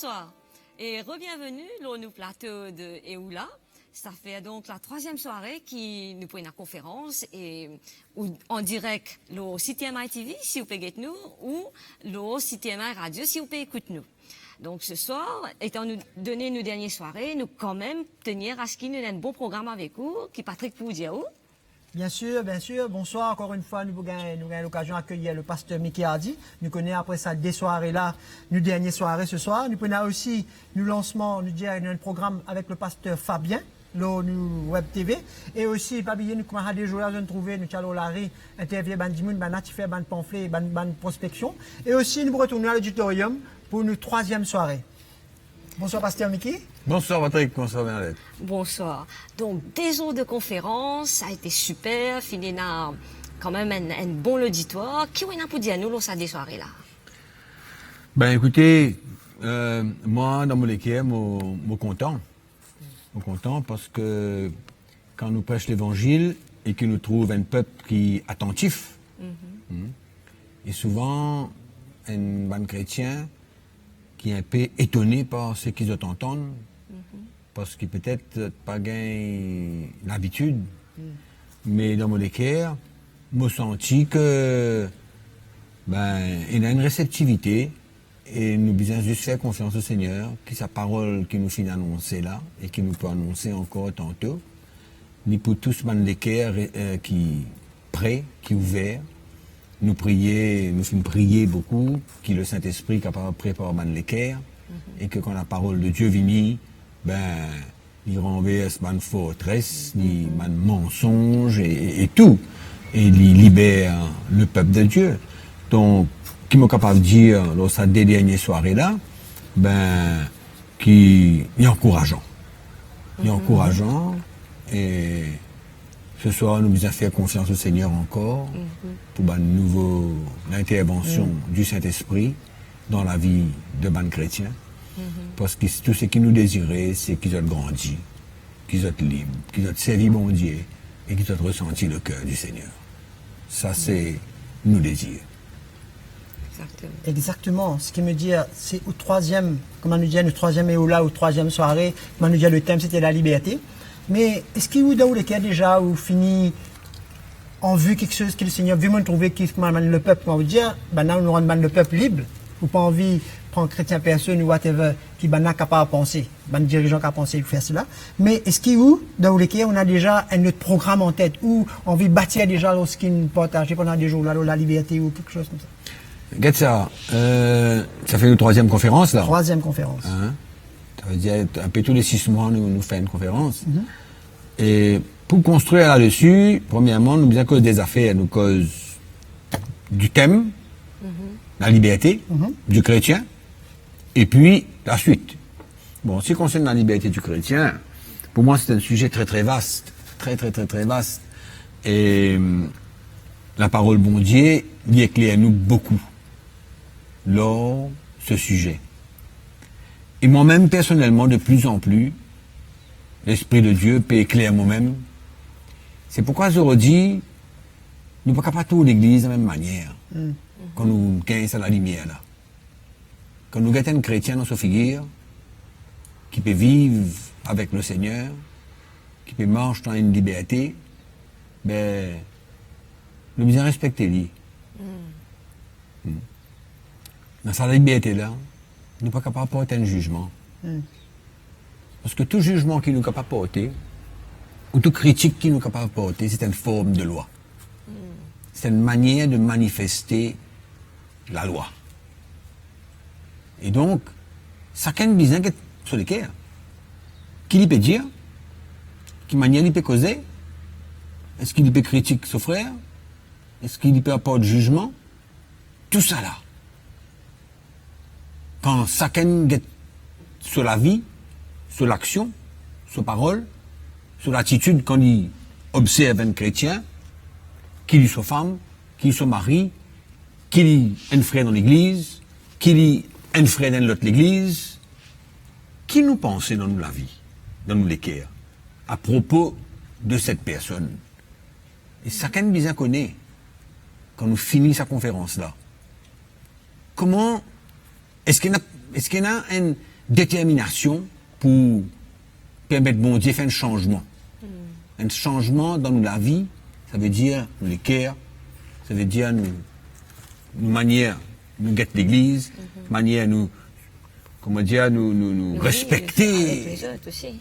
Bonsoir et re-bienvenue au nous plateau de Eoula. Ça fait donc la troisième soirée qui nous prend une conférence et en direct le CTMI TV si vous pouvez écouter nous ou le CTMI Radio si vous pouvez écouter nous. Donc ce soir, étant nous donné nos dernières soirées, nous quand même tenir à ce qu'il nous ait un bon programme avec vous, qui Patrick pour vous dire où. Bien sûr, bien sûr. Bonsoir encore une fois. Nous avons l'occasion d'accueillir le pasteur Mickey Hardy. Nous connaissons après ça des soirées là, nos dernières soirées ce soir. Nous connaissons aussi le lancement, nous dire un programme avec le pasteur Fabien, le Web TV. Et aussi, pas oublier, nous commençons des jours à nous trouver, nous allons l'arrêt, interviewer Bandimoun, Banatifé, Ban pamphlet, Ban prospection. Et aussi, nous retournons à l'auditorium pour notre troisième soirée. Bonsoir, pasteur Mickey. Bonsoir Patrick, bonsoir Bernadette. Bonsoir. Donc, des jours de conférence, ça a été super. Fini là, quand même un bon auditoire. Qui on a pour dire nous, ça des soirées là? Ben écoutez, moi, dans mon équipe, je suis content. Je suis content parce que quand nous prêchons l'évangile et que nous trouvons un peuple qui est attentif, et souvent, un bon chrétien qui est un peu étonné par ce qu'ils entendent, parce qu'il peut-être pas gagné l'habitude, mais dans mon équerre, je senti que il a une réceptivité et nous devons juste faire confiance au Seigneur, que sa parole qui nous finit annoncer là et qui nous peut annoncer encore tantôt, ni pour tous les équerres qui prêts, qui ouverts. Nous finissons prier beaucoup, que le Saint-Esprit est capable de préparer l'équerre, et que quand la parole de Dieu vient, il renverse une forteresse, il mensonge et tout. Et il libère le peuple de Dieu. Donc, qui m'est capable de dire, dans ces deux dernières soirées-là, qui est encourageant. Il est encourageant, et ce soir, nous devons faire confiance au Seigneur encore pour une nouvelle intervention du Saint-Esprit dans la vie de ban chrétiens. Parce que tout ce qui nous désirait, c'est qu'ils aient grandi, qu'ils soient libres, qu'ils aient servi bon Dieu et qu'ils aient ressenti le cœur du Seigneur. Ça, c'est nos désirs. Exactement. Ce qui me dit, c'est au troisième, comment nous dit, le troisième Eoula, ou troisième soirée, comment nous dit, le thème, c'était la liberté. Mais est-ce qu'il y a des cas déjà où fini en vue quelque chose que le Seigneur veut me trouver qui le peuple, on va dire, là, nous rendons le peuple libre, ou pas envie de prendre chrétien personne ou whatever, qui n'est capable de penser, dirigeant qui a pensé faire cela. Mais est-ce qu'il y a dans les cas on a déjà un autre programme en tête, ou on veut bâtir déjà lorsqu'il partage pendant des jours, là, la liberté ou quelque chose comme ça? Regarde ça, ça fait une troisième conférence là. Troisième conférence. Ça veut dire un peu tous les 6 mois, nous faisons une conférence. Et pour construire là-dessus, premièrement, nous avons cause des affaires, nous cause du thème, la liberté du chrétien, et puis la suite. Bon, ce qui concerne la liberté du chrétien, pour moi, c'est un sujet très très vaste, très vaste. Et la parole bon Dieu y éclaire nous beaucoup lors ce sujet. Et moi-même, personnellement, de plus en plus, l'Esprit de Dieu peut éclairer moi-même. C'est pourquoi je redis, nous ne pouvons pas tout l'église de la même manière. Quand nous gagnons la lumière là. Quand nous gagnons un chrétien dans sa figure, qui peut vivre avec le Seigneur, qui peut marcher dans une liberté, nous devons respecter lui. Dans sa liberté là, nous ne sommes pas capables de porter un jugement. Parce que tout jugement qui nous est capable de porter, ou toute critique qui nous est capable de porter, c'est une forme de loi. C'est une manière de manifester la loi. Et donc, chacun besoin qui est sur le cœur. Qui peut dire, quelle manière il peut causer, est-ce qu'il peut critiquer son frère, est-ce qu'il peut apporter jugement, tout ça là. Quand chacun est sur la vie, sur l'action, sur la parole, sur l'attitude quand il observe un chrétien, qu'il soit femme, qu'il soit mari, qu'il est un frère dans l'église, qu'il est un frère dans l'autre l'église, qui nous pense dans nous la vie, dans nous l'équerre, à propos de cette personne. Et chacun bien connaît, quand nous finissons sa conférence là, comment est-ce qu'il y a est-ce qu'il y a une détermination pour permettre bon Dieu faire un changement? Un changement dans la vie, ça veut dire nous les cœurs, ça veut dire nous manière, nous guetter l'église, manière nous, comment dire, nous Oui, respecter avec les autres aussi.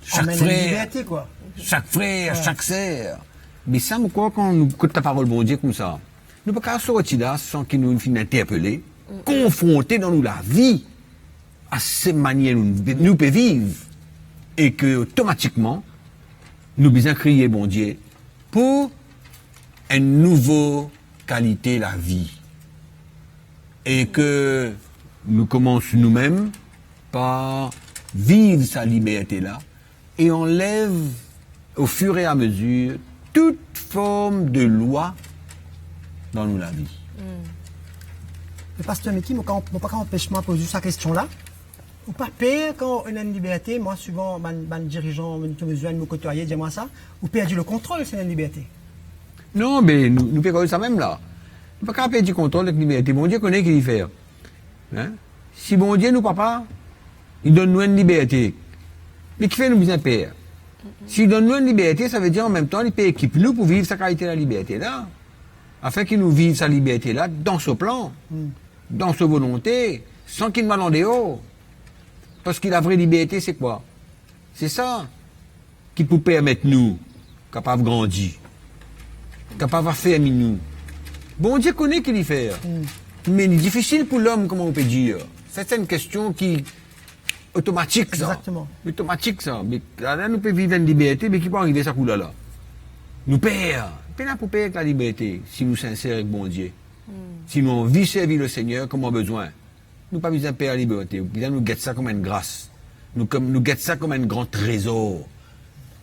chaque Emmène la frère, liberté, quoi. chaque frère, Ouais. chaque sœur. Mais ça, quoi, quand nous écoutons ta parole, bon Dieu, comme ça, nous ne pouvons pas sortir là sans qu'il nous finisse interpeller, confronter dans nous la vie à ces manières nous pouvons vivre. Et que, automatiquement, nous besoin crier, bon Dieu, pour une nouvelle qualité de la vie. Et que nous commençons nous-mêmes par vivre sa liberté-là et enlève au fur et à mesure toute forme de loi dans nous la vie. Le pasteur Mickey, moi, quand pas empêche-moi de poser sa question-là. Ou pas pire quand on a une liberté, moi, souvent, les dirigeants qui me viennent me côtoyer, dis-moi ça, ou perdu le contrôle sur la liberté. Non, mais nous faisons ça même là. Nous ne pouvons pas perdre du contrôle de la liberté. Bon Dieu connaît qu'il y fait. Hein? Si bon Dieu, nous, papa, il donne nous une liberté. Mais qui fait nous besoin père? S'il donne nous une liberté, ça veut dire en même temps, il peut équiper nous pour vivre sa qualité de la liberté là. Afin qu'il nous vive sa liberté là dans ce plan, dans sa volonté, sans qu'il m'en dehors. Parce que la vraie liberté, c'est quoi? C'est ça qui peut permettre nous, capables de grandir, capables de faire nous. Bon Dieu connaît qu'il y fait. Mais c'est difficile pour l'homme, comment on peut dire. C'est une question qui automatique, ça. Exactement. Automatique, ça. Mais là, nous pouvons vivre une liberté, mais qui peut arriver ça couleur là? Nous perdons. Nous pouvons perdre la liberté si nous sommes sincères avec bon Dieu. Si nous envie servir le Seigneur comme on a besoin. Nous pas besoin de perdre la liberté. Nous nous guettons ça comme une grâce. Nous guettons ça comme un grand trésor.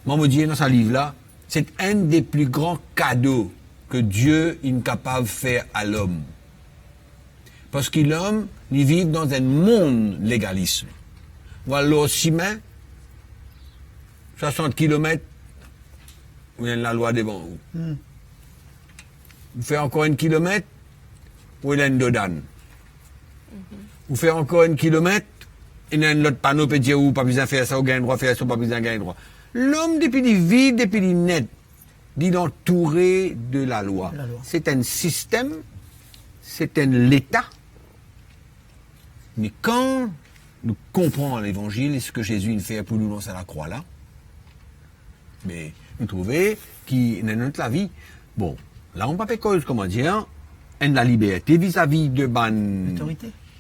Moi, me dit dans ce livre-là, c'est un des plus grands cadeaux que Dieu est capable de faire à l'homme. Parce que l'homme, il vit dans un monde légalisme. Voilà, aussi, 60 km, il y a la loi devant vous. Vous faites encore un kilomètre, il y a une dodane. Vous faites encore un kilomètre, il y a un autre panneau qui dit ou pas besoin de faire ça, ou gain droit, faire ça, pas besoin de gain droit. L'homme, depuis il vit, depuis il net, il est entouré de la loi. C'est un système, c'est un l'État. Mais quand nous comprenons l'évangile et ce que Jésus fait pour nous lancer à la croix là, mais nous trouvons qu'il dans notre vie, bon, là on pas fait cause, comment dire, de la liberté vis-à-vis de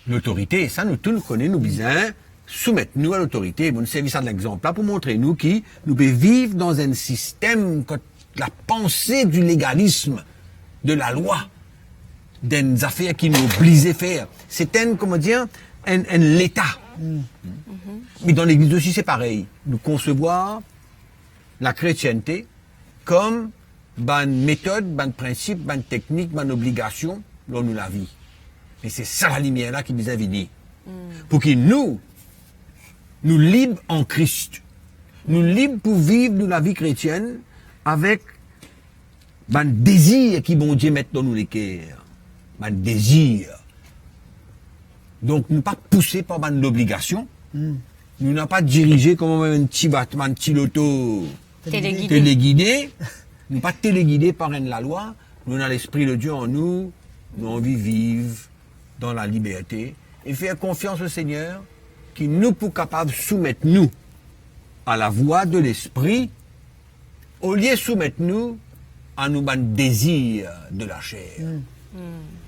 l'autorité. Ça, nous tous nous connaissons, nous besoin soumettre nous à l'autorité. Bon, nous servons ça de l'exemple là pour montrer nous qui nous pouvons vivre dans un système que la pensée du légalisme, de la loi, des affaires qui nous obligent à faire. C'est un, comment dire, un l'État. Mais dans l'Église aussi, c'est pareil. Nous concevoir la chrétienté comme une méthode, un principe, une technique, une obligation dans nous la vie. Et c'est ça la lumière là qui nous a venir. Pour que nous libres en Christ. Nous libres pour vivre nous, la vie chrétienne avec un désir qui bon Dieu met dans nous les cœurs. Un désir. Donc, nous ne pas poussés par une obligation. Nous n'avons pas dirigé comme un petit bâtiment, un petit loto téléguidé. Nous pas téléguidés par la loi. Nous avons l'Esprit de Dieu en nous. Nous avons envie de vivre dans la liberté. Et faire confiance au Seigneur qui nous peut capable de soumettre nous à la voix de l'Esprit au lieu de soumettre nous à nos désirs de la chair.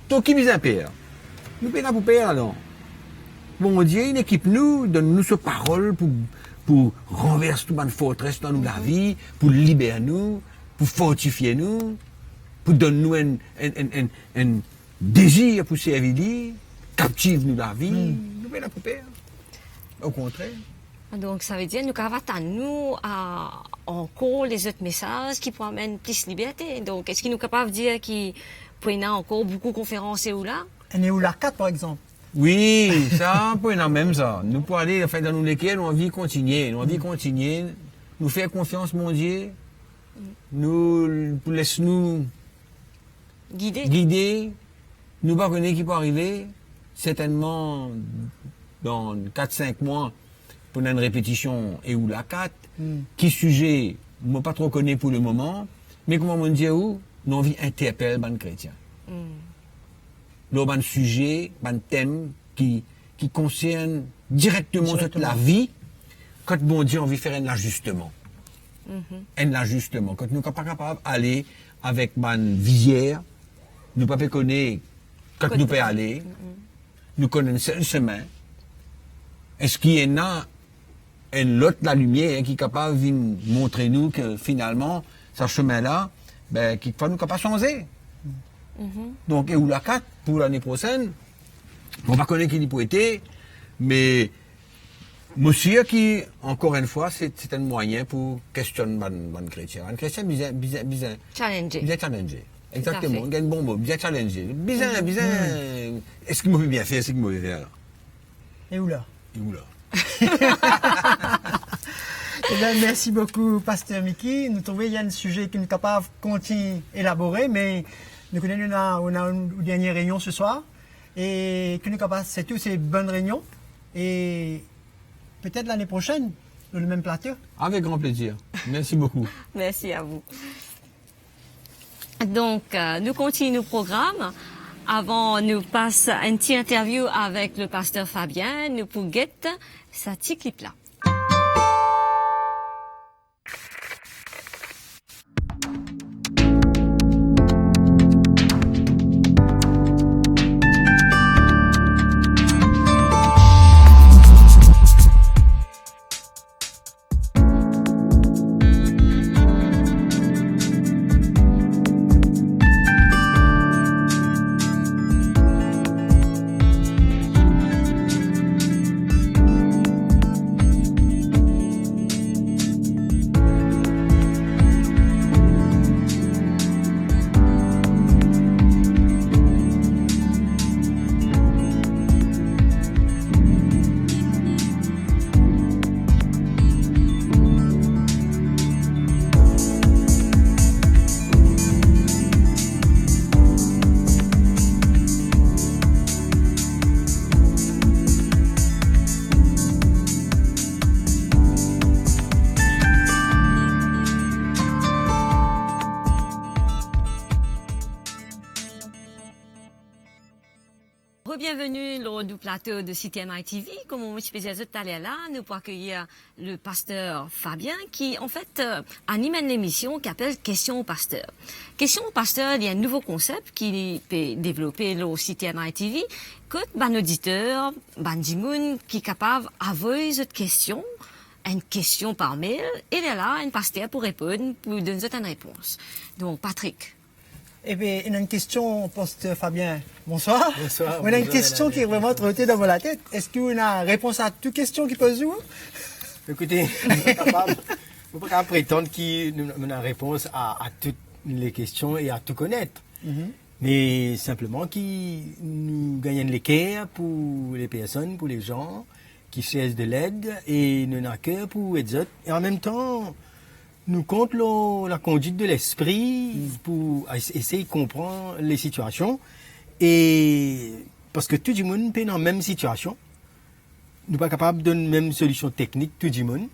Donc, qui nous impère? Nous payons pour payer alors. Bon Dieu, il équipe nous, donne-nous sa parole pour renverser toute une forteresse dans nous la vie, pour libérer nous, pour fortifier nous, pour donner nous un désir pour servir lui, captive nous la vie. Nous payons pour payer. Au contraire. Donc, ça veut dire nous avons nous à encore les autres messages qui pourraient amener plus de liberté. Donc, est-ce qu'il nous capable de dire qu'il peut y avoir encore beaucoup de conférences et où là? Un Néoula 4, par exemple. Oui, ça, on peut y en même ça. Nous pour aller enfin, dans nous lesquels nous envie de continuer. Nous envie de continuer. Nous faire confiance, mon Dieu. Nous laisse-nous Guider. guider. Nous pas connaître qui peut arriver. Certainement, dans 4-5 mois pour une répétition et ou la 4, qui sujet, moi pas trop connais pour le moment, mais comment on dit où, nous envie interpelle les chrétiens. Là, un sujet, un thème qui concerne directement toute la vie, quand bon Dieu a envie de faire un ajustement. Un ajustement. Quand nous ne sommes pas capables d'aller avec une visière, nous ne pouvons pas connaître quand nous pouvons aller, nous connaissons un chemin. Est-ce qu'il y en a un autre la lumière qui est capable de montrer nous que finalement, ce chemin-là, ben, qu'il faut nous capable de changer. Donc, et où la 4 pour l'année prochaine, on ne va pas connaître qui peut être, mais monsieur qui, encore une fois, c'est un moyen pour questionner les chrétiens. Les chrétiens, bien challenger. Exactement, il y a un bon mot, bien challenger. Bien, est-ce qu'il m'a bien fait, est-ce qu'il m'a fait alors? Et où là? Et où là? Eh bien, merci beaucoup, Pasteur Mickey. Nous trouvons qu'il y a un sujet qui nous est capable de continuer à élaborer, mais nous connaissons on a une dernière réunion ce soir et que nous capable c'est tout ces bonnes réunions et peut-être l'année prochaine dans le même plateau. Avec grand plaisir. Merci beaucoup. Merci à vous. Donc, nous continuons le programme. Avant, nous passons une petite interview avec le pasteur Fabien. Nous pouvons guetter sa petite clip là. Bienvenue lors du plateau de CTMI TV. Comme on faisait tout à l'heure là, nous pouvons accueillir le pasteur Fabien qui, en fait, anime une émission qui s'appelle Question au pasteur. Question au pasteur, il y a un nouveau concept qui peut développer le CTMI TV. Que un auditeur, un dimoun qui est capable d'avoir une question par mail, et là, un pasteur pour répondre, pour donner une réponse. Donc, Patrick. Eh bien, il y a une question, Pasteur Fabien. Bonsoir. Bonsoir. On a une question qui est vraiment trottée dans la tête. Est-ce qu'on a réponse à toute question qui pose vous? Écoutez, on ne peut pas capable prétendre qu'on a réponse à toutes les questions et à tout connaître. Mais simplement qui nous gagnent l'équerre pour les personnes, pour les gens qui cherchent de l'aide et nous n'avons que pour les autres. Et en même temps, nous compte la conduite de l'esprit pour essayer de comprendre les situations. Et parce que tout le monde est dans la même situation. Nous ne sommes pas capables de donner la même solution technique, tout le monde.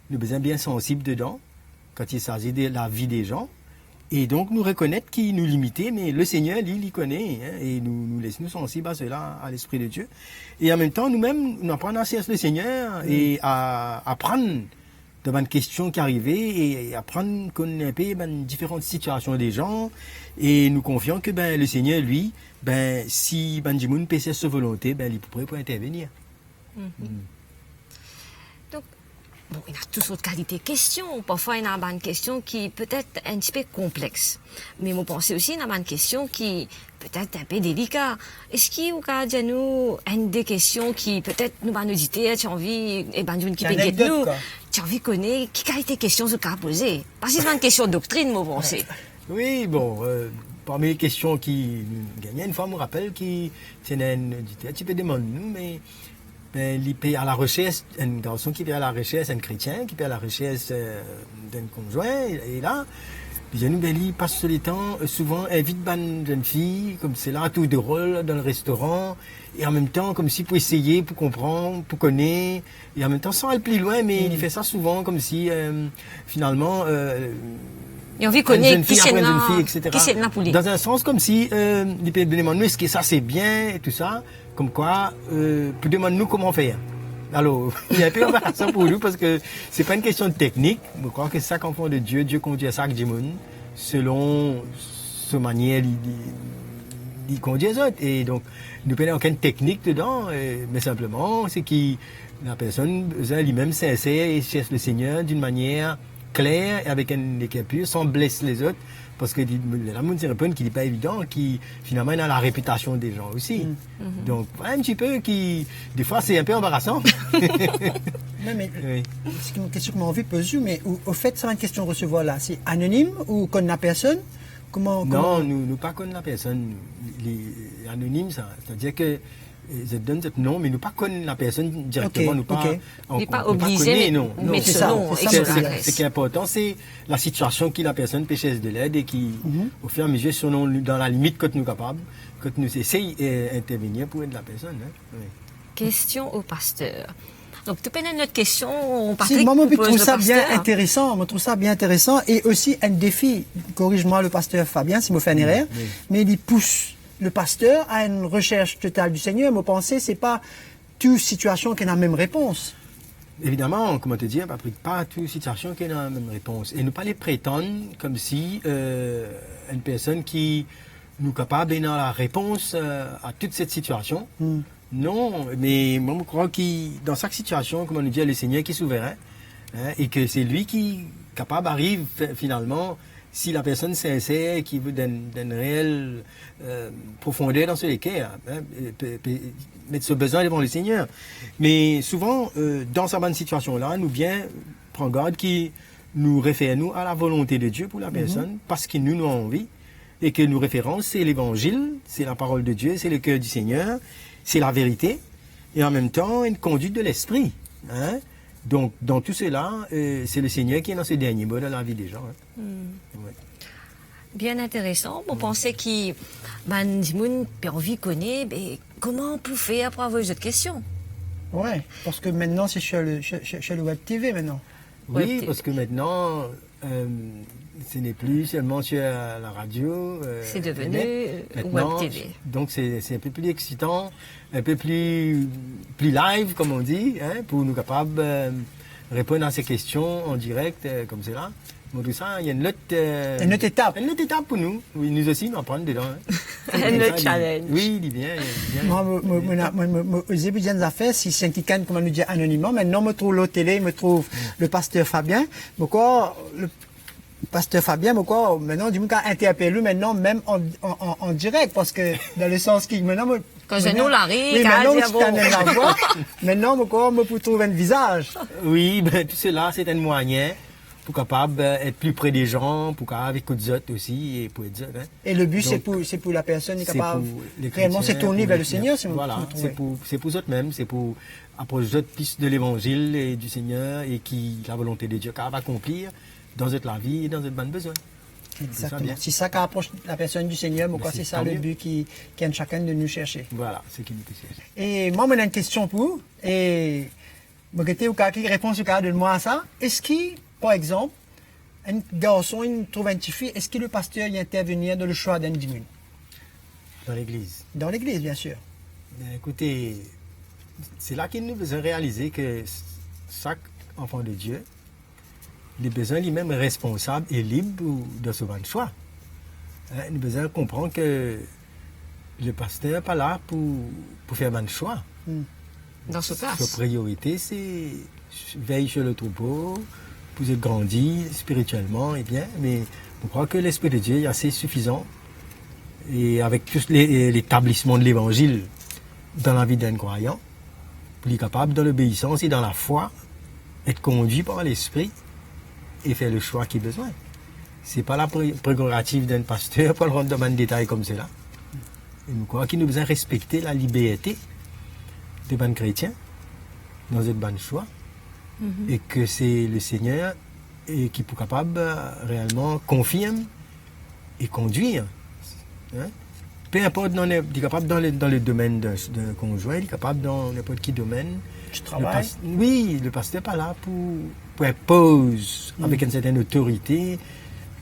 Nous sommes bien sensibles dedans, quand il s'agit de la vie des gens. Et donc, nous reconnaître qui nous limitait, mais le Seigneur, lui, il connaît, hein, et nous laisse nous sensibles à cela, à l'Esprit de Dieu. Et en même temps, nous-mêmes, nous apprenons à servir le Seigneur et à apprendre devant une question qui arrivait et apprendre qu'on a un peu différentes situations des gens et nous confions que le Seigneur, lui, si Banjimoun peut sa volonté, il pourrait pas intervenir. Donc, bon, il y a toutes sortes de qualités de questions. Parfois, il y a une question qui peut être un petit peu complexe. Mais je pense aussi qu'il y a une question qui peut-être un peu délicate. Est-ce qu'il y a nous une des questions qui peut-être nous va nous dire, tu as envie, et qui peut guetter nous, tu as envie de connaître, qui qualité de questions ce qu'a posé? Parce que c'est une question de doctrine, moi, pense. Oui, bon, parmi les questions qui gagnent, une fois, je me rappelle qu'il y a un auditeur qui peut demander nous, mais il peut à la recherche, un garçon qui peut à la recherche, un chrétien qui peut à la recherche d'un conjoint, et là, Déjà, nous, ben, il passe le temps, souvent, invite une jeune fille, comme c'est là, à tour de rôle, dans le restaurant, et en même temps, comme si pour essayer, pour comprendre, pour connaître, et en même temps, sans aller plus loin, mais il fait ça souvent, comme si, finalement, Et on vit une connaître jeune qui fille c'est après une jeune là, fille, etc. qui c'est là pour lui. Dans un sens, comme si, il peut demander, est-ce que ça c'est bien, et tout ça, comme quoi, pour demander nous comment faire. Alors, il y a un peu embarrassant pour nous parce que c'est pas une question de technique. Je crois que c'est ça qu'enfant de Dieu, Dieu conduit à ça avec Jimon, selon sa manière d'y conduire les autres. Et donc, nous prenons aucune technique dedans, mais simplement, c'est que la personne, lui-même, sincère et cherche le Seigneur d'une manière claire et avec un équilibre pur, sans blesser les autres. Parce que l'amour, c'est un point qui n'est pas évident, qui finalement il a la réputation des gens aussi. Donc, un petit peu qui, des fois, c'est un peu embarrassant. Non, mais Oui. c'est une question que j'ai envie de poser, mais au fait, ça va une question de recevoir là. C'est anonyme ou connaît la personne? Comment? Non, nous pas connaissons la personne. Les anonymes, ça, c'est-à-dire que je donne ce nom, mais nous pas connaissons la personne directement. Ok, nous pas, ok. Il n'est pas nous obligé, connaît, mais non. mettre c'est ce ça, nom c'est et ça, son mon adresse. Ce qui est important, c'est la situation qui la personne peut chercher de l'aide et qui, au fur et à mesure, selon dans la limite que nous sommes capables, que nous essayons d'intervenir pour aider la personne. Hein. Oui. Question au pasteur. Donc, tu peux notre question, Patrick, Si, moi, je pose trouve le ça bien pasteur. intéressant. Je trouve ça bien intéressant. Et aussi, un défi, corrige-moi le pasteur Fabien, si je me fais une erreur, mais il pousse le pasteur à une recherche totale du Seigneur. Moi, penser, c'est pas toute situation qui a la même réponse. Évidemment, comment te dire, Patrick, pas toute situation qui a la même réponse. Et ne pas les prétendre comme si une personne qui nous capable d'avoir la réponse à toute cette situation. Non, mais moi je crois que dans chaque situation, comme on nous dit, le Seigneur qui est souverain, hein, et que c'est lui qui capable arrive finalement, si la personne sincère qui veut d'une réelle profondeur dans ce cœur, hein, peut mettre ce besoin devant le Seigneur. Mais souvent, dans cette bonne situation-là, nous bien prendre garde qui nous réfère nous à la volonté de Dieu pour la personne, parce qu'il nous a envie, et que nous référons, c'est l'évangile, c'est la parole de Dieu, c'est le cœur du Seigneur, c'est la vérité, et en même temps une conduite de l'esprit. Hein? Donc, dans tout cela, c'est le Seigneur qui est dans ce dernier mot dans la vie des gens. Hein? Ouais. Bien intéressant. Bon, pensez que ben, Jimoun a envie de connaître comment on peut faire pour avoir cette question. Ouais, parce que maintenant, c'est chez le Web TV maintenant. Oui, Web TV. parce que maintenant, ce n'est plus seulement sur la radio. C'est devenu Internet. Web TV. Donc c'est un peu plus excitant, un peu plus live, comme on dit, hein, pour nous capables répondre à ces questions en direct, comme cela. Bon, tout ça, il y a une autre étape. Une autre étape pour nous. Oui, nous aussi, nous apprendre dedans. Hein. Un autre Ça, challenge. Oui, il est bien. Il est bien. Moi, au début des affaires, si c'est quelqu'un, comment nous dire, anonymement, maintenant, je me trouve l'autre télé, je me trouve le pasteur Fabien. Pourquoi le pasteur Fabien, pourquoi maintenant, du coup, quand interpelle maintenant, même en direct, parce que dans le sens qui, maintenant, Quand je nous l'arrive, oui, quand maintenant, elle je dit, bon. connais la voix. Maintenant, pourquoi je peux trouver un visage. Oui, ben, tout cela, c'est un moyen pour capable être plus près des gens, pour capable écouter les autres aussi, et pour être autres, hein. Et le but, Donc, c'est pour la personne qui est c'est capable, pour les réellement, chrétiens, c'est tourner pour vers les- le Seigneur, c'est Voilà, c'est pour eux-mêmes, c'est pour approcher les autres pistes de l'évangile et du Seigneur, et qui, la volonté de Dieu, capable accomplir dans notre la vie et dans notre bon besoin. C'est ça, Exactement. bien. C'est ça qui approche la personne du Seigneur, mais quoi, c'est c'est ça tant le mieux. but qui aime chacun de nous chercher. Voilà, c'est qui nous peut chercher. Et moi, j'ai une question pour vous. Et je vais vous donner réponse de moi à ça. Est-ce que, par exemple, un garçon, il trouve une petite fille, est-ce que le pasteur y intervenir dans le choix d'un dimanche? Dans l'église. Dans l'église, bien sûr. Ben, écoutez, c'est là qu'il nous besoin réaliser que chaque enfant de Dieu, il a besoin lui-même responsable et libre de ce bon choix. Hein, il a besoin de comprendre que le pasteur n'est pas là pour faire bon choix. Dans ce cas. Sa priorité, c'est veiller sur le troupeau, pour être grandi spirituellement, et bien, mais je crois que l'Esprit de Dieu est assez suffisant. Et avec tout l'établissement de l'Évangile dans la vie d'un croyant, pour être capable, dans l'obéissance et dans la foi, être conduit par l'Esprit et faire le choix qu'il a besoin. Ce n'est pas la prérogative d'un pasteur pour le rentrer dans un détail comme cela. Et je crois qu'il nous besoin respecter la liberté des bons chrétiens dans un bon choix. Et que c'est le Seigneur et qui est capable réellement confirmer et conduire. Hein? Peu importe, il est capable dans le domaine de conjoint, il est capable dans n'importe quel domaine. Tu travailles? Oui, le pasteur n'est pas là pour imposer avec une certaine autorité, une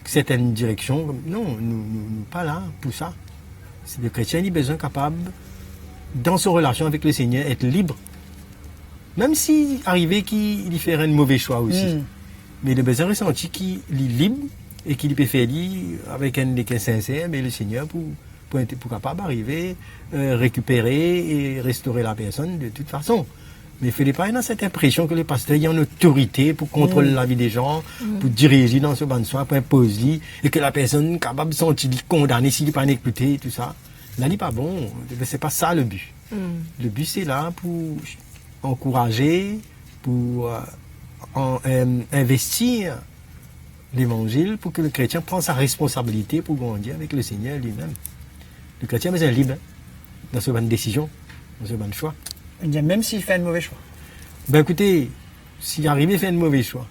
certaine direction. Non, nous pas là pour ça. C'est le chrétien, il est besoin capable, dans son relation avec le Seigneur, être libre. Même si arrivé qu'il ferait un mauvais choix aussi. Mais il a besoin de ressentir qu'il est libre et qu'il peut faire avec un des sincère, mais le Seigneur pour capable d'arriver, récupérer et restaurer la personne de toute façon. Mais il ne fallait pas avoir cette impression que le pasteur a une autorité pour contrôler la vie des gens, pour diriger dans ce banc soin, pour imposer, et que la personne est capable de se sentir condamnée s'il n'est pas écouté, tout ça. Là, il n'est pas bon. Ce n'est pas ça le but. Le but, c'est là pour encourager, pour investir l'évangile, pour que le chrétien prenne sa responsabilité pour grandir avec le Seigneur lui-même. Le chrétien est libre dans ce bonne décision, dans ce bon choix. Même s'il fait un mauvais choix. Ben écoutez, s'il arrive à faire un mauvais choix,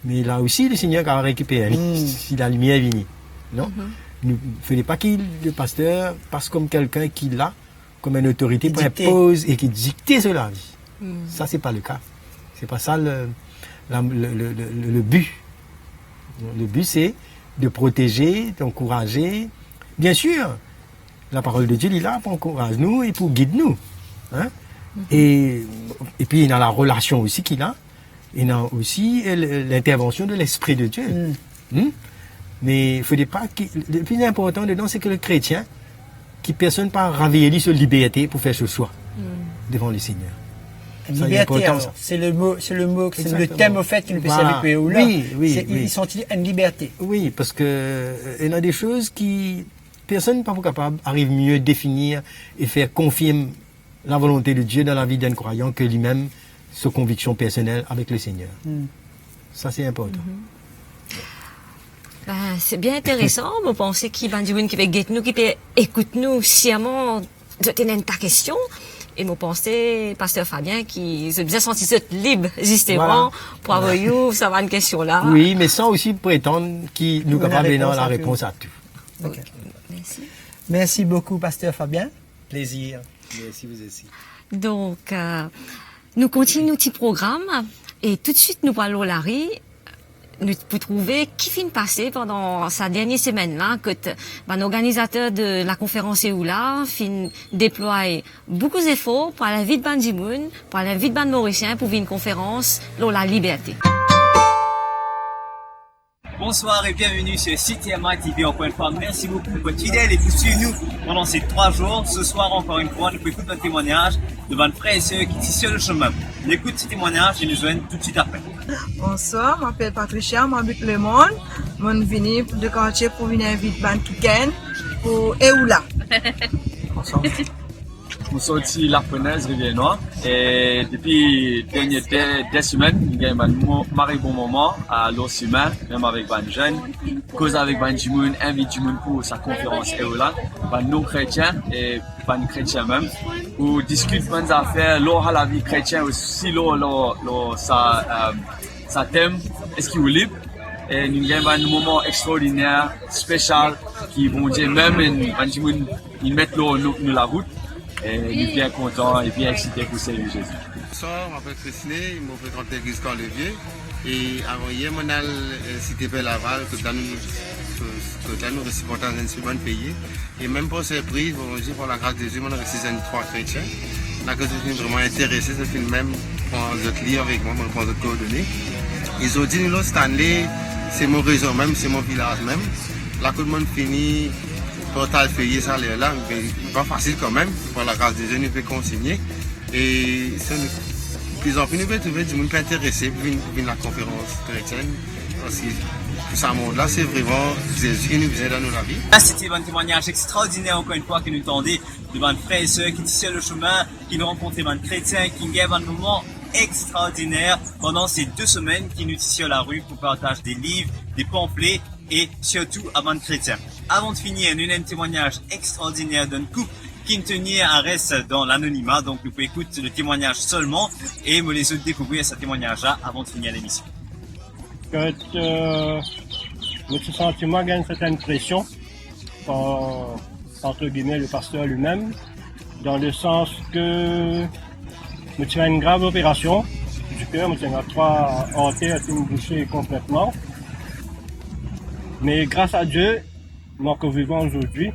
mais là aussi le Seigneur va récupérer si la lumière est venue. Non? Il ne fallait pas que le pasteur passe comme quelqu'un qui l'a, comme une autorité pour imposer et qui dicte sur la vie. Ça, c'est pas le cas. C'est pas ça le but. Le but, c'est de protéger, d'encourager. Bien sûr, la parole de Dieu est là pour encourager nous et pour guider nous. Hein? Et puis, il y a la relation aussi qu'il a. Il y a aussi l'intervention de l'Esprit de Dieu. Mais il ne faudrait pas le plus important dedans, c'est que le chrétien, qui personne pas ravier sur liberté pour faire ce choix devant le Seigneur. Liberté, c'est le mot, c'est le thème au fait qu'il peut servir là. Oui. Ils sont une liberté. Oui, parce que il y a des choses qui personne n'est pas capable arrive mieux définir et faire confirmer la volonté de Dieu dans la vie d'un croyant que lui-même ses convictions personnelles avec le Seigneur. Ça c'est important. Ben, c'est bien intéressant. Je pense qu'il y a des gens qui peuvent nous, qui peuvent écouter nous sciemment de tenir ta question. Et je pense pasteur Fabien qui se bien senti libre justement pour avoir savoir une question là. Oui, mais sans aussi prétendre qu'il nous capable de donner la réponse à tout. Okay. Merci. Merci beaucoup pasteur Fabien. Plaisir. Merci vous aussi. Donc nous continuons notre petit programme et tout de suite nous parlons Larry. Nous pouvons trouver qui finit passé pendant sa dernière semaine-là, que l'organisateur de la conférence EULA fin déployer beaucoup d'efforts pour la vie de Banjimoun, pour la vie de Ban Mauricien, pour une conférence sur la liberté. Bonsoir et bienvenue sur CTMI TV encore une fois. Merci beaucoup pour être fidèles et pour suivre nous pendant ces 3 jours. Ce soir, encore une fois, nous pouvons écouter un témoignage de votre frère et sœur qui sont sur le chemin. On écoute ce témoignage et nous joignons tout de suite après. Bonsoir, je m'appelle Patricia, j'habite Le Monde. Je suis venu de quartier pour venir inviter Ban Touken pour EULA. Je suis sorti la Fenêtre, Rivière-Noire, et depuis les dernières 2 semaines, j'ai eu un bon moment à l'Ossima, même avec Ban Jeune, cause avec Ban Jimoun, invite Jimoun pour sa conférence EULA, Ban non-chrétien et Ban chrétien même, pour discuter des affaires, à la vie chrétienne aussi, sa thème, est-ce qu'il est libre? Et nous avons un moment extraordinaire, spécial, qui vont dire même Ban Jimoun, ils mettent nous la route. Et il est bien content et bien excité pour servir Jésus. Bonsoir, je m'appelle Christine, je me fréquente l'église Corlevier. Et avant hier, je suis cité Belle-Laval, que nous recevons dans un second pays. Et même pour surprise, pour la grâce de Dieu, je suis 3 chrétiens. Là, que je suis vraiment intéressé, je suis même prendre d'autres livres avec moi, je prends d'autres coordonnées. Ils ont dit, nous, Stanley, c'est mon réseau même, c'est mon village même. Là, tout le monde finit. Total payé ça là, mais pas facile quand même. Pour la grâce des jeunes, il peut consigner. Et plus en plus, nous pouvons trouver du monde intéressé pour venir la conférence chrétienne. Parce que tout ce monde-là, c'est vraiment Jésus qui nous vient dans notre vie. C'était un témoignage extraordinaire, encore une fois, que nous tendez devant nos frères et sœurs qui tissaient le chemin, qui nous rencontraient devant les chrétiens, qui nous un moment extraordinaire pendant ces 2 semaines qui nous tissaient la rue pour partager des livres, des pamphlets et surtout avant de chrétiens. Avant de finir, nous avons un témoignage extraordinaire d'un couple qui tenait à reste dans l'anonymat, donc nous pouvons écouter le témoignage seulement et me les autres découvrir ce témoignage-là avant de finir l'émission. que notre sentiment gagne une certaine pression par, entre guillemets, le pasteur lui-même, dans le sens que nous tirons une grave opération du cœur, nous tirons 3 artères qui nous bouchées complètement. Mais grâce à Dieu, nous que vivons aujourd'hui,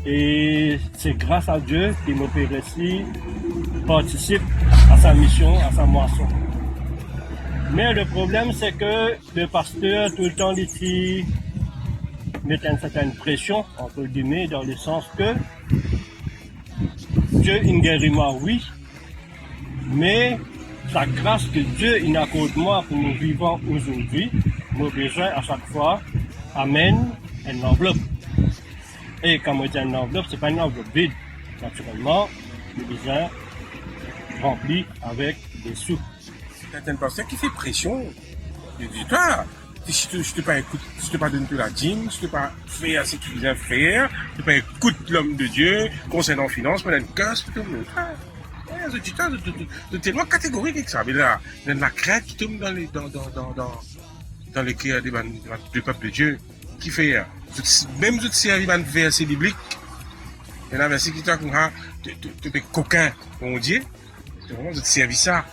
et c'est grâce à Dieu que nos pères ici participent à sa mission, à sa moisson. Mais le problème, c'est que le pasteur, tout le temps, il met une certaine pression, entre guillemets, dans le sens que Dieu, il guérit moi, oui, mais la grâce que Dieu, il accorde moi pour nous vivons aujourd'hui, nous besoin à chaque fois, amène une enveloppe. Et quand on dit une enveloppe, c'est pas une enveloppe vide. Naturellement, nous besoin rempli avec des sous. C'est un pasteur qui fait pression. Il dit, toi, si je te pas écoute, si je te pas donne la dîme, si je te pas faire ce qu'il vient faire, si je te pas écoute l'homme de Dieu, concernant finance, pendant une casse, tout le monde. C'est tellement catégorique avec ça. Mais là, il y a de la crainte qui tombe dans les cœurs du peuple de Dieu. Qui fait, même si tu servis un verset biblique, il y a un verset qui dit que tu es coquin, mon Dieu, tu servis ça.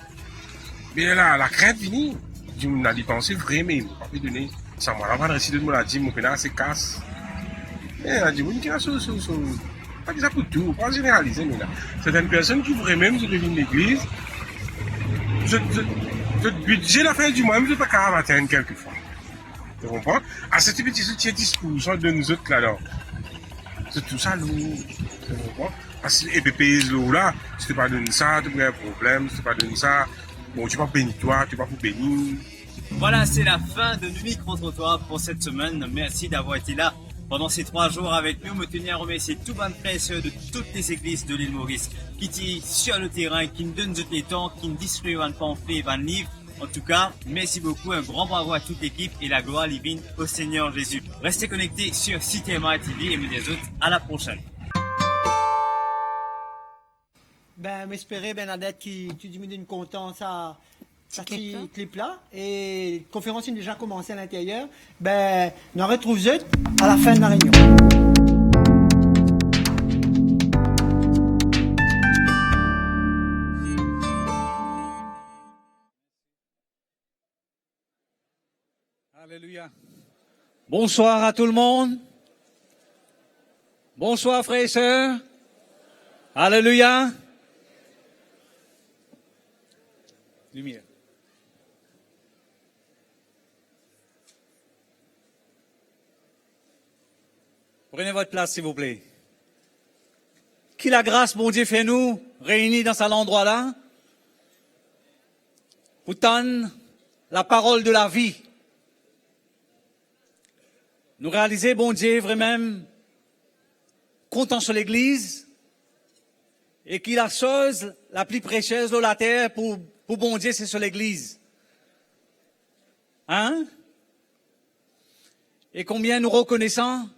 Mais là, la crainte vient. Dieu m'a dépensé vrai, mais il ne m'a pas donné. Ça m'a pas réussi de me la dire, mon pénal, c'est casse. Et il a dit, oui, il y a pas ça pour tout, pas généraliser, mais là. Certaines personnes qui voudraient même se devenir l'église, le budget, la fin du mois, même, je ne peux pas atteindre quelquefois. Tu comprends? À ce petit discours de nous autres là-dedans. C'est tout ça, nous. Tu comprends? Parce que les pays là, si tu ne pas donné ça, tu as un problème, si tu ne pas donné ça, bon, tu ne vas pas bénir toi, tu ne vas pas bénir. Voilà, c'est la fin de Nuit contre toi pour cette semaine. Merci d'avoir été là pendant ces 3 jours avec nous. Me tenir à remercier tous les frères et sœurs de toutes les églises de l'île Maurice qui tirent sur le terrain, qui nous donnent les temps, qui nous distribuent un pamphlet, un livre. En tout cas, merci beaucoup, un grand bravo à toute l'équipe et la gloire divine au Seigneur Jésus. Restez connectés sur CTMI TV et mes autres. À la prochaine. Ben, m'espérer, Bernadette, que tu diminues une contente à ce clip-là. Et la conférence est déjà commencée à l'intérieur. Ben, on retrouve à la fin de la réunion. Alléluia. Bonsoir à tout le monde. Bonsoir frères et sœurs. Alléluia. Lumière. Prenez votre place s'il vous plaît. Qui la grâce, bon Dieu, fait nous réunis dans cet endroit-là pour tendre la parole de la vie. Nous réaliser, bon Dieu, vraiment content sur l'Église et qu'il la chose la plus précieuse de la terre pour bon Dieu, c'est sur l'Église. Hein? Et combien nous reconnaissons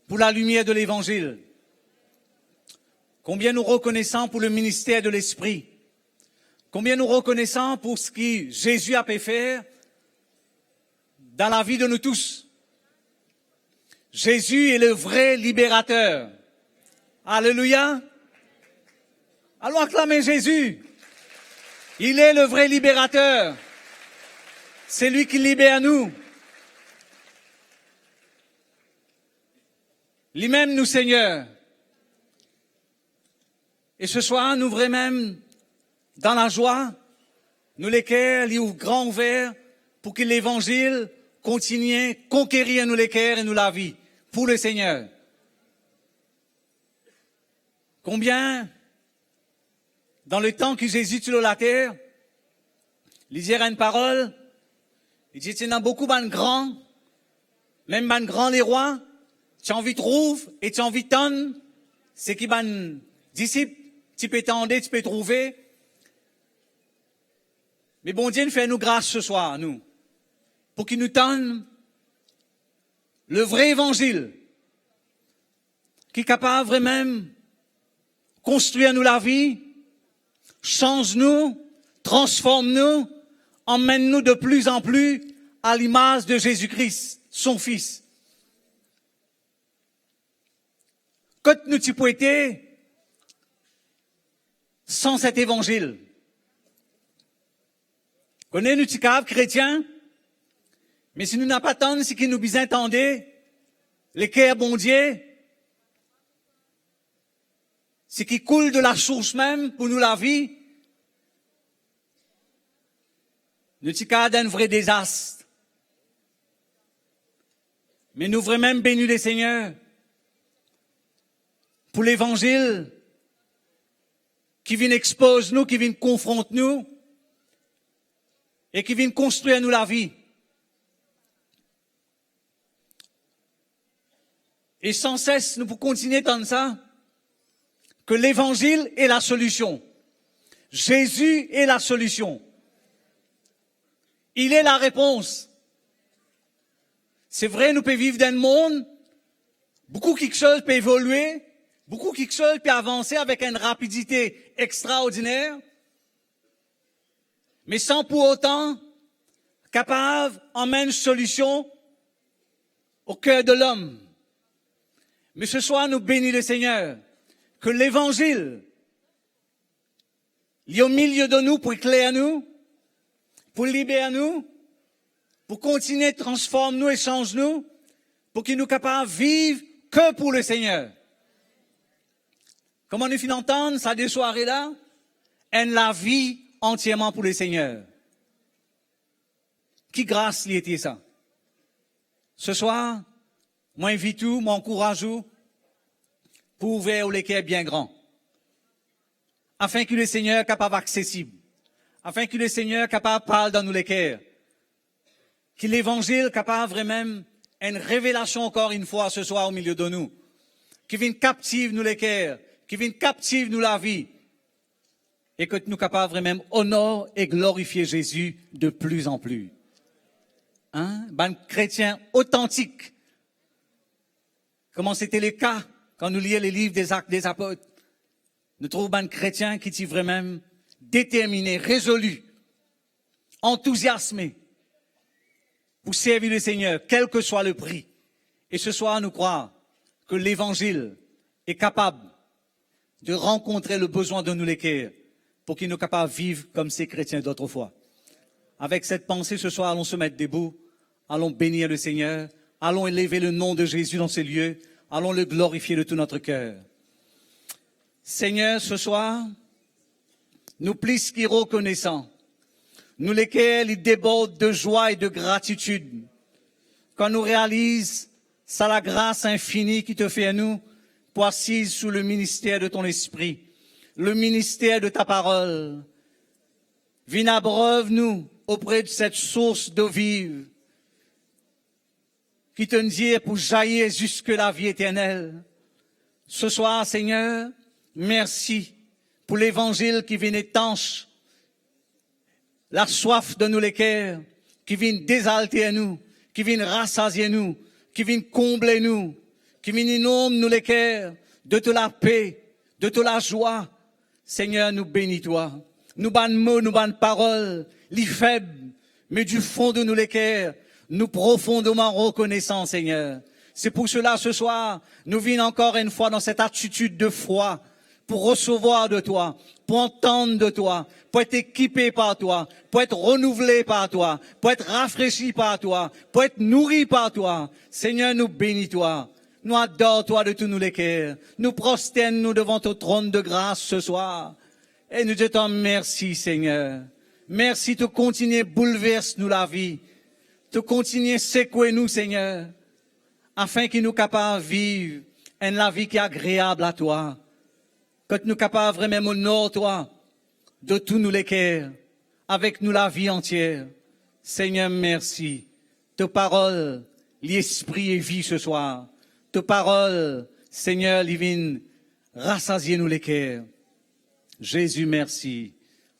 pour la lumière de l'Évangile. Combien nous reconnaissons pour le ministère de l'Esprit. Combien nous reconnaissons pour ce que Jésus a pu faire dans la vie de nous tous. Jésus est le vrai libérateur. Alléluia. Allons acclamer Jésus. Il est le vrai libérateur. C'est lui qui libère nous. Lui-même nous, Seigneur. Et ce soir, nous vraiment, dans la joie, nous les cœurs, les grands ouverts, pour que l'Évangile continue conquérir nous les cœurs et nous la vie, pour le Seigneur. Combien, dans le temps que Jésus sur la terre, il disait une parole, il dit, il y a beaucoup de grands, même de grands les rois, tu as envie de trouver et tu as envie de tendre, c'est qui ban disciples, tu peux tendre, tu peux trouver. Mais bon Dieu nous fait nous grâce ce soir, nous, pour qu'il nous tende le vrai évangile, qui est capable vraiment construire nous la vie, change nous, transforme nous, emmène nous de plus en plus à l'image de Jésus-Christ, son Fils. Quand nous t'y pouvons être sans cet évangile? Connais-nous t'y caves chrétiens? Mais si nous n'avons pas tant ce qui nous bien entendez, les cœurs bon Dieu, ce qui coule de la source même pour nous la vie, nous t'y caves d'un vrai désastre. Mais nous vraiment même bénis les Seigneurs pour l'évangile qui vient expose nous, qui vient confronter nous et qui vient construire nous la vie. Et sans cesse, nous pouvons continuer dans ça, que l'évangile est la solution. Jésus est la solution. Il est la réponse. C'est vrai, nous pouvons vivre dans le monde, beaucoup quelque chose peut évoluer, beaucoup quelque chose peut avancer avec une rapidité extraordinaire, mais sans pour autant capable d'emmener une solution au cœur de l'homme. Mais ce soir, nous bénissons le Seigneur, que l'évangile, il est au milieu de nous pour éclairer nous, pour libérer nous, pour continuer de transformer nous et changer nous, pour qu'il nous capables de vivre que pour le Seigneur. Comment nous finissons d'entendre ça des soirées-là? Et la vie entièrement pour le Seigneur. Qui grâce lui était ça? Ce soir, moi invite tout, moi encourage tout, pour ouvrir les cœurs bien grands. Afin que le Seigneur soit capable accessible. Afin que le Seigneur soit capable de parler dans nous les cœurs. Que l'évangile soit capable vraiment une révélation encore une fois ce soir au milieu de nous. Qui vienne captive nous les cœurs. Qui vienne captive nous la vie. Et que nous capables vraiment honorer et glorifier Jésus de plus en plus. Hein? Ben, chrétien authentique. Comment c'était le cas quand nous lions les livres des Actes des Apôtres. Nous trouvons un chrétien qui est vraiment déterminé, résolu, enthousiasmé pour servir le Seigneur, quel que soit le prix. Et ce soir, nous croyons que l'Évangile est capable de rencontrer le besoin de nous les cœurs pour qu'il nous capable de vivre comme ces chrétiens d'autrefois. Avec cette pensée, ce soir, allons se mettre debout, allons bénir le Seigneur, allons élever le nom de Jésus dans ces lieux, allons le glorifier de tout notre cœur. Seigneur, ce soir, nous plus qu'y reconnaissants, nous lesquels ils débordent de joie et de gratitude, quand nous réalisons ça la grâce infinie qui te fait à nous, pour assise sous le ministère de ton esprit, le ministère de ta parole. Viens abreuve-nous auprès de cette source d'eau vive, qui te dit pour jaillir jusque la vie éternelle. Ce soir, Seigneur, merci pour l'évangile qui vient étanche la soif de nous les cœurs, qui vient désaltérer nous, qui vient rassasier nous, qui vient combler nous, qui vient inonder nous les cœurs de te la paix, de te la joie. Seigneur, nous bénis-toi. Nous ban mots, nous ban paroles, les faibles, mais du fond de nous les cœurs, nous profondément reconnaissants, Seigneur. C'est pour cela, ce soir, nous venons encore une fois dans cette attitude de foi, pour recevoir de toi, pour entendre de toi, pour être équipé par toi, pour être renouvelé par toi, pour être rafraîchi par toi, pour être nourri par toi. Seigneur, nous bénis-toi. Nous adorons-toi de tous nous les cœurs. Nous prosternons-nous devant ton trône de grâce ce soir. Et nous te disons merci, Seigneur. Merci de continuer bouleverser nous la vie. De continuer secouer nous, Seigneur. Afin que nous capables de vivre une vie qui est agréable à toi. Que nous capables vraiment honorer toi de tous nous les cœurs. Avec nous la vie entière. Seigneur, merci. Ta parole, l'esprit et vie ce soir. Ta parole, Seigneur, divine, rassasiez nous les cœurs. Jésus, merci.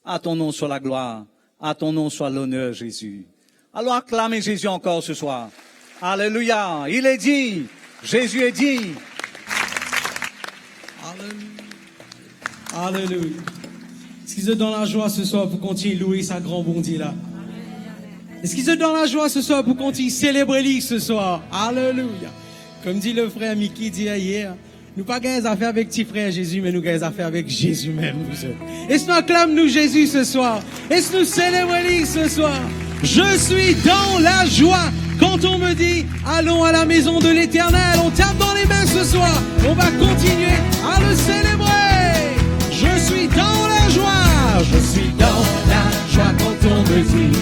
À ton nom soit la gloire. À ton nom soit l'honneur, Jésus. Allons acclamer Jésus encore ce soir. Alléluia. Il est dit. Jésus est dit. Alléluia. Alléluia. Est-ce qu'ils sont dans la joie ce soir pour continuer à louer sa grand bondi là? Est-ce qu'ils sont dans la joie ce soir pour continuer célébrer lui ce soir? Alléluia. Comme dit le frère Mickey dit hier, nous pas gagnons affaires avec petit frère Jésus, mais nous gagnons affaires avec Jésus même. Est-ce nous acclame nous Jésus ce soir? Est-ce nous célébrons lui ce soir? Je suis dans la joie. Quand on me dit, allons à la maison de l'Éternel, on tape dans les mains ce soir. On va continuer à le célébrer. Je suis dans la joie. Je suis dans la joie quand on me dit,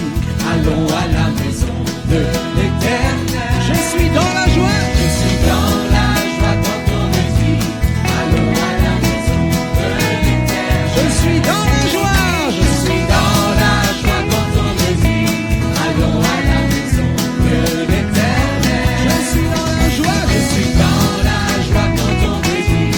allons à la maison de l'Éternel. Je suis dans la joie. Je suis dans la joie quand on me dit, allons à la maison de l'Éternel. Je suis dans la joie. Je suis dans la joie quand on me dit, allons à la maison de l'Éternel. Je suis dans la joie. Je suis dans la joie quand on me dit,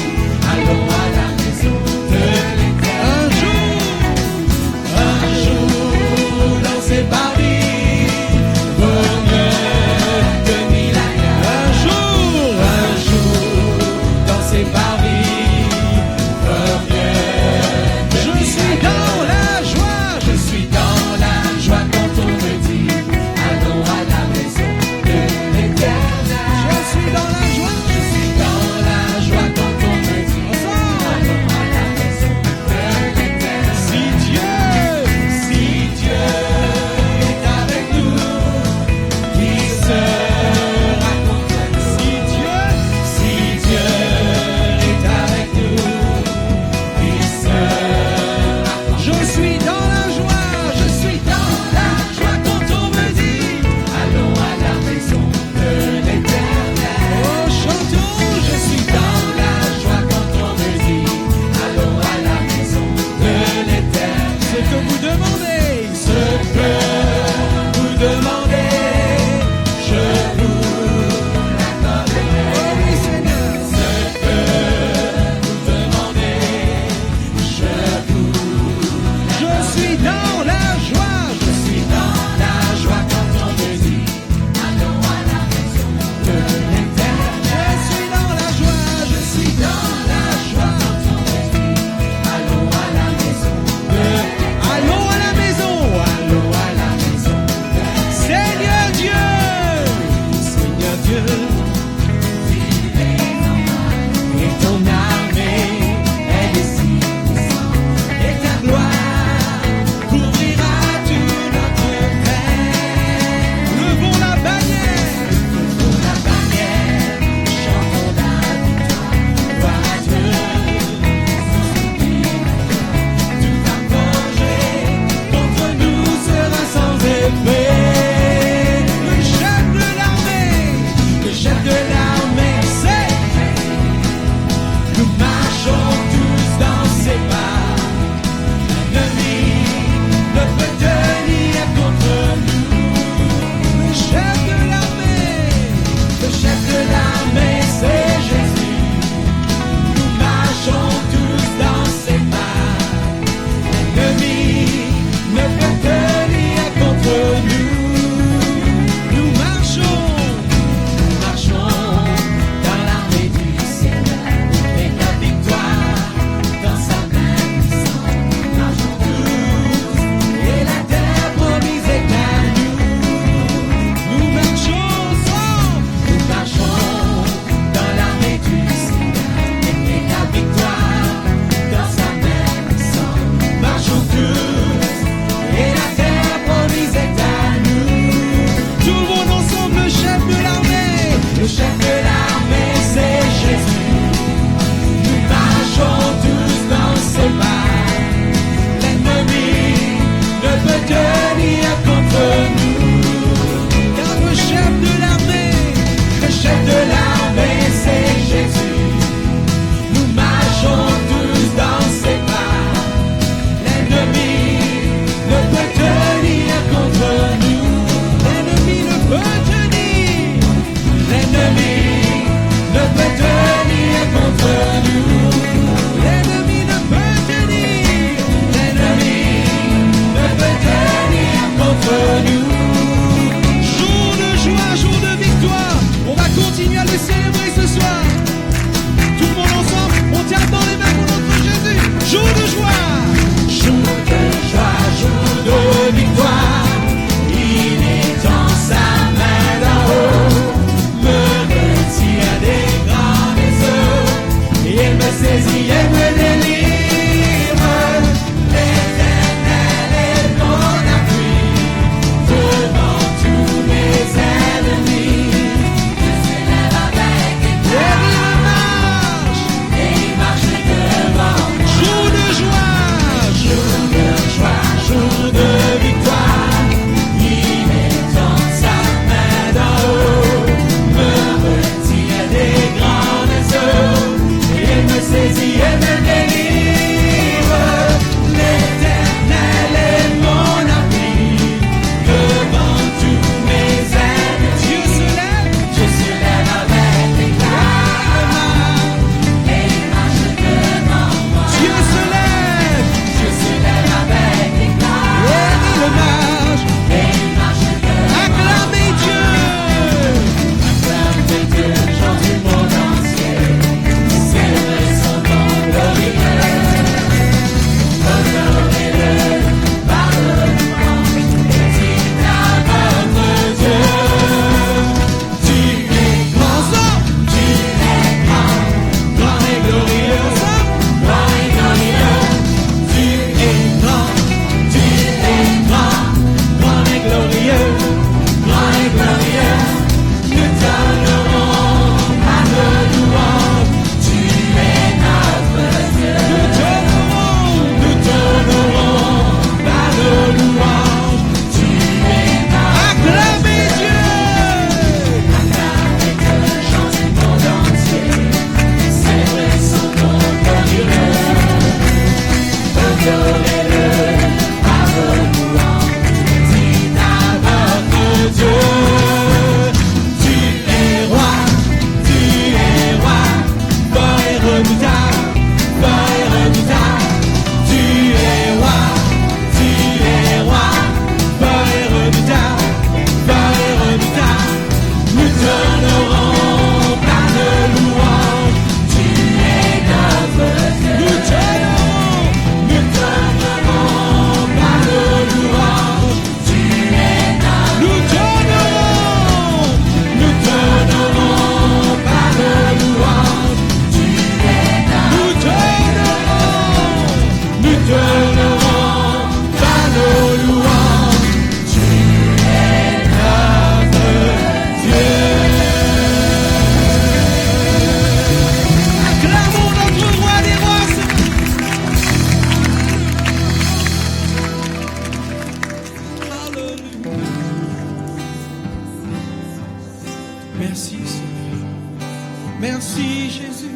Merci Jésus.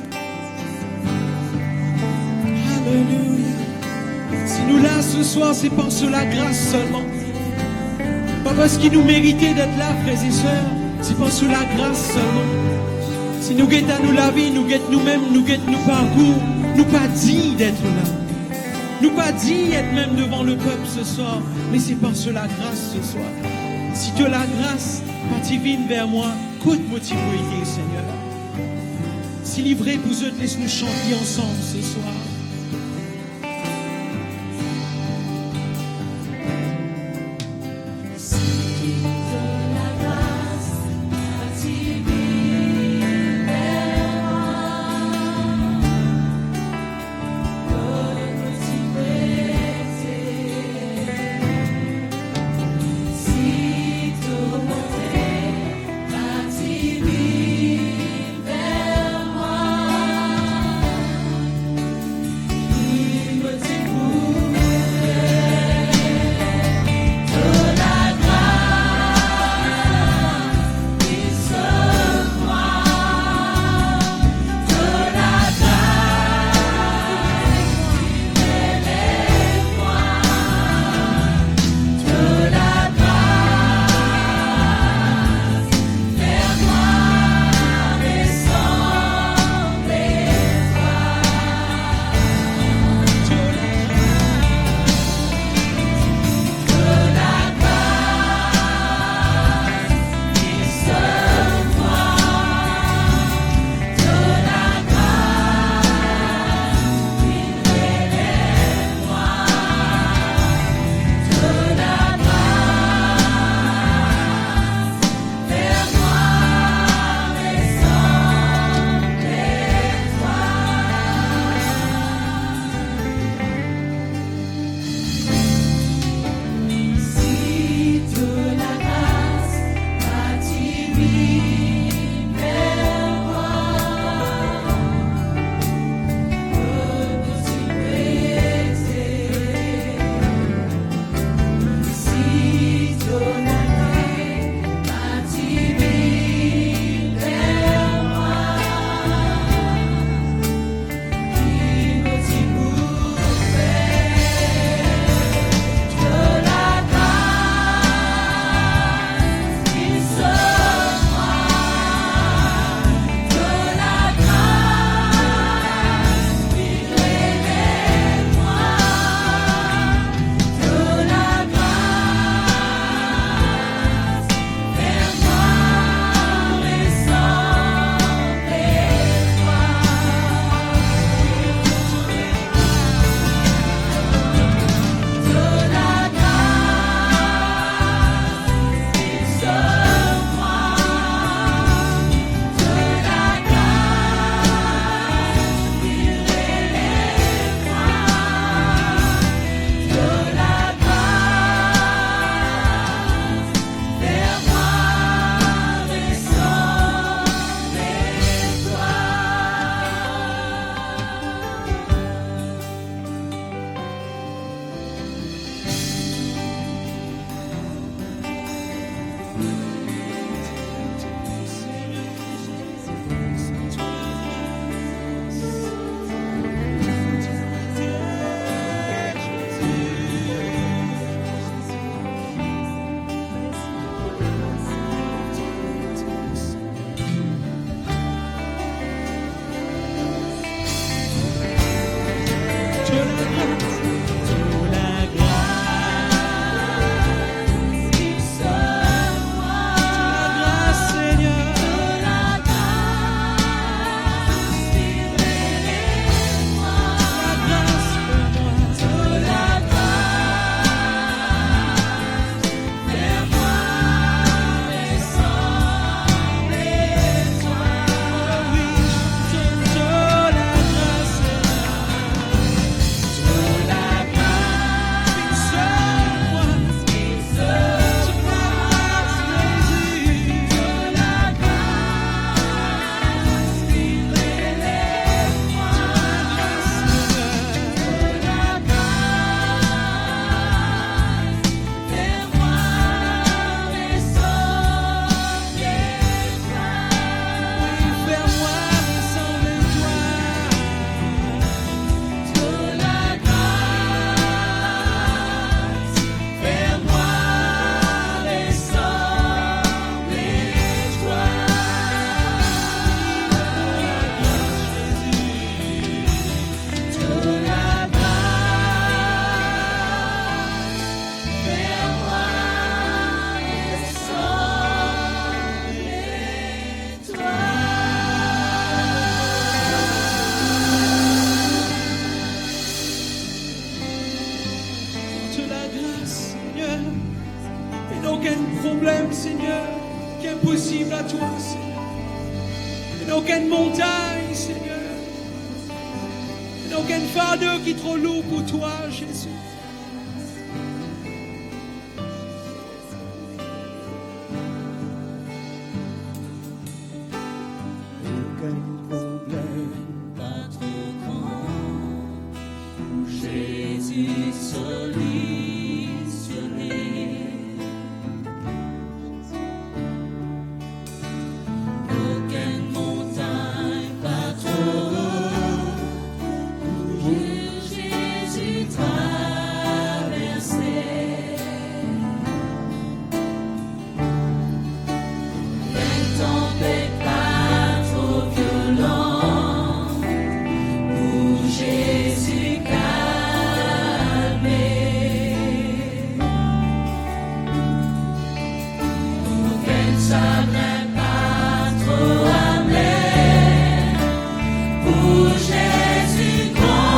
Alléluia. Si nous là ce soir, c'est parce que la grâce seulement. Pas parce qu'il nous méritait d'être là, frères et sœurs. C'est parce que la grâce seulement. Si nous guettons à nous la vie, nous guettons nous-mêmes, nous guettons nos parcours, nous pas dit d'être là. Nous pas dit être même devant le peuple ce soir. Mais c'est parce que la grâce ce soir. Si tu as la grâce, quand tu viens vers moi, côte-moi tu peux aider, Seigneur. Si livré pour eux, laisse-nous chanter ensemble ce soir. problème, Seigneur, qui est impossible à toi, Seigneur. Il n'y a aucune montagne, Seigneur. Il n'y a aucun fardeau qui est trop lourd pour toi, Jésus. Jésus solutionné. Aucune montagne pas trop haute où Jésus traversait. Une tempête pas trop violente où Jésus chagrin pas trop amer pour Jésus consolé.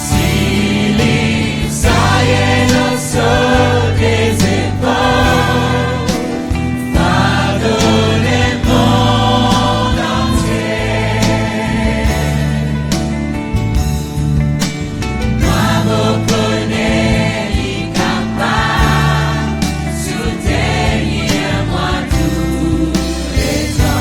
S'il est le sol des épaules, pardonne le monde entier. Moi, me connais. Soutenir moi tous les temps.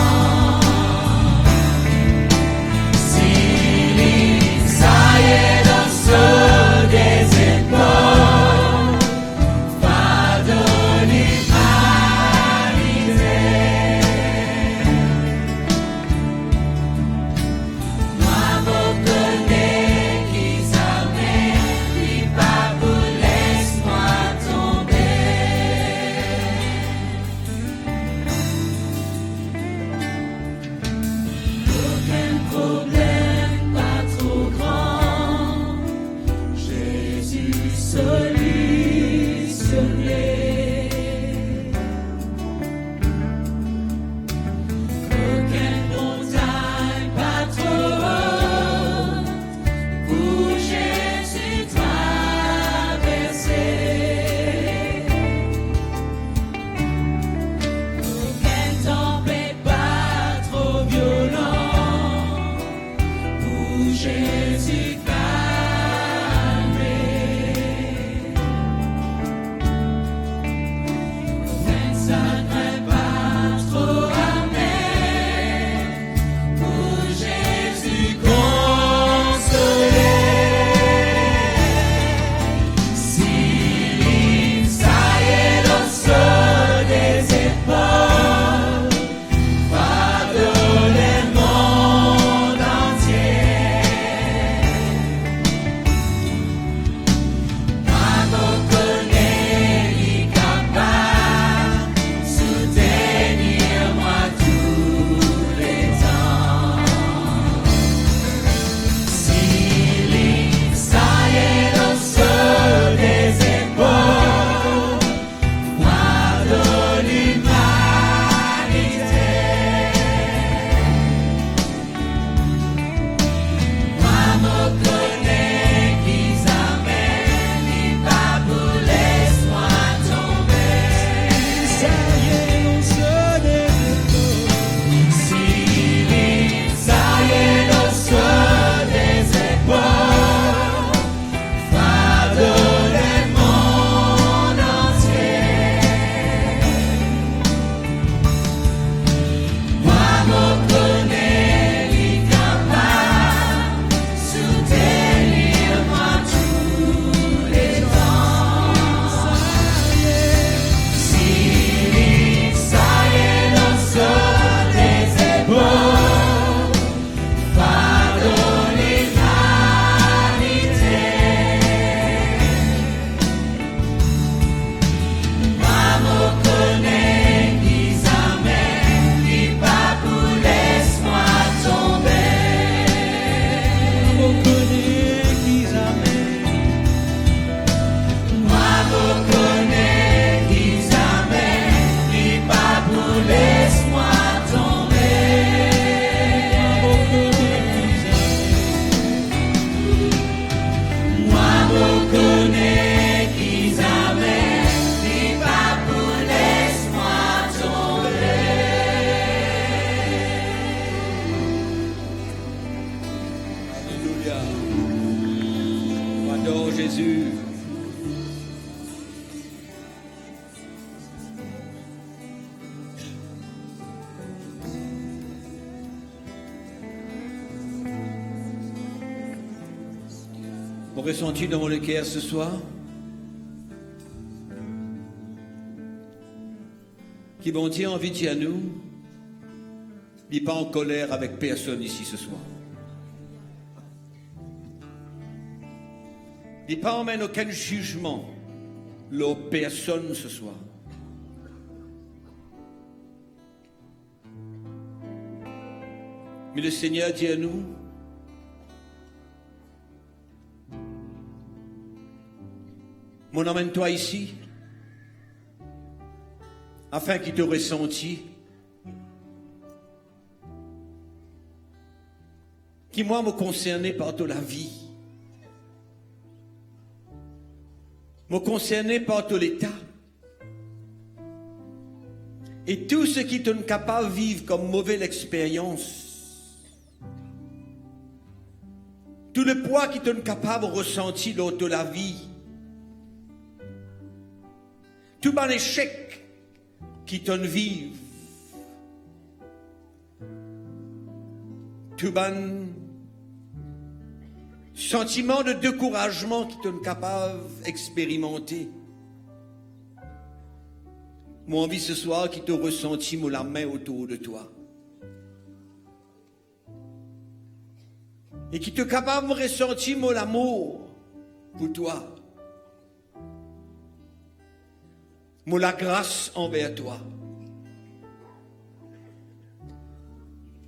Jésus. Mon ressenti dans mon cœur ce soir, qui bon Dieu envie de dire à nous, n'est pas en colère avec personne ici ce soir. Il pas emmène aucun jugement aux personnes ce soir. Mais le Seigneur dit à nous, mon emmène-toi ici, afin qu'il te ressenti, qui moi me concernait par toute la vie, me concernait par tout l'état, et tout ce qui t'est capable de vivre comme mauvaise expérience, tout le poids qui t'est capable de ressentir lors de la vie, tout bon échec qui t'en vive, tout bon sentiment de découragement qui t'en capable d'expérimenter. Moi envie ce soir qui te ressenti moi la main autour de toi. Et qui te capable de ressentir moi l'amour pour toi. Moi la grâce envers toi.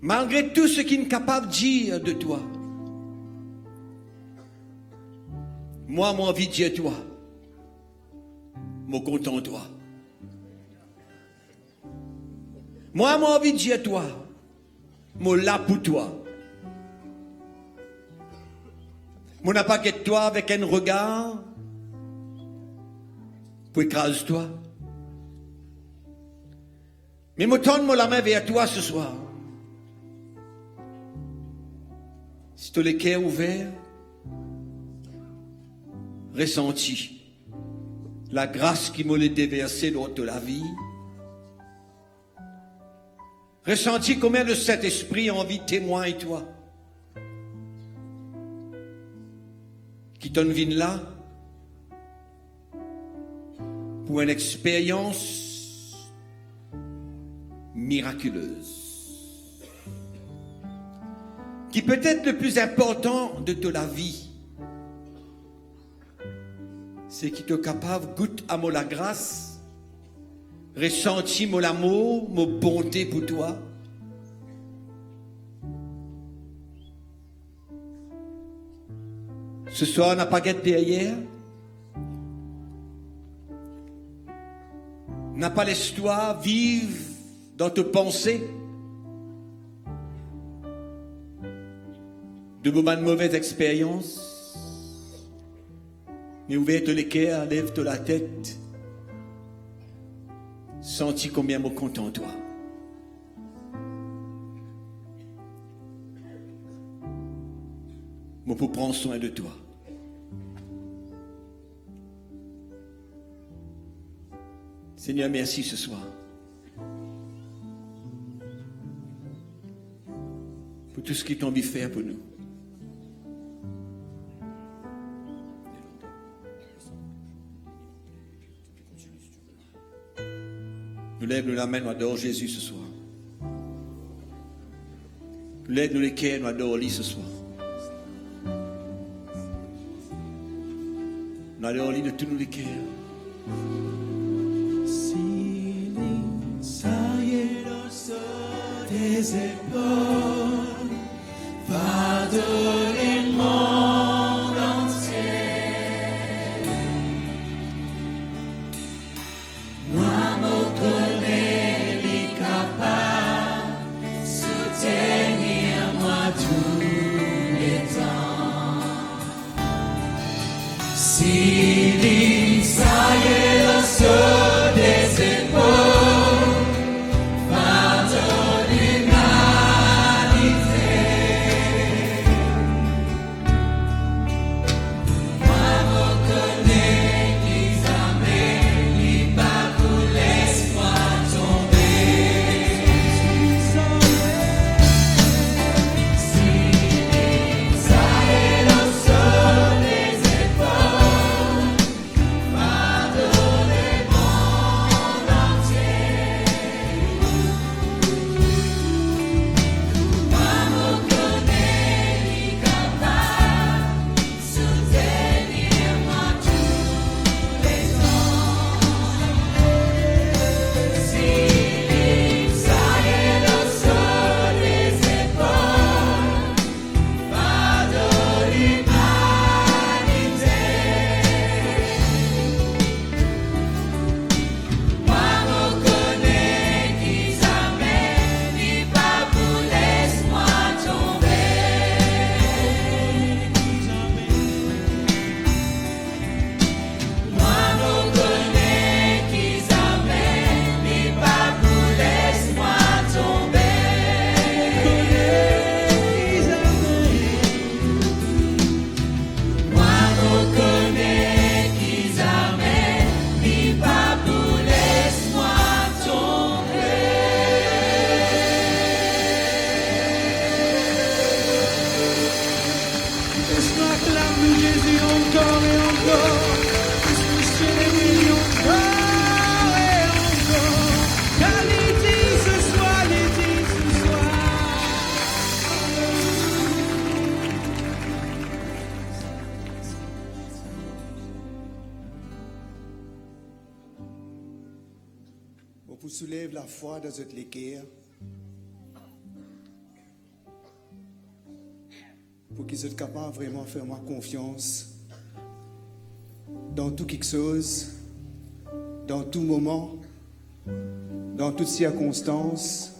Malgré tout ce qu'il est capable de dire de toi. Moi, mon envie de dire toi. Mon content toi. Moi, mon envie de dire toi. Mon là pour toi. Mon n'a pas qu'être toi avec un regard. Pour écraser toi. Mais me tendre la main vers toi ce soir. Si tu as les cœurs ouverts, ressenti la grâce qui m'a déversée lors de la vie, ressenti combien le Saint-Esprit a envie de témoigner toi, qui t'en vient là pour une expérience miraculeuse, qui peut être le plus important de toute la vie. C'est qui est capable de goûter à moi la grâce, ressentir mon amour, mon bonté pour toi. Ce soir, on n'a pas guette derrière. N'a pas l'histoire vive dans tes pensées de moments de mauvaise expérience. Mais ouvre les cœurs, lève la tête. Senti combien me content toi. Moi pour prendre soin de toi. Seigneur, merci ce soir. Pour tout ce qui t'a envie de faire pour nous. Nous lève-nous la main, nous adore Jésus ce soir. Nous lève-nous les cœurs, nous adore lui ce soir. Nous adore lui de tous nos les cœurs. Tes épaules, pardonner le monde entier. Moi, me connais les capables, soutenir moi tous les temps. Si ça y est, le saut des épaules. soulève la foi dans cette l'équerre pour qu'ils soient capables vraiment de faire moi confiance dans tout quelque chose, dans tout moment, dans toutes circonstances,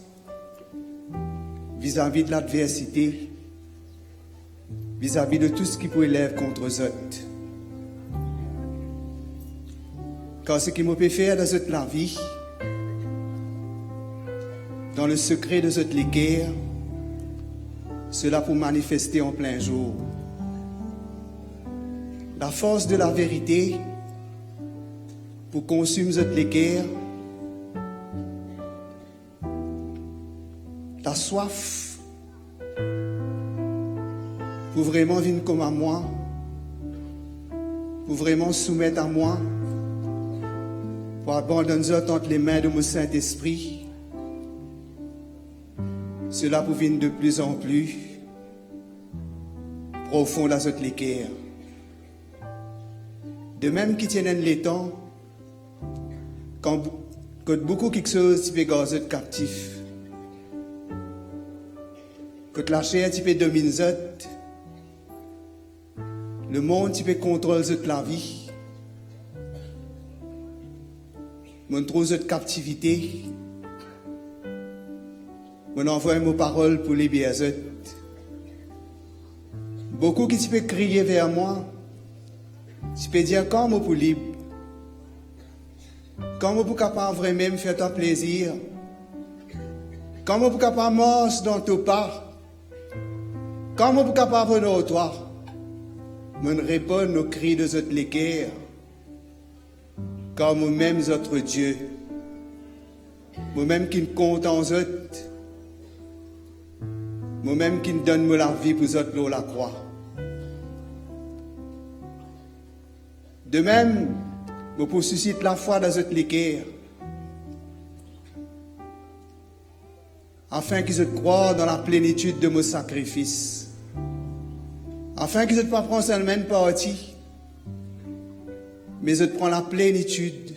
vis-à-vis de l'adversité, vis-à-vis de tout ce qui peut élève contre eux. Car ce qui me peut faire dans cette la vie, dans le secret de cette l'équerre, cela pour manifester en plein jour. La force de la vérité pour consumer cette l'équerre, la soif pour vraiment venir comme à moi, pour vraiment soumettre à moi, pour abandonner entre les mains de mon Saint-Esprit. Cela pour venir de plus en plus profond dans cette l'équerre. De même qui tiennent les temps, quand beaucoup quelque chose qui peut garder captif, quand la chair qui peut dominer, le monde qui peut contrôler la vie, mon trouve cette captivité, mon envoie mes paroles pour libérer. Beaucoup qui peut crier vers moi, tu peux dire comment pour libre, comment pour capable vraiment faire ton plaisir, comment pour capable marcher dans ton pas, comment pour capable venir toi. Me répondre aux cris de cette l'équerre, car moi-même notre Dieu, moi-même qui me compte en eux, moi-même qui me donne la vie pour eux l'eau la croix. De même, je pour susciter la foi dans cette l'équerre, afin qu'ils se croient dans la plénitude de mon sacrifice. Afin qu'ils ne pas prendre seulement une partie, mais je prends la plénitude,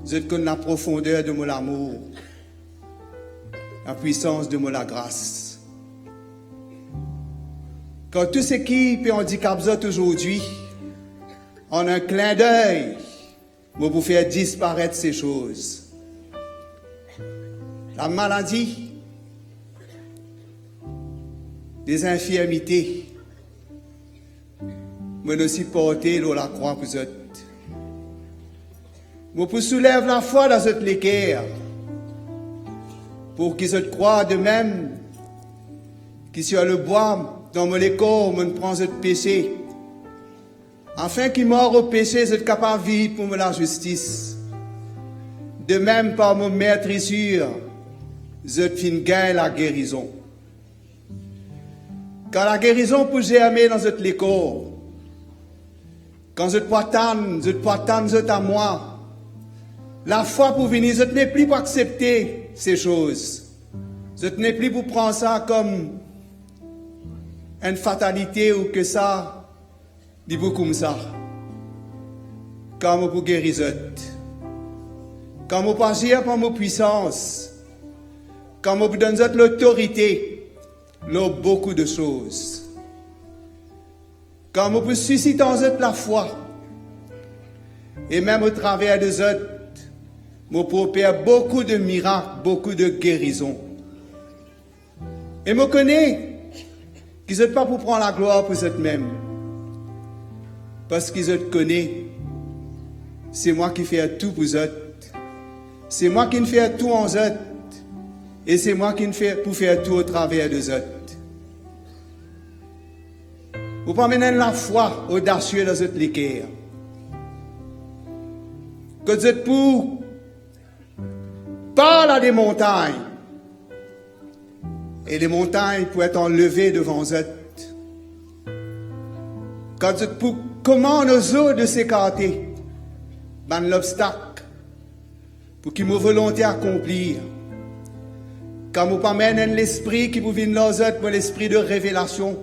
je connais la profondeur de mon amour, la puissance de mon la grâce. Quand tout ce qui peut handicaper aujourd'hui, en un clin d'œil, je vous faire disparaître ces choses. La maladie, des infirmités, je ne suis porté dans la croix pour eux. Je vous soulève la foi dans cette l'équerre, pour qu'ils se croient de même, qui sur le bois, dans mon écorce, me prend ce péché, afin qu'ils meurent au péché, c'est capable de vivre pour la justice. De même, par mon maîtrisure, je fin gagne la guérison. Car la guérison peut germer dans cette écorce. Quand je peux attendre à moi, la foi pour venir, je n'ai plus pour accepter ces choses. Je n'ai plus pour prendre ça comme une fatalité ou que ça, dit beaucoup comme ça. Comme pour guérir, comme pour agir par ma puissance, comme pour donner l'autorité, beaucoup de choses. Comme on peut susciter en eux la foi, et même au travers des autres, on peut opérer beaucoup de miracles, beaucoup de guérisons. Et je connais qu'ils ne sont pas pour prendre la gloire pour eux-mêmes, parce qu'ils se connaissent. C'est moi qui fais tout pour eux, c'est moi qui fais tout en eux, et c'est moi qui fais pour faire tout au travers des autres. Vous pouvez mener la foi audacieuse dans cette l'équerre. Que vous êtes pour parler à des montagnes. Et les montagnes pourraient être enlevées devant vous. Quand vous êtes pour comment nos eaux de s'écarter, dans l'obstacle, pour qu'ils me volonté accomplir. Quand vous amènez l'esprit qui vous vient de pour l'esprit de révélation.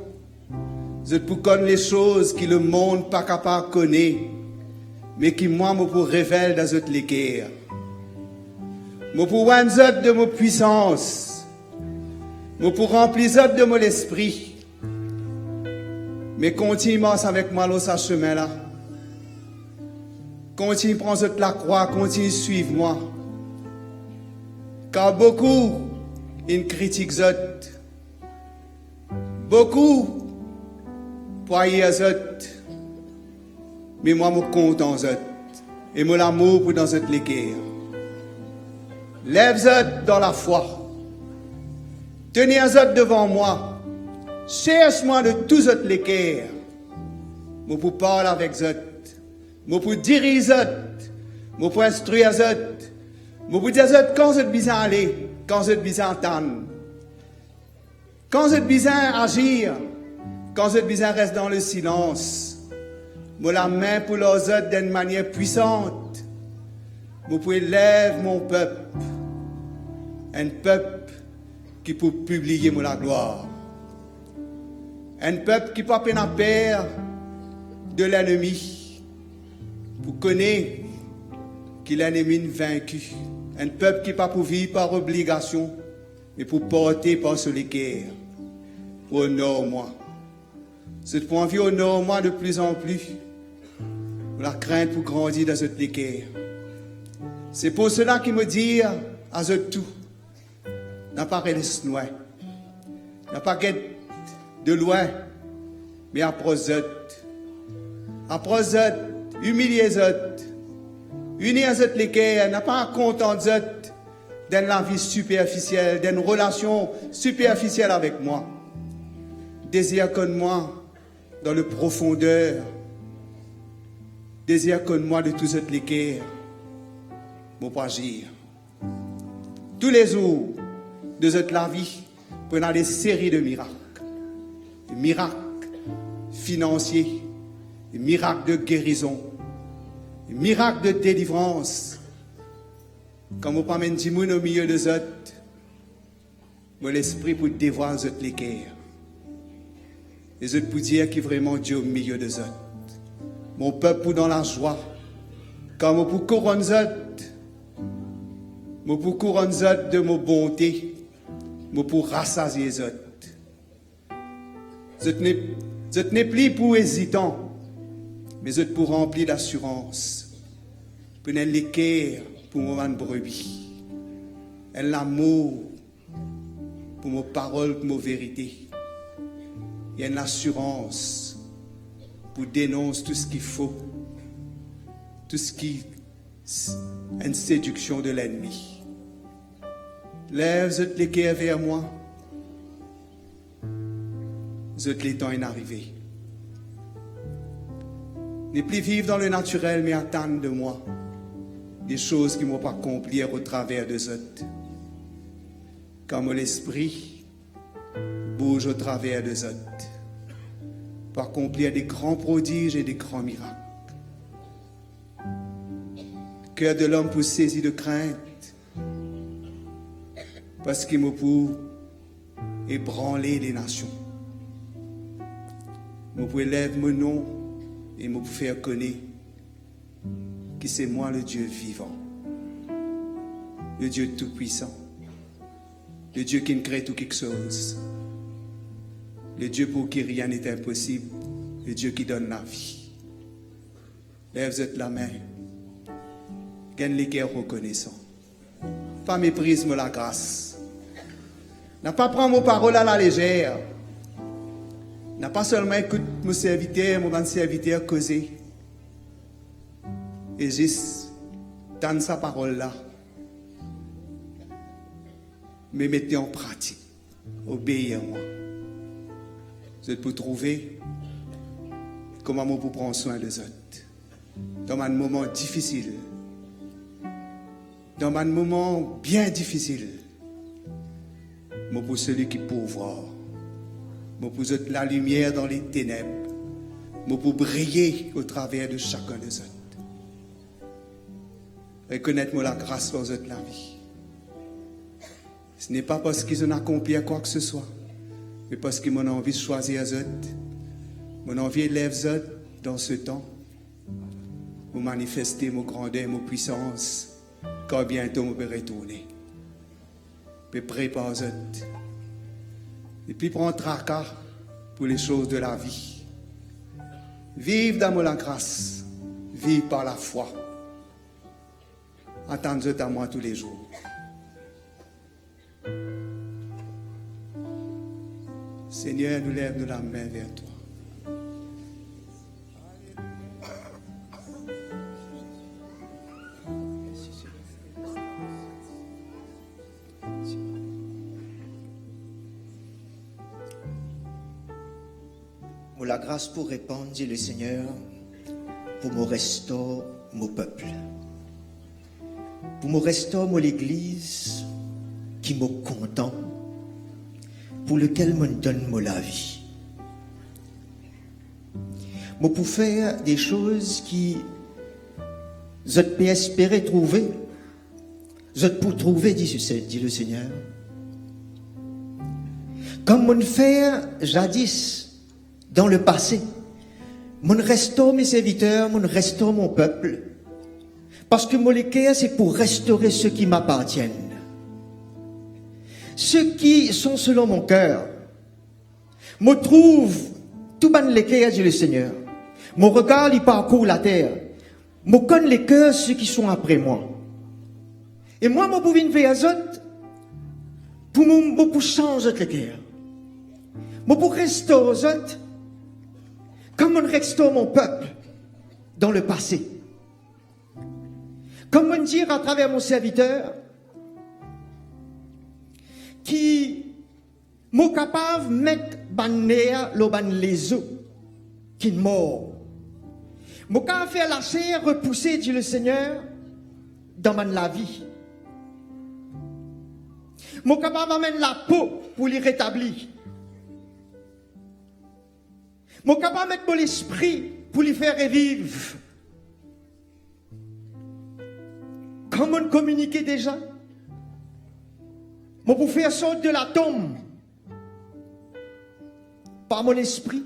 Je peux connaître les choses que le monde pas capable de connaître, mais qui moi me pour révéler dans cette l'équerre. Moi pour rendre zot de mon puissance. Moi pour remplir zot de mon esprit. Mais continue avec moi dans ce chemin-là. Continue prendre la croix, continue suivre moi. Car beaucoup, ils critiquent zot. Beaucoup, poyer zot. Mais moi, je suis content zot. Et mon amour pour dans cette l'équerre. Lève zot dans la foi. Tenez zot devant moi. Cherche-moi de tout zot l'équerre. Moi pour parler avec zot. Moi pour diriger zot. Moi pour instruire zot. Moi pour dire zot quand zot besoin aller, quand zot besoin entendre. Quand zot besoin agir, quand zot besoin rester dans le silence. Moi la main pour leurs zot d'une manière puissante. Moi pour élève mon peuple. Un peuple qui peut publier moi la gloire. Un peuple qui peut pas peine peur de l'ennemi. Pour connaître qu'il est l'ennemi vaincu. Un peuple qui n'est pas pour vivre par obligation, mais pour porter par ce l'équerre. Honore-moi. C'est pour envie honore-moi de plus en plus. La crainte pour grandir dans cette l'équerre. C'est pour cela qu'il me dit à ce tout. N'a pas reste loin. N'a pas de loin, mais approche zot. Approche zot, humilier zot. Unir zot l'équerre, n'a pas content zot d'une la vie superficielle, d'une relation superficielle avec moi. Désire comme moi dans le profondeur. Désire comme moi de tout zot l'équerre. Mon pas agir. Tous les jours de cette la vie, prenant des séries de miracles. Des miracles financiers, des miracles de guérison, des miracles de délivrance. Quand vous parlez de monde au milieu de zot, moi l'esprit pour dévoiler zot l'équerre. Et zot pour dire qu'il est vraiment Dieu au milieu de zot. Mon peuple pour dans la joie. Quand moi pour couronner zot, moi pour couronner zot de mon bonté. Moi pour rassasier zot. Zot n'est plus pour hésitant, mais zot pour remplir d'assurance. Prenez l'équerre pour mon brebis. Et l'amour pour mes paroles, pour mes vérités. Il y a une assurance pour dénoncer tout ce qu'il faut. Tout ce qui est une séduction de l'ennemi. Lève zot l'équerre vers moi. Zot le temps est arrivé. Ne plus vivre dans le naturel, mais attendre de moi des choses qui ne vont pas accomplir au travers de zot. Comme l'esprit bouge au travers de zot, pour accomplir des grands prodiges et des grands miracles. Le cœur de l'homme pour saisir de crainte, parce qu'il me pour ébranler les nations. Je peux élever mon nom et me faire connaître que c'est moi le Dieu vivant, le Dieu tout-puissant, le Dieu qui ne crée tout quelque chose, le Dieu pour qui rien n'est impossible, le Dieu qui donne la vie. Lève la main, gagne les cœurs reconnaissants, pas méprise-moi la grâce. N'a pas prendre mes paroles à la légère. N'a pas seulement écouté mon serviteur causer. Et juste dans sa parole là. Mais mettez en pratique. Obéissez à moi. Vous êtes pour trouver comment vous prendre soin des autres. Dans un moment difficile. Dans un moment bien difficile. Moi pour celui qui pourvoit. Moi pour la lumière dans les ténèbres. Moi pour briller au travers de chacun des autres. Reconnaître-moi la grâce pour la vie. Ce n'est pas parce qu'ils ont accompli quoi que ce soit, mais parce qu'ils m'ont envie de choisir les autres. Mon envie élève les autres dans ce temps. Pour manifester mon grandeur, mon puissance quand bientôt on peut retourner. Puis prépare autres. Et puis prends tracas pour les choses de la vie. Vive dans la grâce. Vive par la foi. Attends-le à moi tous les jours. Seigneur, nous lève la main vers toi. Pour la grâce pour répondre, dit le Seigneur, pour me restaurer mon peuple. Pour me restaurer l'église qui me content, pour lequel me donne la vie. Moi pour faire des choses qui je peux espérer trouver, je peux trouver, dit le Seigneur. Comme mon faire jadis dans le passé, mon restaure mes serviteurs, mon restaure mon peuple, parce que mon l'équerre c'est pour restaurer ceux qui m'appartiennent. Ceux qui sont selon mon cœur, me trouvent tout ban l'équerre, dit le Seigneur. Mon regard, il parcourt la terre. Me connaît les cœurs, ceux qui sont après moi. Et moi, je peux venir vers eux pour changer l'équerre. Je peux restaurer eux comme on restaure mon peuple dans le passé. Comme on dit à travers mon serviteur, qui m'ont capable de mettre bannéa les os qui mort. M'ont capable faire la chair repousser, dit le Seigneur, dans la vie. M'ont capable d'amener la peau pour les rétablir. M'ont capable de mettre l'esprit pour les faire revivre. Comment on communiquait déjà? Moi, pour faire sortir de la tombe, par mon esprit,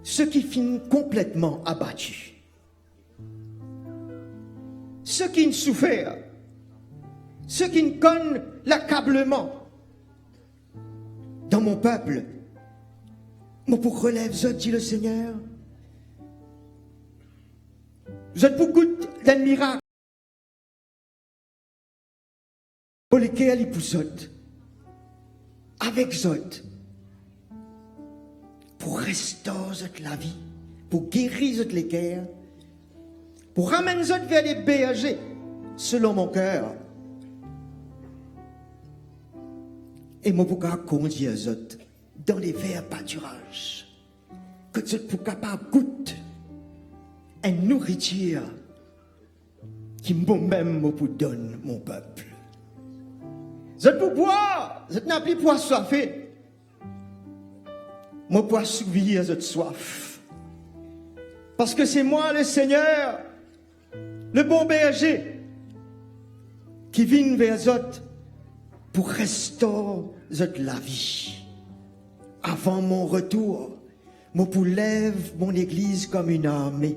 ceux qui finissent complètement abattus, ceux qui ne souffrent, ceux qui ne connaissent l'accablement dans mon peuple, moi, pour relève, je dis le Seigneur, je pour goûter d'un miracle. Pour lesquels ils poussent avec Zot pour restaurer la vie, pour guérir les guerres, pour ramener Zot vers les bergers selon mon cœur. Et moi pour conduire Zot dans les verts pâturages, que Zot pour capable goûter une nourriture qui moi-même pour donne mon peuple. Je peux boire, je n'ai plus pour soifé. Moi pour assouvir cette soif. Parce que c'est moi le Seigneur, le bon berger, qui vient vers eux pour restaurer la vie. Avant mon retour, moi pour lève mon église comme une armée.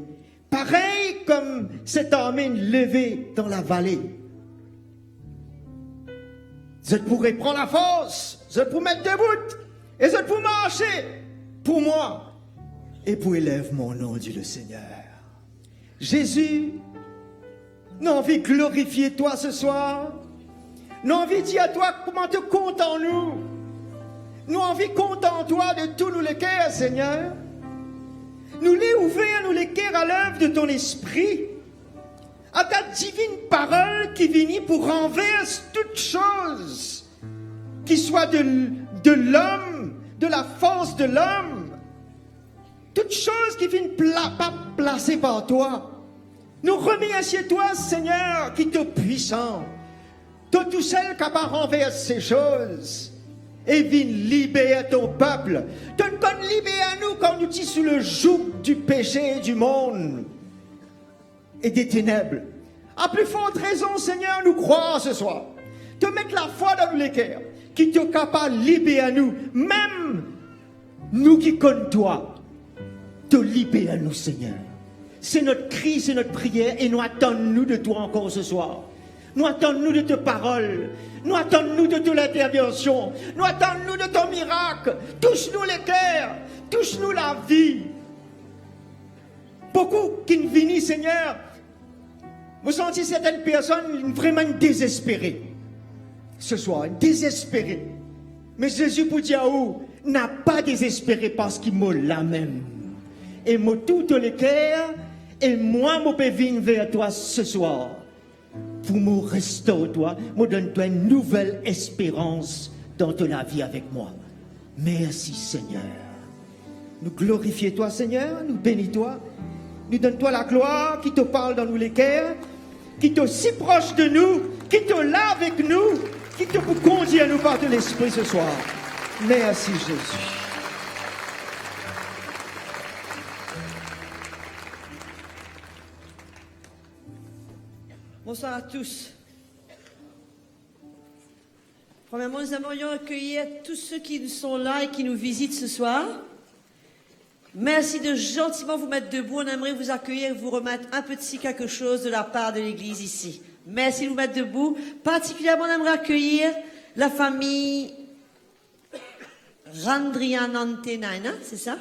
Pareil comme cette armée levée dans la vallée. Je pourrais prendre la force, je pourrais mettre debout, et je pourrais marcher pour moi, et pour élever mon nom, dit le Seigneur. Jésus, nous avons envie de glorifier toi ce soir, nous avons envie de dire à toi comment tu comptes en nous, nous avons envie de compter en toi de tous nous les cœurs, Seigneur. Nous les ouvrir, nous les cœurs à l'œuvre de ton esprit, à ta divine parole qui vient pour renverser toute chose qui soit de l'homme, de la force de l'homme, toute chose qui vient pas placée par toi. Nous remercions toi, Seigneur, qui est puissant, toi tout seul capable de renverser ces choses et viens libérer ton peuple. Tu nous libérer nous quand nous sommes sous le joug du péché du monde et des ténèbres. À plus forte raison, Seigneur, nous croire ce soir. Te mettre la foi dans nous les cœurs, qui te capable de libérer nous, même nous qui connaissons toi, te libérer nous, Seigneur. C'est notre cri, c'est notre prière, et nous attendons nous de toi encore ce soir. Nous attendons-nous de ta parole. Nous attendons-nous de ton intervention. Nous attendons-nous de ton miracle. Touche-nous les cœurs. Touche-nous la vie. Beaucoup qui ne viennent, Seigneur, vous sentez certaines personnes vraiment désespérées. Ce soir, désespérées. Mais Jésus pour dire n'a pas désespéré parce qu'il m'a la même. Et moi tout le cœur, et moi, je peux venir vers toi ce soir. Pour me restaurer toi, me donne-toi une nouvelle espérance dans ton vie avec moi. Merci Seigneur. Nous glorifions toi Seigneur, nous bénissons toi, nous donne-toi la gloire qui te parle dans nous les cœurs, qui te si proche de nous, qui te lave avec nous, qui te conduit à nous par de l'Esprit ce soir. Merci Jésus. Bonsoir à tous. Premièrement, nous aimerions accueillir tous ceux qui sont là et qui nous visitent ce soir. Merci de gentiment vous mettre debout. On aimerait vous accueillir et vous remettre un petit quelque chose de la part de l'Église ici. Merci de vous mettre debout. Particulièrement, on aimerait accueillir la famille Randrianantenaina, c'est ça?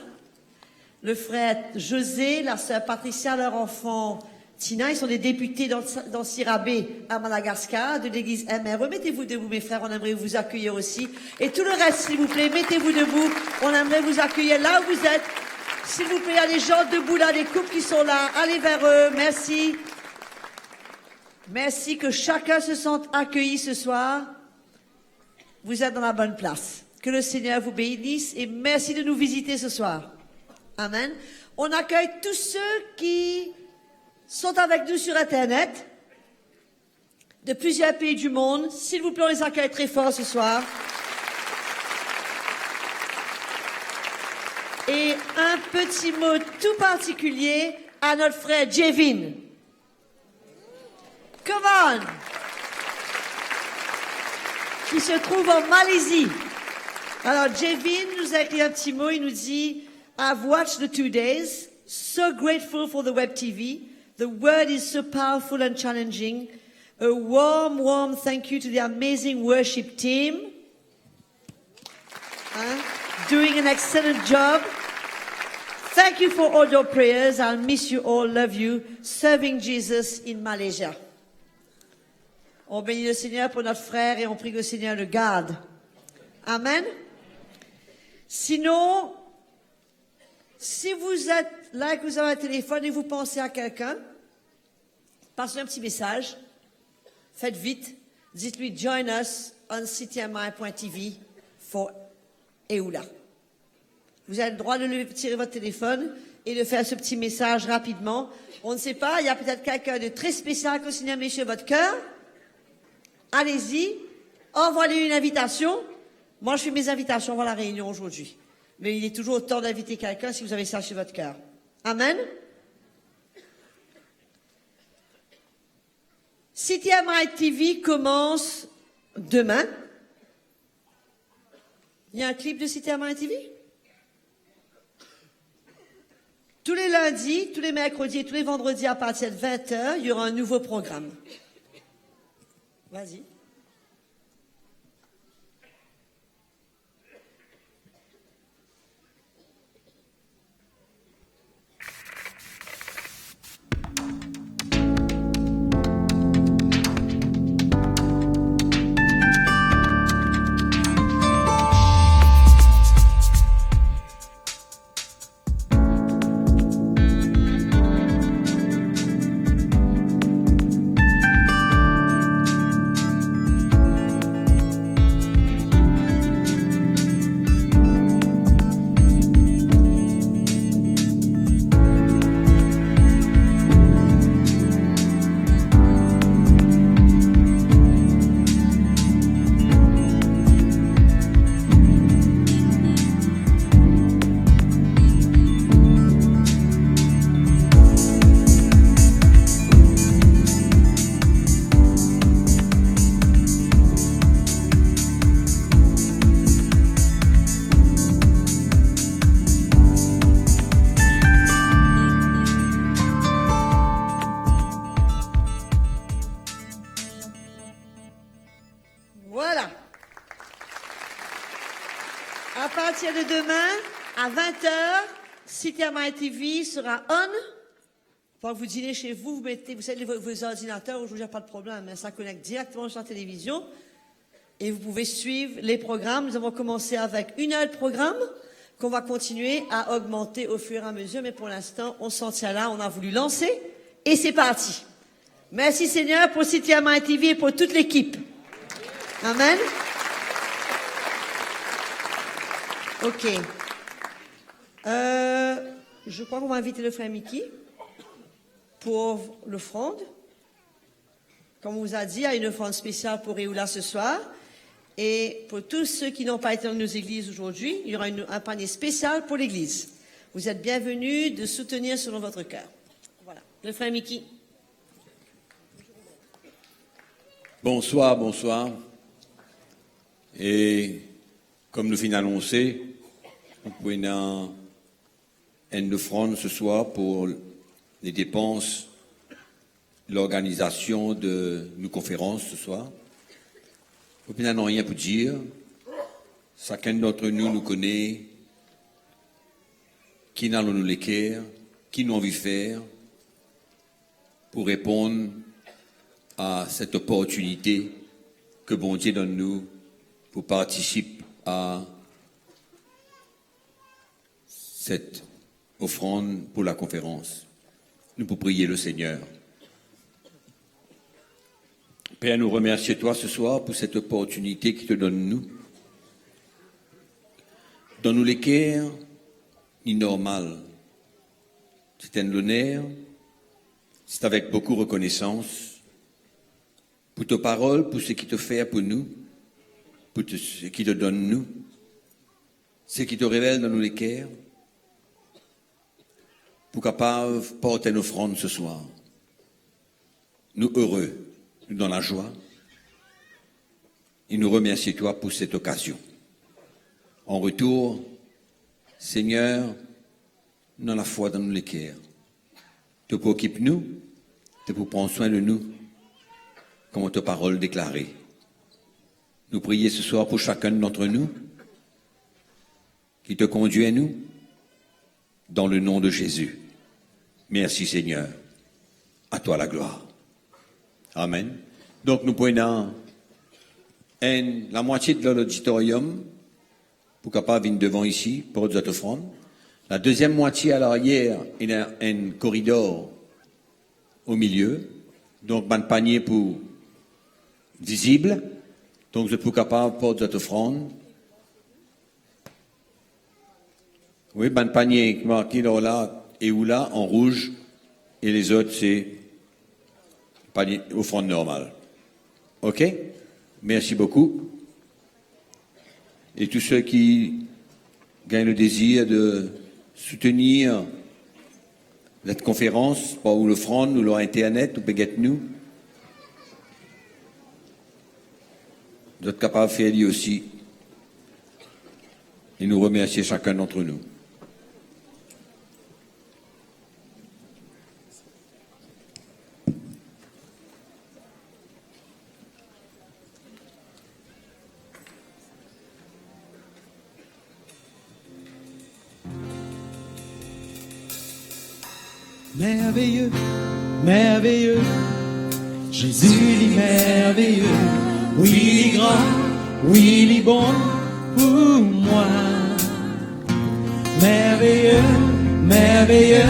Le frère José, la sœur Patricia, leur enfant Tina, ils sont des députés dans Sirabé à Madagascar, de l'église MRE. Mettez-vous debout, mes frères, on aimerait vous accueillir aussi. Et tout le reste, s'il vous plaît, mettez-vous debout. On aimerait vous accueillir là où vous êtes. S'il vous plaît, il y a des gens debout là, des couples qui sont là. Allez vers eux, merci. Merci que chacun se sente accueilli ce soir. Vous êtes dans la bonne place. Que le Seigneur vous bénisse et merci de nous visiter ce soir. Amen. On accueille tous ceux qui sont avec nous sur Internet, de plusieurs pays du monde. S'il vous plaît, on les accueille très fort ce soir. Et un petit mot tout particulier à notre frère Jevin. Come on! Qui se trouve en Malaisie. Alors, Jevin nous a écrit un petit mot, il nous dit « I've watched the 2 days, so grateful for the web TV. The word is so powerful and challenging. A warm, warm thank you to the amazing worship team. Doing an excellent job. Thank you for all your prayers. I'll miss you all. Love you. Serving Jesus in Malaysia. On bénit le Seigneur pour notre frère et on prie que le Seigneur le garde. Amen. Sinon, si vous êtes là et que vous avez un téléphone et vous pensez à quelqu'un, passez un petit message, faites vite, dites-lui « Join us on ctmi.tv for Eula ». Vous avez le droit de lui tirer votre téléphone et de faire ce petit message rapidement. On ne sait pas, il y a peut-être quelqu'un de très spécial que le Seigneur met sur votre cœur. Allez-y, envoyez une invitation. Moi, je fais mes invitations avant la réunion aujourd'hui. Mais il est toujours temps d'inviter quelqu'un si vous avez ça sur votre cœur. Amen. CTMI TV commence demain. Il y a un clip de CTMI TV? Tous les lundis, tous les mercredis et tous les vendredis à partir de 20h, il y aura un nouveau programme. Vas-y. À partir de demain, à 20h, CTMI TV sera on. Quand vous dînez chez vous, vous mettez, vous savez, vos ordinateurs, aujourd'hui, il n'y a pas de problème, mais ça connecte directement sur la télévision. Et vous pouvez suivre les programmes. Nous avons commencé avec 1 heure de programme, qu'on va continuer à augmenter au fur et à mesure, mais pour l'instant, on s'en tient là, on a voulu lancer, et c'est parti. Merci Seigneur pour CTMI TV et pour toute l'équipe. Amen. Ok. Je crois qu'on va inviter le frère Mickey pour l'offrande. Comme on vous a dit, il y a une offrande spéciale pour Eoula ce soir. Et pour tous ceux qui n'ont pas été dans nos églises aujourd'hui, il y aura un panier spécial pour l'église. Vous êtes bienvenus de soutenir selon votre cœur. Voilà. Le frère Mickey. Bonsoir, bonsoir. Et comme nous venons d'annoncer, nous pouvons une offrande ce soir pour les dépenses, l'organisation de nos conférences ce soir. Nous n'avons rien pour dire. Chacun d'entre nous nous connaît, qui n'a nous l'équerre, qui nous envie de faire pour répondre à cette opportunité que bon Dieu donne nous pour participer à cette offrande pour la conférence. Nous pouvons prier le Seigneur. Père, nous remercions toi ce soir pour cette opportunité qui te donne nous. Donne-nous l'équerre, ni normal. C'est un honneur, c'est avec beaucoup de reconnaissance pour tes paroles, pour ce qui te fait pour nous, pour ce qui te donne nous, ce qui te révèle dans nous l'équerre, pour capable porter une offrande ce soir. Nous heureux, nous dans la joie, et nous remercions toi pour cette occasion. En retour, Seigneur, dans la foi dans nous l'équerre, te préoccupe nous, te pour prendre soin de nous, comme ta parole déclarée. Nous prions ce soir pour chacun d'entre nous, qui te conduit à nous, dans le nom de Jésus. Merci Seigneur. À toi la gloire. Amen. Donc nous prenons la moitié de l'auditorium pour capable venir devant ici pour cette offrande. La deuxième moitié à l'arrière, il y a un corridor au milieu. Donc un panier pour visible. Donc je suis capable pour cette offrande. Oui, un panier marqué là et où là en rouge et les autres c'est panier offrande normale. OK? Merci beaucoup. Et tous ceux qui gagnent le désir de soutenir cette conférence, par ou l'offrande, ou leur internet, ou peut-être nous, vous êtes capables de faire lui aussi. Et nous remercier chacun d'entre nous. Merveilleux, merveilleux, Jésus il est merveilleux, oui il est grand, oui il est bon pour moi. Merveilleux, merveilleux,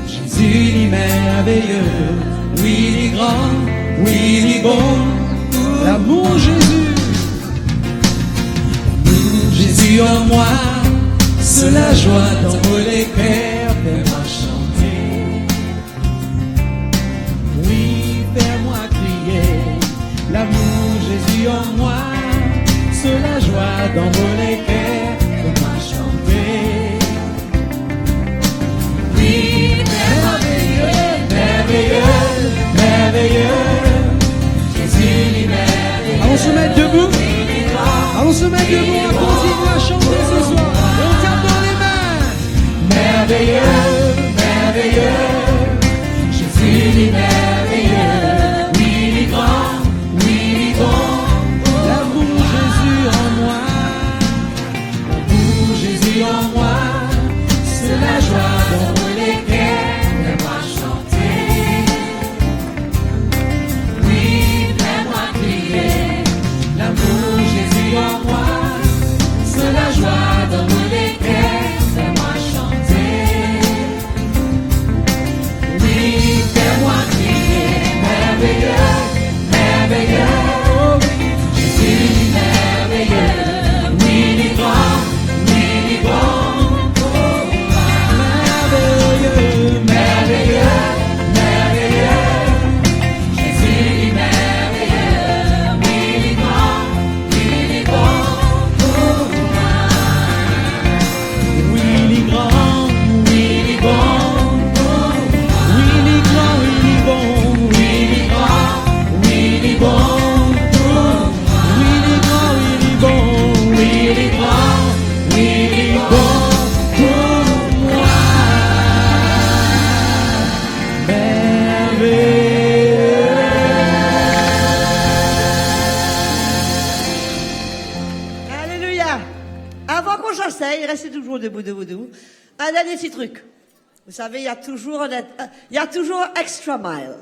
Jésus il est merveilleux, oui il est grand, oui il est bon pour l'amour Jésus. L'amour Jésus en moi, c'est la joie dans les cœurs, fais-moi chanter. L'amour Jésus en moi, c'est la joie dans mon cœur, fais-moi chanter. Oui, merveilleux, merveilleux, merveilleux, Jésus est merveilleux. Allons se mettre debout, allons se mettre debout, on continue à chanter ce soir, on tape dans les mains. Merveilleux, merveilleux, Jésus est merveilleux, oui il est grand. L'amour Jésus en moi, Avant qu'on s'asseye, restez toujours debout. Un dernier petit truc. Vous savez, il y a toujours extra mile.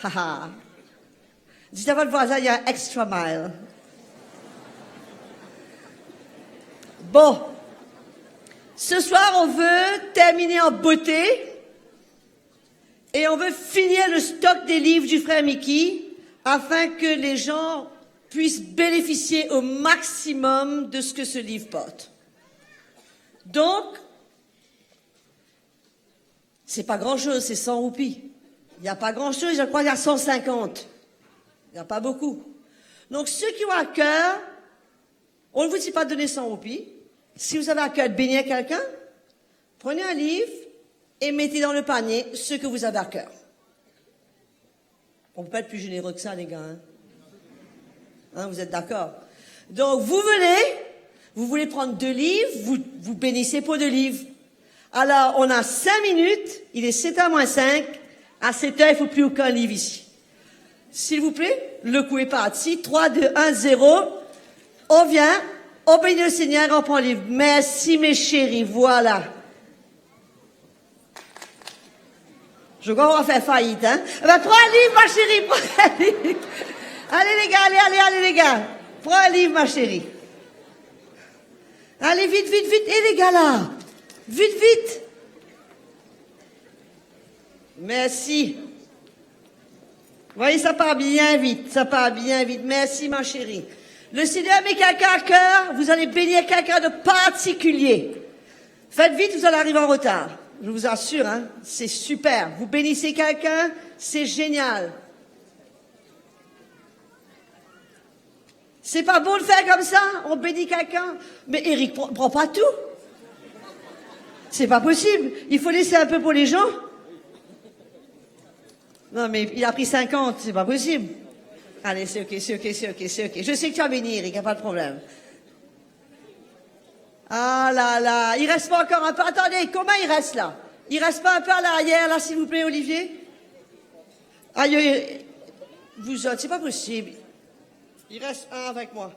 Haha. Dites à votre voisin, il y a un extra mile. Bon. Ce soir, on veut terminer en beauté et on veut finir le stock des livres du frère Mickey afin que les gens puissent bénéficier au maximum de ce que ce livre porte. Donc, c'est pas grand-chose, c'est 100 roupies. Il n'y a pas grand-chose, je crois qu'il y a 150. Il n'y a pas beaucoup. Donc, ceux qui ont à cœur, on ne vous dit pas de donner 100 roupies. Si vous avez à cœur de bénir quelqu'un, prenez un livre et mettez dans le panier ce que vous avez à cœur. On ne peut pas être plus généreux que ça, les gars. Hein, vous êtes d'accord? Donc, vous venez, vous voulez prendre 2 livres, vous bénissez pour 2 livres. Alors, on a 5 minutes, il est 7h moins 5. À 7h, il ne faut plus aucun livre ici. S'il vous plaît, le coup est parti. 3, 2, 1, 0. On vient, on bénit le Seigneur, on prend le livre. Merci, mes chéris, voilà. Je crois qu'on va faire faillite, hein. Ben, prends un livre, ma chérie, prends un livre. Allez, les gars, allez, les gars. Prends un livre, ma chérie. Allez, vite. Et les gars, là. Vite. Merci. Vous voyez, ça part bien vite. Merci, ma chérie. Le Seigneur met quelqu'un à cœur, vous allez bénir quelqu'un de particulier. Faites vite, vous allez arriver en retard. Je vous assure, hein, c'est super. Vous bénissez quelqu'un, c'est génial. C'est pas bon de faire comme ça, on bénit quelqu'un. Mais Eric, prends pas tout. C'est pas possible. Il faut laisser un peu pour les gens. Non, mais il a pris 50, c'est pas possible. Allez, c'est ok. Je sais que tu as béni, Eric, y a pas de problème. Ah là, il reste pas encore un peu. Attendez, comment il reste là? Il reste pas un peu à l'arrière, là, s'il vous plaît, Olivier? Aïe, vous autres, c'est pas possible. Il reste un avec moi.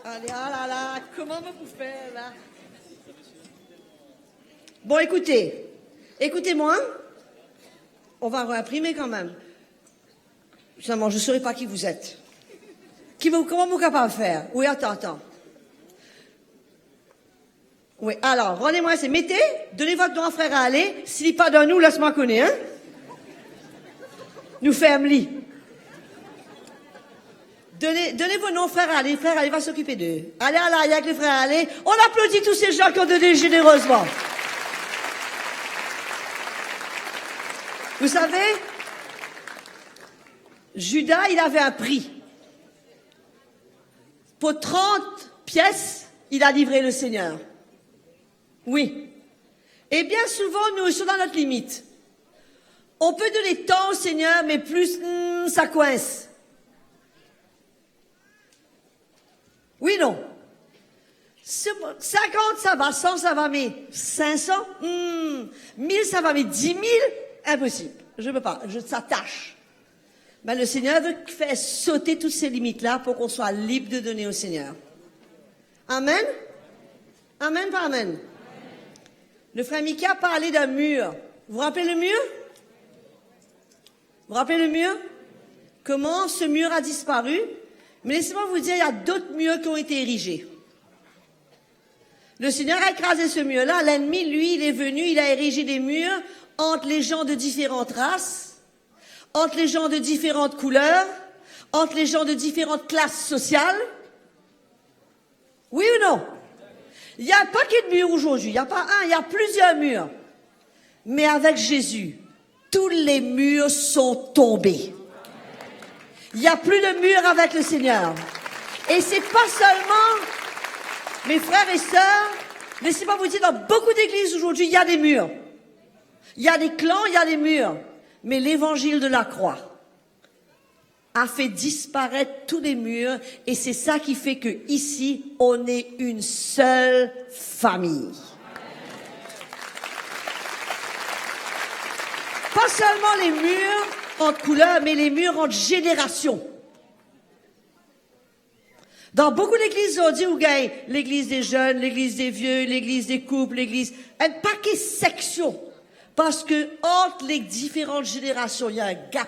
Allez, ah là, comment vous faire, là? Bon, écoutez-moi. On va réimprimer quand même. Seulement, je ne saurais pas qui vous êtes. Comment vous capable de faire? Oui, attends. Oui, alors, rendez-moi ça. Donnez votre nom à frère à aller. S'il n'est pas dans nous, laisse-moi connaître, hein? Nous ferme-li. Donnez vos noms, frère à aller. Frère à aller va s'occuper d'eux. Allez à l'arrière avec les frères à aller. On applaudit tous ces gens qui ont donné généreusement. Vous savez, Judas, il avait un prix. Pour 30 pièces, il a livré le Seigneur. Oui. Et bien souvent, nous sommes dans notre limite. On peut donner tant au Seigneur, mais plus, ça coince. Oui, non. 50, ça va. 100, ça va, mais 500, 1000, ça va, mais 10 000, impossible. Je ne peux pas. Ça tâche. Mais le Seigneur veut faire sauter toutes ces limites-là pour qu'on soit libre de donner au Seigneur. Amen? Amen, pas amen? Le frère Mika a parlé d'un mur. Vous vous rappelez le mur? Vous vous rappelez le mur? Comment ce mur a disparu? Mais laissez-moi vous dire, il y a d'autres murs qui ont été érigés. Le Seigneur a écrasé ce mur-là. L'ennemi, lui, il est venu, il a érigé des murs entre les gens de différentes races, entre les gens de différentes couleurs, entre les gens de différentes classes sociales. Oui ou non? Il y a un paquet de murs aujourd'hui. Il n'y a pas un, il y a plusieurs murs. Mais avec Jésus, tous les murs sont tombés. Il n'y a plus de murs avec le Seigneur. Et c'est pas seulement, mes frères et sœurs, laissez-moi vous dire, dans beaucoup d'églises aujourd'hui, il y a des murs. Il y a des clans, il y a des murs. Mais l'évangile de la croix a fait disparaître tous les murs et c'est ça qui fait que ici, on est une seule famille. Pas seulement les murs entre couleurs, mais les murs entre générations. Dans beaucoup d'églises, on dit, où gagne l'église des jeunes, l'église des vieux, l'église des couples, l'église, un paquet de sections. Parce que entre les différentes générations, il y a un gap.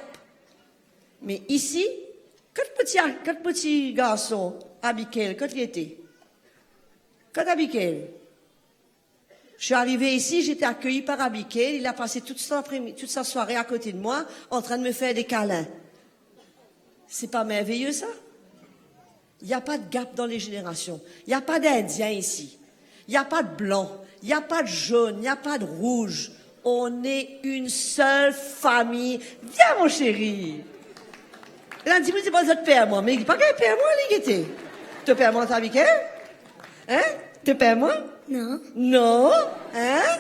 Mais ici, quand petit garçon, à Michael, quand il était? Quand à Michael? Je suis arrivé ici, j'étais accueilli par Michael, il a passé toute sa soirée à côté de moi, en train de me faire des câlins. C'est pas merveilleux, ça? Il n'y a pas de gap dans les générations. Il n'y a pas d'Indiens ici. Il n'y a pas de blanc. Il n'y a pas de jaune. Il n'y a pas de rouge. On est une seule famille. Viens, mon chéri. Il a dit, c'est pas votre père, moi. Mais il dit pas qu'un père, moi, il était. Te père, moi, t'as Michael? Hein? Te père, moi? Non. Non? Hein?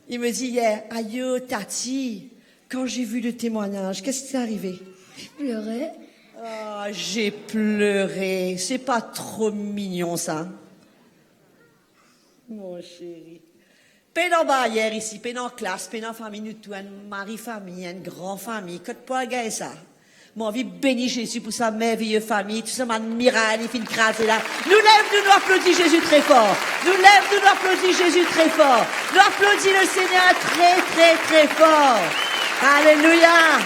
Il me dit hier, aïe, Tati, quand j'ai vu le témoignage, qu'est-ce qui t'est arrivé? Je pleurais. Ah, j'ai pleuré. C'est pas trop mignon, ça. Mon chéri. Peine en barrière ici, peine en classe, peine en famille, nous tous, une mari-famille, une grand-famille. Que de pas gagner ça. Mon envie bénir Jésus pour sa merveilleuse famille, tout ça m'admire, il fait une grâce là. Nous lève, nous applaudis Jésus très fort. Nous lève, nous applaudis Jésus très fort. Nous applaudis le Seigneur très, très, très fort. Alléluia.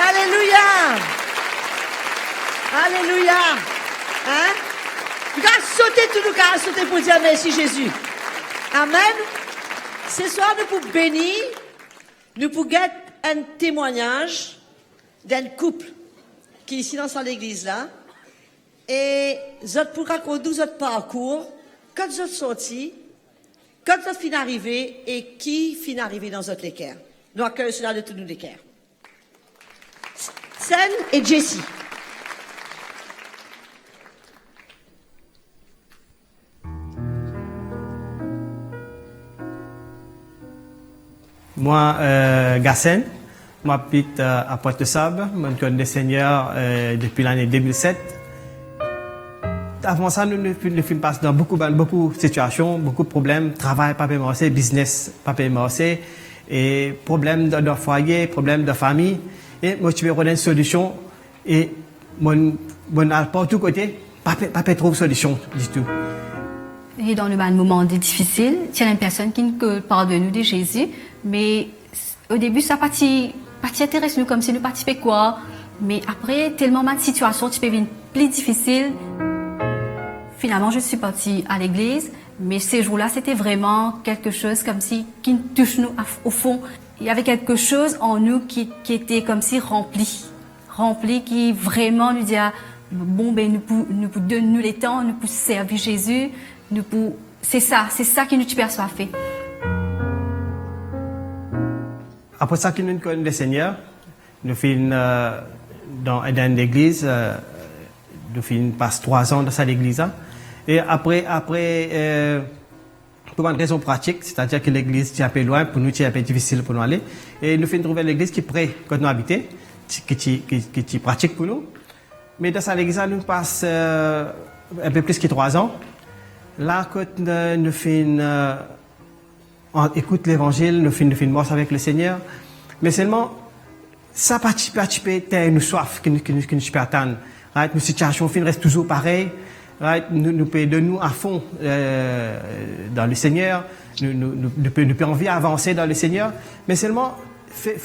Alléluia. Alléluia. Hein? Nous allons sauter tout, nous allons sauter pour dire merci Jésus. Amen. Ce soir, nous pouvons bénir, nous pouvons gagner un témoignage d'un couple qui est ici dans l'église là. Et vous pour raconter votre parcours, quand vous êtes sortis, quand vous êtes fin arrivé et qui fin arrivé dans votre équerre. Nous accueillons cela de tous nous l'équerre. Sen et Jessie. Moi, Gassen, j'habite à Pointe-de-Sable, je connais le Seigneur depuis l'année 2007. Avant ça, nous passons dans beaucoup de situations, beaucoup de problèmes, travail, pas paiement, business, pas paiement, et problèmes de foyer, problèmes de famille. Et moi, je vais donner une solution et mon pas tout côté, pas trouve solution du tout. Et dans le moment difficile, il y a une personne qui nous parle de nous, de Jésus, mais au début, ça pas intéresse nous comme si nous participions quoi. Mais après, tellement de situations, tu peux venir plus difficile. Finalement, je suis partie à l'église, mais ces jours-là, c'était vraiment quelque chose comme si qui nous touche nous au fond. Il y avait quelque chose en nous qui était comme si rempli, qui vraiment nous dit bon ben nous donne les temps, nous pour servir Jésus. C'est ça qui nous perçoit fait. Après ça, nous connaissons le Seigneur, nous faisons dans l'église, nous passons 3 ans dans cette église. Et après, pour une raison pratique, c'est-à-dire que l'église est un peu loin, pour nous, c'est un peu difficile pour nous aller. Et nous faisons trouver l'église qui est près quand nous habitons, qui est pratique pour nous. Mais dans cette église, nous passons un peu plus que 3 ans. Là, quand nous faisons, on écoute l'évangile, nous faisons mort avec le Seigneur. Mais seulement, ça participe à une soif que nous peux attendre. Right? Nos situations restent toujours pareilles. Right? Nous pouvons de nous à fond dans le Seigneur. Nous pouvons envie d'avancer dans le Seigneur. Mais seulement,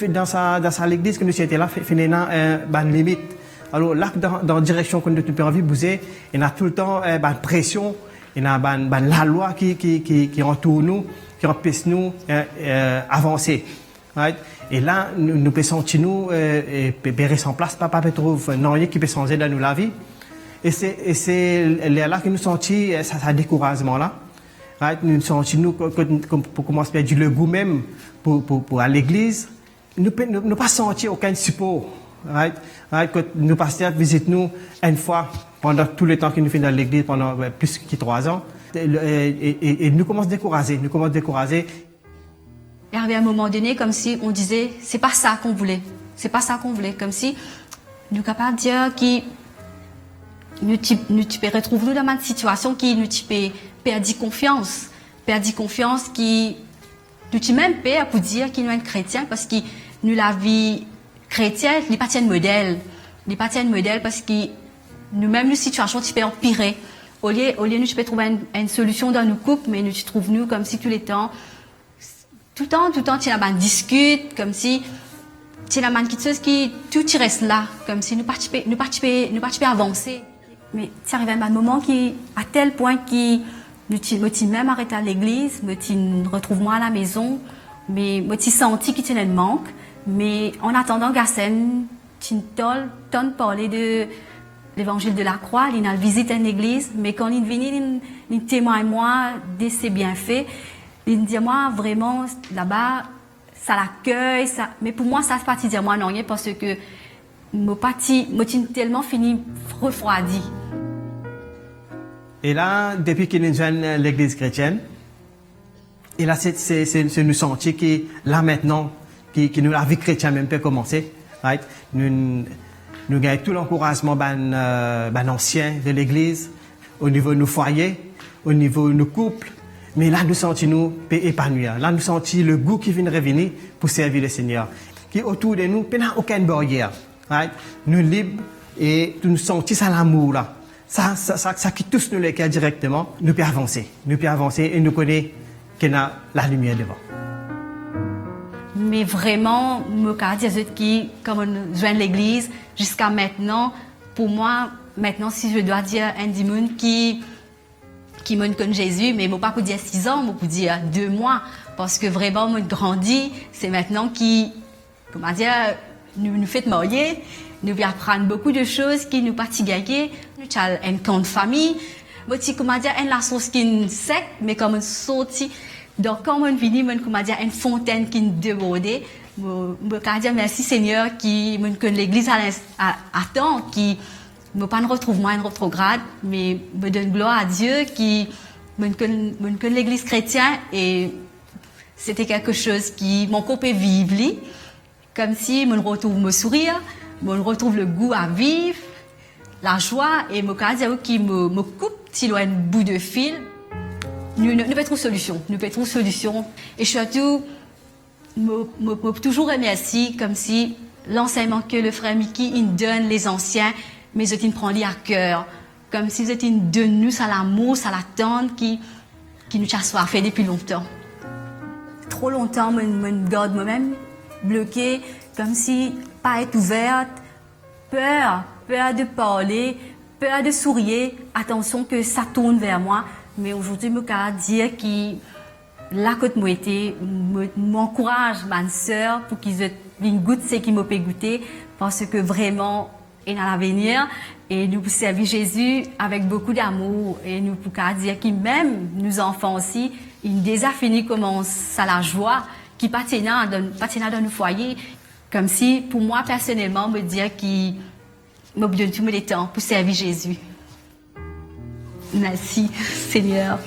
dans l'église que nous étions là, il y a une limite. Alors là, dans la direction que nous pouvons envie de bouger, il y a tout le temps une pression. Il y a la loi qui entoure nous, qui empêche nous avancer. Right? Et là, nous pouvons sentir nous périr sans place, pas trouver rien qui peut changer dans la vie. Et c'est là que nous sentons ça découragement là. Right? Nous sentons nous pour commencer à perdre le goût même pour aller à l'église. Nous ne pas sentir aucun support. Right? Right? Quand nous pasteurs visitent nous une fois pendant tout le temps que nous faisons dans l'église pendant plus que 3 ans. Et nous commençons à décourager. Il y avait un moment donné comme si on disait c'est pas ça qu'on voulait. Comme si nous sommes capables de dire que nous peux retrouver dans une situation qui nous peut perdre confiance qui nous même peur pour dire qu'il nous est chrétien parce que nous la vie chrétienne n'est pas un modèle parce que nous-mêmes, nos situations, tu peux empirer. Au lieu, nous, tu peux trouver une solution dans nos couples, mais nous, tu trouves nous comme si tout le temps, tu as une discute, comme si, tu as quelque chose qui, tout tu reste là, comme si nous participer avancer. Mais tu arrives à un moment qui, à tel point qui, me t'y même arrêté à l'église, me t'y retrouve moi à la maison, mais me t'y senti qu'il y a un manque, mais en attendant, Gassen, tu t'entends parler de l'évangile de la croix, il a visité une église, mais quand il vient, il témoigne moi de ses bienfaits, il dit moi vraiment là-bas, ça l'accueille, ça, mais pour moi ça se partit dire moi non, parce que me tellement fini refroidi. Et là, depuis qu'il nous joigne l'église chrétienne, et là, c'est nous sentir que là maintenant, que nous, la vie chrétienne même peut commencer, right? Nous gagnons tout l'encouragement ancien de l'église, au niveau de nos foyers, au niveau de nos couples, mais là, nous sentons nous épanouir. Là, nous sentons le goût qui vient revenir pour servir le Seigneur. Qui autour de nous, il n'y a aucune barrière, right? Nous libres et nous sentons ça l'amour là. Ça qui touche nous les cœurs directement, nous pouvons avancer et nous connaissons qu'il y a la lumière devant. Mais vraiment, me dire qui, comme on joint l'église, jusqu'à maintenant, pour moi, maintenant, si je dois dire un démon qui me connaît Jésus, mais je ne peux pas dire 6 ans, je peux dire 2 mois, parce que vraiment, je grandis, c'est maintenant qui, comment dire, nous fait marier. Nous allons apprendre beaucoup de choses qui nous fatiguent. Nous avons un camp de famille. Comment dire, une la sauce qui est sec, mais comme une sortie. Donc, quand on vient, comment dire, une fontaine qui est débordée. Je veux dire merci Seigneur qui me connaît l'église à temps, qui me pas retrouve moi une rétrograde, mais me donne gloire à Dieu qui me connaît l'église chrétienne et c'était quelque chose qui mon corps peut vivre, comme si me retrouve me sourire. On retrouve le goût à vivre, la joie, et me qui me coupe si loin un bout de fil. Nous pouvons trouver solution. Et surtout, me toujours remercier comme si l'enseignement que le frère Mickey il donne les anciens, mais il prend à cœur. Comme si c'était de nous, ça l'amour, ça l'attente qui nous a fait depuis longtemps. Trop longtemps, je garde moi-même bloqué, comme si pas être ouverte, peur de parler, peur de sourire, attention que ça tourne vers moi. Mais aujourd'hui, je peux dire que là que moi été, m'encourage ma sœur pour qu'ils aient une goutte ce qui m'a pu goûter, parce que vraiment, il y a l'avenir et nous pouvons servir Jésus avec beaucoup d'amour et nous pouvons dire que même nos enfants aussi, ils déjà fini comment ça la joie qui patinent dans nos foyers. Comme si, pour moi, personnellement, me dire qu'il me donne tout le temps pour servir Jésus. Merci, Seigneur.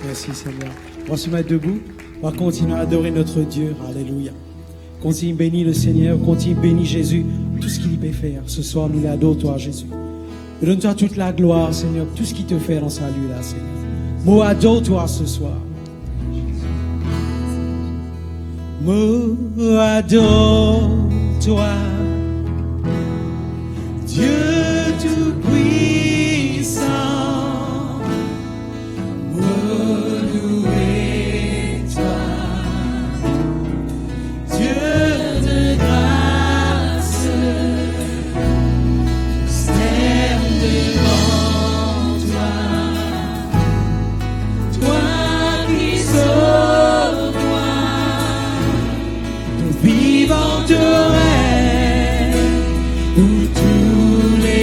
Merci, Seigneur. On va se mettre debout. On va continuer à adorer notre Dieu. Alléluia. Continue bénir le Seigneur, continue bénir Jésus, tout ce qu'il peut faire. Ce soir, nous l'adorons, toi, Jésus. Donne-toi toute la gloire, Seigneur, tout ce qu'il te fait dans salut, là, Seigneur. Moi, adore-toi ce soir. Moi, adore-toi, Dieu tout-puissant. Moi, louer-toi. Dieu de grâce, sterne devant toi, toi qui sauves moi, nous vivons de rêve, où tous les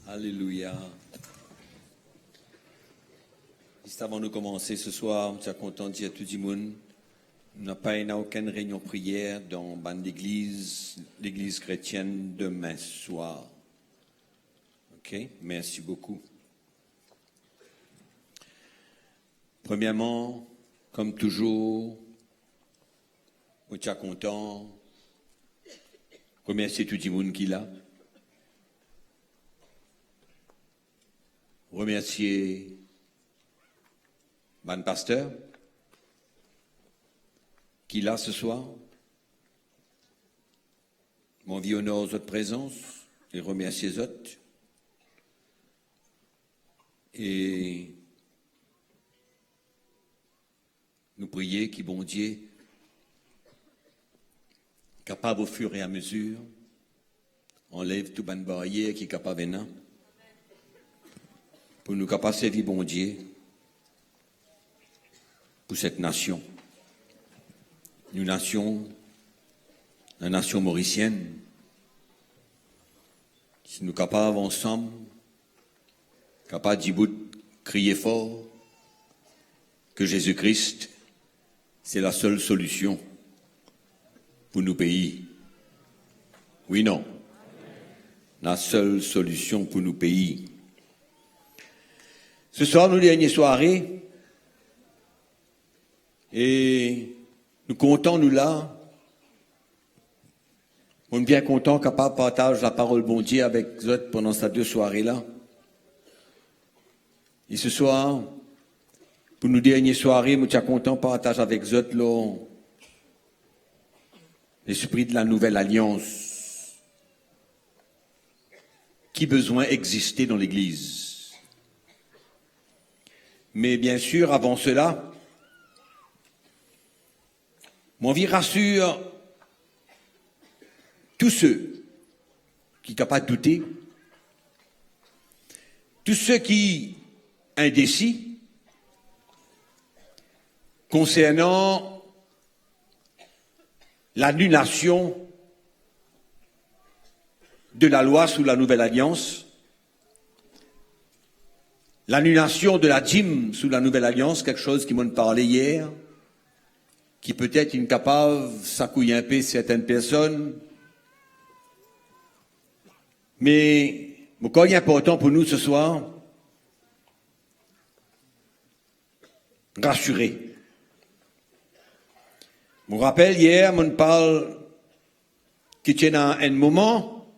Alléluia. Juste avant de commencer ce soir, je suis content de dire à tout le monde, nous n'avons pas aucune réunion prière dans l'église chrétienne demain soir. Ok, merci beaucoup. Premièrement, comme toujours, je suis content. Remercier tout le monde qui est là. Remercier Ban Pasteur qui est là ce soir. Mon vie honore votre présence et remercier les autres. Et nous prier qui bon Dieu, capable au fur et à mesure, enlève tout ban barrière qui est capable de venir. Pour nous capables de servir bon Dieu pour cette nation. Une nation, la nation mauricienne, si nous capables ensemble, capables d'y crier fort que Jésus-Christ, c'est la seule solution pour nos pays. Oui, non. La seule solution pour nos pays. Ce soir, nous dernière soirée, et nous comptons, nous là, on est bien content capable de partager la parole bon Dieu avec vous autres pendant ces 2 soirées-là. Et ce soir, pour nous dernière soirée, nous sommes contents de partager avec vous autres l'esprit de la nouvelle alliance qui besoin exister dans l'Église. Mais bien sûr, avant cela, mon vie rassure tous ceux qui sont capables de douter, tous ceux qui sont indécis concernant l'annulation de la loi sous la nouvelle alliance, l'annulation de la dîme sous la nouvelle alliance, quelque chose qui m'en parlait hier, qui peut-être incapable, ça couille un peu certaines personnes, mais ce qui est important pour nous ce soir, rassurer. Je me rappelle hier, on parle qu'il y a un moment,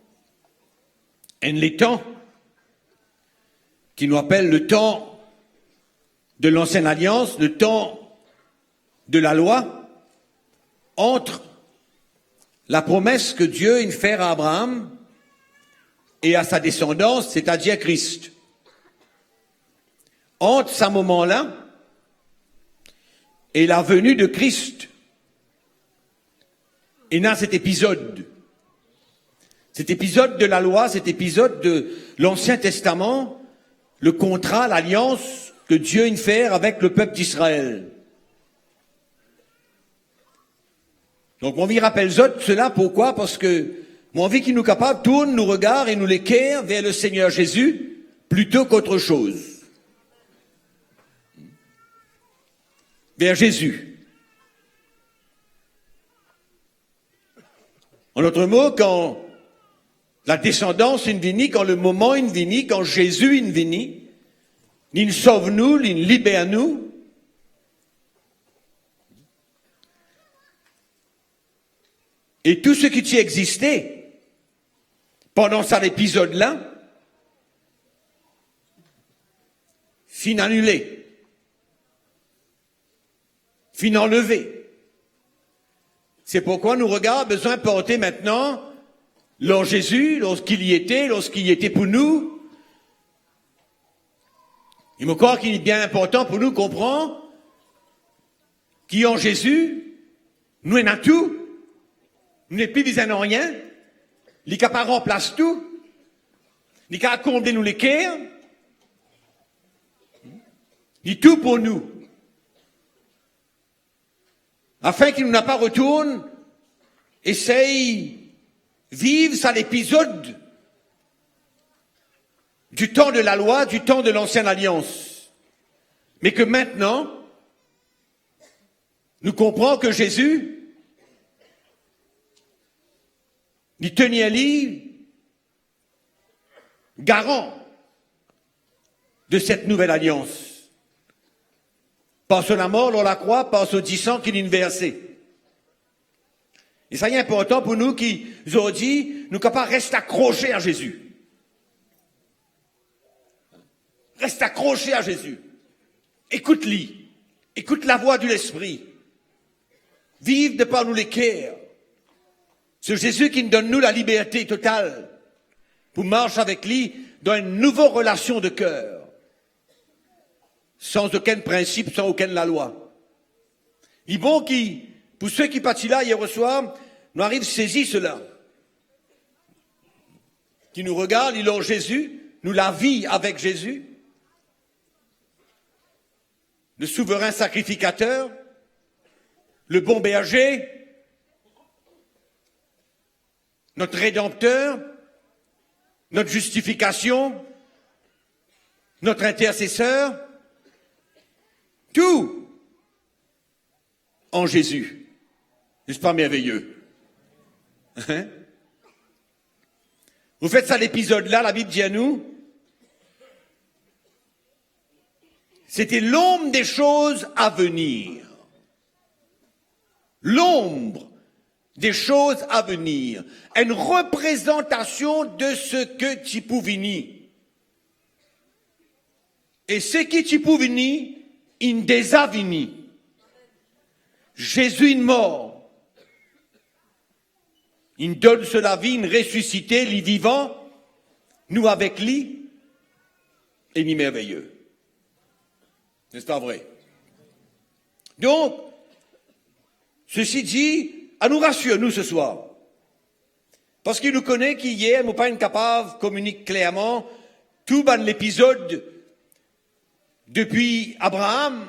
les temps, qui nous appelle le temps de l'ancienne alliance, le temps de la loi, entre la promesse que Dieu a faite à Abraham et à sa descendance, c'est-à-dire Christ. Entre ce moment-là et la venue de Christ, et dans cet épisode de la loi, cet épisode de l'Ancien Testament, le contrat, l'alliance que Dieu a fait avec le peuple d'Israël. Donc, mon vie rappelle cela, pourquoi? Parce que mon vie qui nous capable tourne nos regards et nous l'équerre vers le Seigneur Jésus plutôt qu'autre chose. Vers Jésus. En d'autres mots, quand la descendance est venue, quand le moment est venu, quand Jésus est venu, il sauve nous, il libère nous. Et tout ce qui t'y existait pendant cet épisode-là, fin annulé, fin enlevé. C'est pourquoi nous regardons besoin de porter maintenant leur Jésus, lorsqu'il y était pour nous. Il me croit qu'il est bien important pour nous comprendre qu'en Jésus, nous avons tout. Nous n'avons plus besoin de rien. Il n'a pas remplace tout. Il n'a pas combler nous les cœurs. Il est tout pour nous. Afin qu'il ne nous pas retourne, essaye vivre ça l'épisode du temps de la loi, du temps de l'ancienne alliance. Mais que maintenant, nous comprenons que Jésus, il tenait lui garant de cette nouvelle alliance. Par son mort, on la croix, par son 10 ans qu'il a versé. Et ça y est important pour nous qui aujourd'hui, nous ne pouvons pas rester accrochés à Jésus. Reste accroché à Jésus. Écoute-lui. Écoute la voix de l'Esprit. Vive de par nous les cœurs. Ce Jésus qui nous donne nous la liberté totale pour marcher avec lui dans une nouvelle relation de cœur. Sans aucun principe, sans aucune la loi. Il est bon qui, pour ceux qui partent là hier soir, nous arrivent saisir cela. Qui nous regardent, ils ont Jésus, nous la vie avec Jésus. Le souverain sacrificateur, le bon berger, notre rédempteur, notre justification, notre intercesseur, tout en Jésus. N'est-ce pas merveilleux? Hein? Vous faites ça l'épisode-là, la Bible dit à nous, c'était l'ombre des choses à venir. L'ombre des choses à venir. Une représentation de ce que tu peux venir. Et ce qui tu peux venir, il déjà venu. Jésus est mort. Il donne sur la vie, il ressuscité, il est vivant. Nous avec lui, et il est merveilleux. N'est-ce pas vrai? Donc, ceci dit, à nous rassurer, nous, ce soir. Parce qu'il nous connaît qu'hier, nous pas capable de communiquer clairement tout l'épisode depuis Abraham,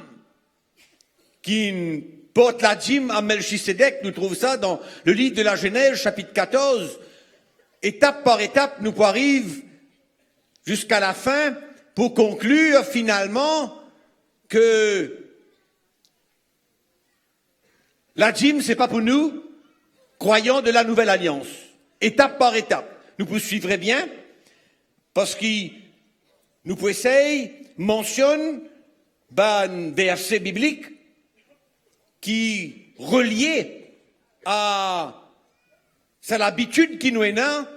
qui porte la dîme à Melchisédek, nous trouvons ça dans le livre de la Genèse, chapitre 14. Étape par étape, nous arrivons jusqu'à la fin pour conclure finalement que la dîme, c'est pas pour nous, croyants de la nouvelle alliance. Étape par étape. Nous vous suivrez bien, parce que nous pouvons essayer, mentionne un verset biblique qui relié à c'est l'habitude qui nous est là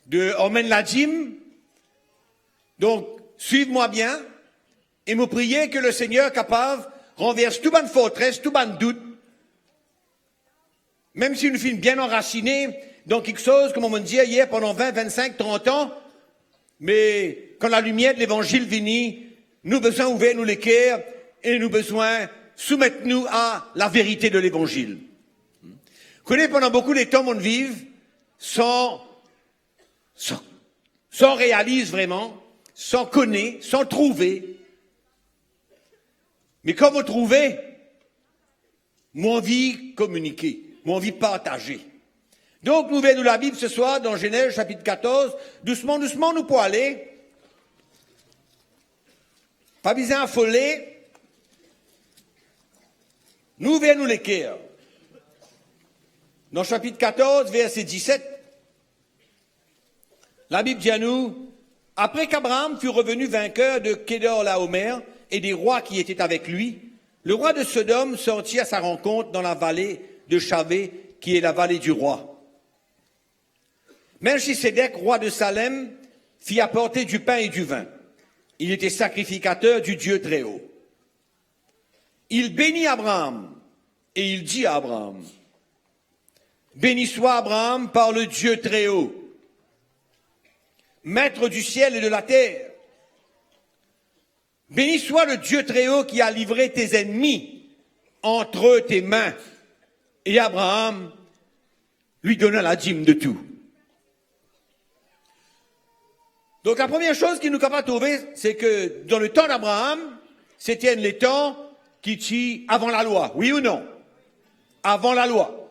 de emmène la dîme. Donc, suivez-moi bien et me priez que le Seigneur capable renverse tout bonne forteresse, tout bonne doute, même si nous finissons bien enracinés dans quelque chose, comme on me dit hier, pendant 20, 25, 30 ans, mais quand la lumière de l'évangile vient, nous besoin ouvrir nous les cœurs et nous besoin soumettre nous à la vérité de l'évangile. Connais pendant beaucoup de temps on vive sans réaliser vraiment, sans connaître, sans trouver. Mais comme vous trouvez, moi envie communiquer, moi envie partager. Donc nous venons la Bible ce soir dans Genèse chapitre 14, doucement, doucement nous pouvons aller. Pas besoin d'affoler. Nous venons les cœurs. Dans chapitre 14, verset 17, la Bible dit à nous, après qu'Abraham fut revenu vainqueur de Kédor-Laomer et des rois qui étaient avec lui, le roi de Sodome sortit à sa rencontre dans la vallée de Chavé, qui est la vallée du roi. Melchisédek, roi de Salem, fit apporter du pain et du vin. Il était sacrificateur du Dieu très haut. Il bénit Abraham et il dit à Abraham, béni soit Abraham par le Dieu très haut, maître du ciel et de la terre. Béni soit le Dieu très haut qui a livré tes ennemis entre tes mains. Et Abraham lui donna la dîme de tout. Donc la première chose qu'il nous capable de trouver, c'est que dans le temps d'Abraham, c'était les temps qui étaient avant la loi, oui ou non? Avant la loi.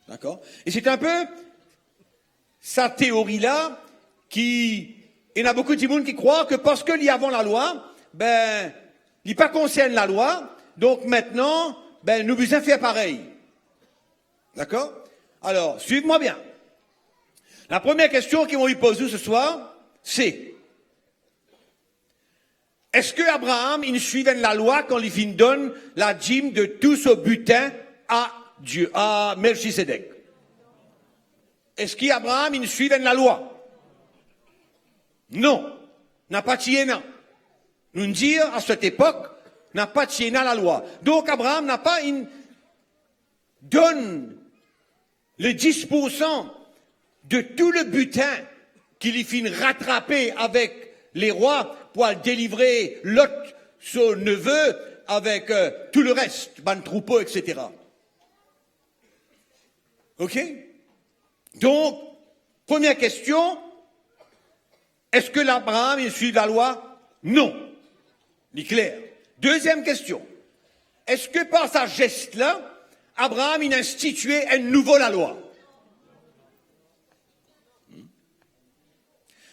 D'accord? Et c'est un peu sa théorie-là il y en a beaucoup de monde qui croient que parce qu'il y a avant la loi, il n'est pas concerne la loi, donc maintenant, nous besoin faire pareil. D'accord? Alors, suivez-moi bien. La première question qu'ils vont lui poser ce soir, c'est est-ce que Abraham, il suivait la loi quand il donne la dîme de tout ce butin à Dieu, à Melchisédek? Est-ce qu'Abraham, il suivait la loi? Non, n'a pas tié non. Nous dire à cette époque, n'a pas tié la loi. Donc Abraham n'a pas donne le 10% de tout le butin qu'il finit rattraper avec les rois pour délivrer Lot, son neveu, avec tout le reste, ban troupeau, etc. Ok? Donc, première question, est-ce que l'Abraham, il suit la loi? Non. Il est clair. Deuxième question. Est-ce que par sa geste-là, Abraham, il a institué à nouveau la loi?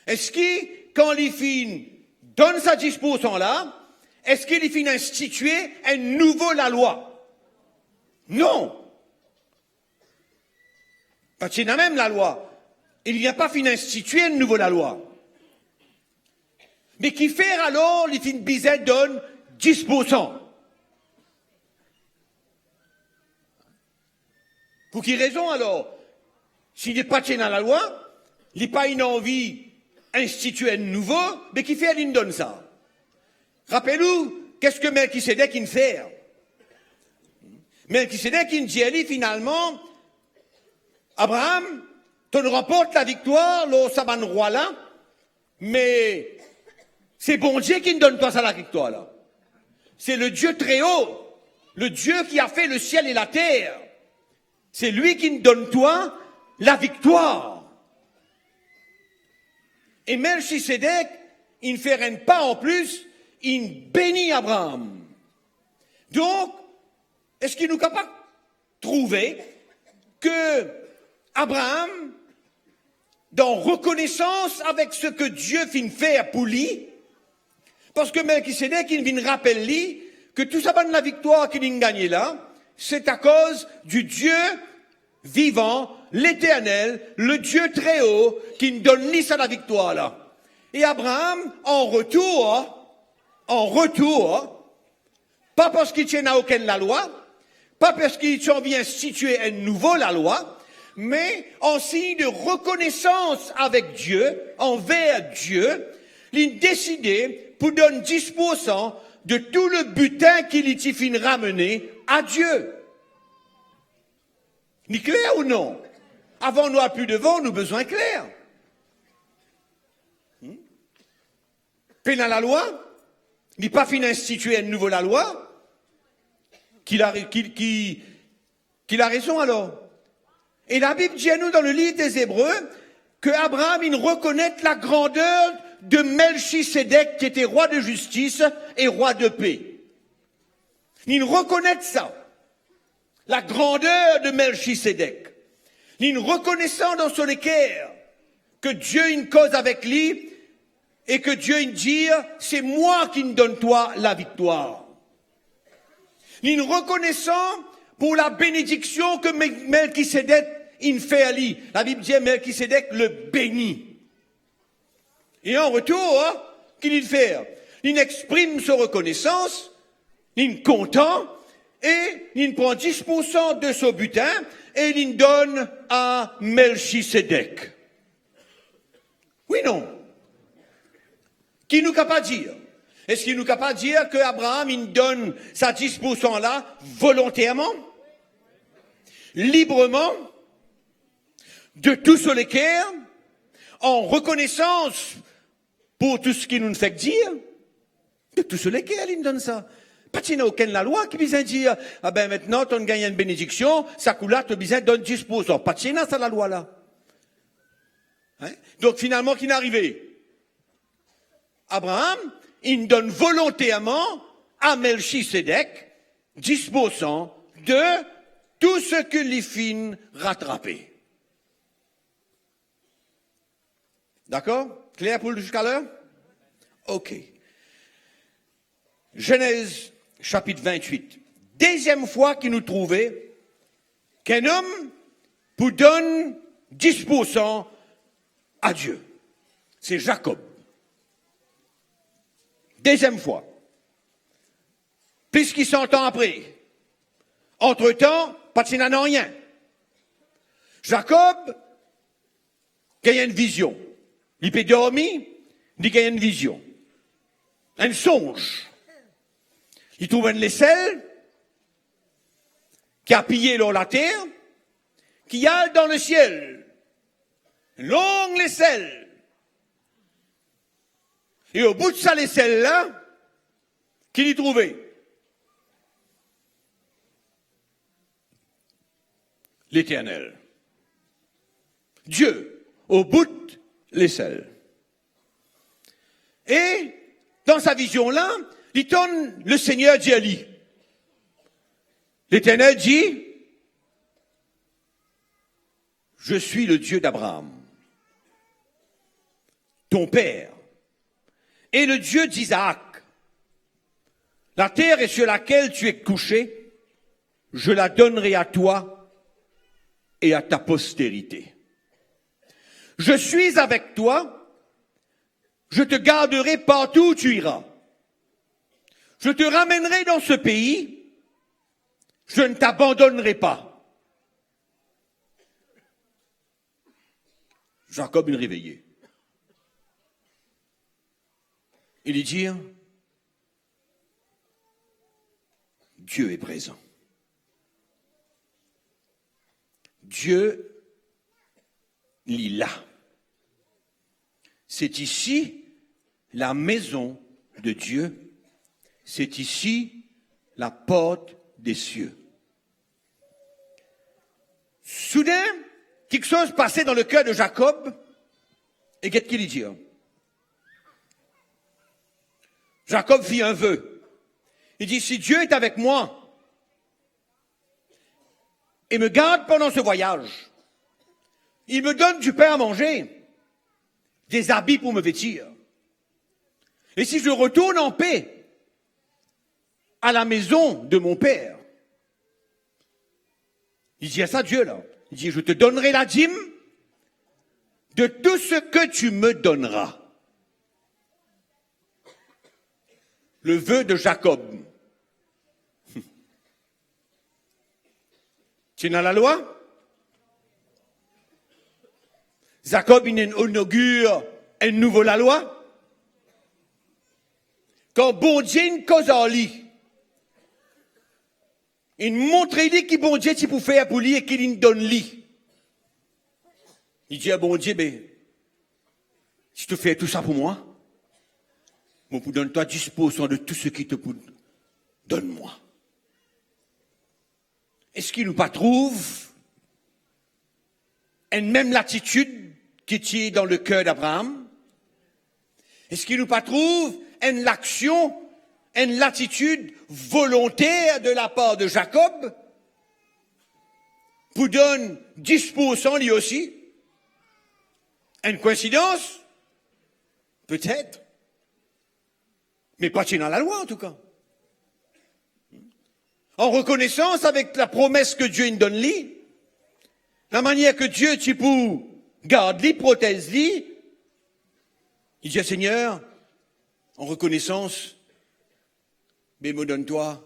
Est-ce qu'il, quand il finit, donne sa 10%-là, est-ce qu'il finit instituer à nouveau la loi? Non. Parce qu'il y a même la loi. Il n'y a pas fini instituer à nouveau la loi. Mais qui fait alors, les fins bizet donne 10%. Pour quelle raison alors? S'il n'est pas dans la loi, il n'a pas une envie d'instituer un nouveau, mais qui fait, il donne ça. Rappelez-vous, qu'est-ce que Melchisédek il fait? Melchisédek il dit, finalement, Abraham, tu remportes la victoire, le saban roi là, mais c'est bon Dieu qui ne donne pas ça la victoire là. C'est le Dieu très haut, le Dieu qui a fait le ciel et la terre. C'est lui qui ne donne toi la victoire. Et Melchisédek, il ne fait rien pas en plus, il bénit Abraham. Donc, est-ce qu'il nous capable de trouver que Abraham, dans reconnaissance avec ce que Dieu vient faire pour lui, parce que Melchisédek, il vient rappeler lui que tout ça de la victoire qu'il a gagné là, c'est à cause du Dieu vivant, l'éternel, le Dieu très haut, qui nous donne lui ça la victoire là. Et Abraham, en retour, pas parce qu'il tient à aucune la loi, pas parce qu'il vient instituer à nouveau la loi, mais en signe de reconnaissance avec Dieu, envers Dieu, il a décidé pour donner 10% de tout le butin qu'il y fin ramener à Dieu. Ni clair ou non? Avant nous, à plus devant, nous besoin clair. Peine à la loi, n'est pas fin instituer à nouveau la loi, qu'il a raison alors. Et la Bible dit à nous dans le livre des Hébreux que Abraham, il reconnaît la grandeur de Melchisédek qui était roi de justice et roi de paix. Il reconnaît ça. La grandeur de Melchisédek. Il reconnaissant dans son équerre que Dieu une cause avec lui et que Dieu une dit c'est moi qui ne donne toi la victoire. Il reconnaissant pour la bénédiction que Melchisédek il fait à lui. La Bible dit Melchisédek le bénit. Et en retour, qu'il fait? Il exprime sa reconnaissance, il est content, et il prend 10% de son butin, et il donne à Melchisedec. Oui, non. Qui nous capable de dire? Est-ce qu'il nous capable de dire que Abraham, il donne sa 10% là, volontairement, librement, de tout sur l'équerre, en reconnaissance pour tout ce qu'il nous fait dire, de tout sur l'équerre, il nous donne ça. Pas qu'il n'y a aucune la loi qui vient dire, ah ben maintenant, tu as gagné une bénédiction, ça coule là, tu as besoin de donner 10%. Pas qu'il y a ça la loi là. Hein? Donc finalement, qui n'est arrivé? Abraham, il donne volontairement à Melchisedec 10% de tout ce que les fins rattrapé. D'accord? Clair pour jusqu'à l'heure? Ok. Genèse chapitre 28. Deuxième fois qu'il nous trouvait qu'un homme pour donne 10% à Dieu. C'est Jacob. Deuxième fois. Puisqu'il s'entend après. Entre-temps, pas de n'a rien. Jacob, il a une vision. Il peut dormir, il a une vision. Un songe. Il trouve une aisselle qui a pillé dans la terre, qui a dans le ciel. Une longue aisselle. Et au bout de ça, l'aisselle-là, qu'il y trouvait? L'Éternel. Dieu, au bout de l'aisselle. Et, dans sa vision-là, il donne le Seigneur dit à lui. L'Éternel dit, je suis le Dieu d'Abraham, ton père, et le Dieu d'Isaac. La terre sur laquelle tu es couché, je la donnerai à toi et à ta postérité. Je suis avec toi, je te garderai partout où tu iras. Je te ramènerai dans ce pays, je ne t'abandonnerai pas. Jacob est réveillé. Il lui dit, Dieu est présent. Dieu, il est là. C'est ici la maison de Dieu. C'est ici la porte des cieux. Soudain, quelque chose passait dans le cœur de Jacob. Et qu'est-ce qu'il dit? Jacob fit un vœu. Il dit, si Dieu est avec moi et me garde pendant ce voyage, il me donne du pain à manger, des habits pour me vêtir. Et si je retourne en paix à la maison de mon père, il dit à ça Dieu là, il dit, je te donnerai la dîme de tout ce que tu me donneras. Le vœu de Jacob. Tu n'as la loi? Jacob, il inaugure une nouvelle la loi. Quand bon Dieu une cause en lui, il montre lui qui bon Dieu tu peux faire pour lui et qu'il donne lui. Il dit à bon Dieu, ben, si tu fais tout ça pour moi, moi, pour donner toi 10% de tout ce qui te donne-moi. Est-ce qu'il nous pas trouve une même latitude qui est dans le cœur d'Abraham? Est-ce qu'il nous pas trouve une l'action, une latitude volontaire de la part de Jacob pour donner 10% lui aussi? Une coïncidence? Peut-être. Mais pas dans la loi, en tout cas. En reconnaissance avec la promesse que Dieu nous donne lui, la manière que Dieu, tu peux garder, protège lui, il dit, Seigneur, en reconnaissance, mais me donne-toi,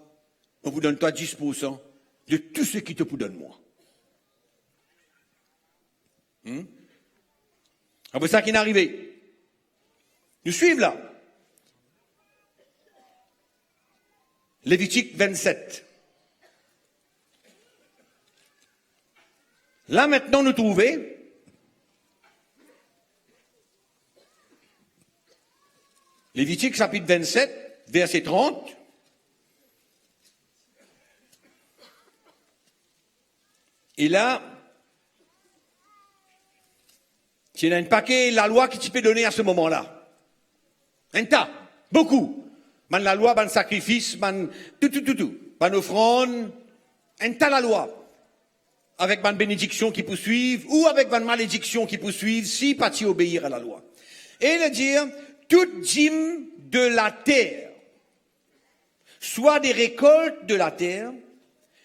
on vous donne-toi 10% de tout ce qui te peut donner moi. Après ça qui est arrivé. Nous suivons là. Lévitique 27. Là maintenant nous trouvons Lévitique chapitre 27, verset 30. Et là, il y a un paquet, la loi qui t'y peut donner à ce moment-là. Un tas, beaucoup. Man la loi, man sacrifice, man tout. Man offrande, un tas la loi. Avec man bénédiction qui poursuivent, ou avec man malédiction qui poursuivent, si pas t'y obéir à la loi. Et le dire, toute dîme de la terre, soit des récoltes de la terre,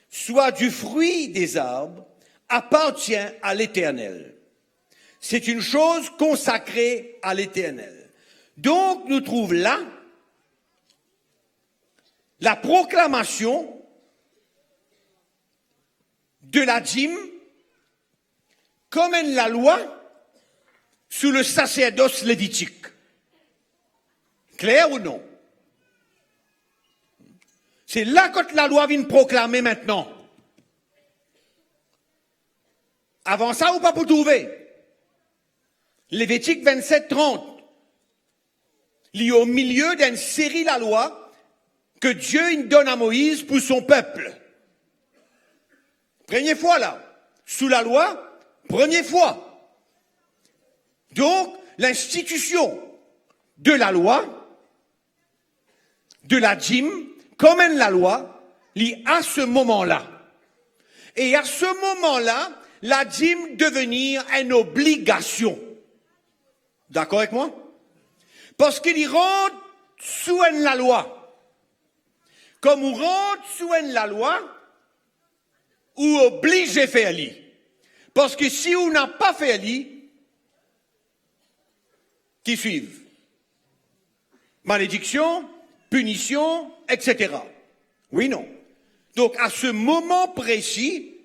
soit du fruit des arbres, appartient à l'Éternel. C'est une chose consacrée à l'Éternel. Donc, nous trouvons là la proclamation de la dîme comme la loi sous le sacerdoce lévitique. Clair ou non? C'est là que la loi vient proclamer maintenant. Avant ça, ou pas pour trouver? Lévitique 27, 30. Il est au milieu d'une série la loi que Dieu il donne à Moïse pour son peuple. Première fois là. Sous la loi, première fois. Donc, l'institution de la loi, de la dîme, comme la loi, lit à ce moment-là. Et à ce moment-là, la dîme devenir une obligation. D'accord avec moi? Parce qu'il y rentre sous la loi. Comme on rentre sous la loi, ou obligé à faire li. Parce que si on n'a pas fait li, qui suivent? Malédiction, punition, etc. Oui, non. Donc, à ce moment précis,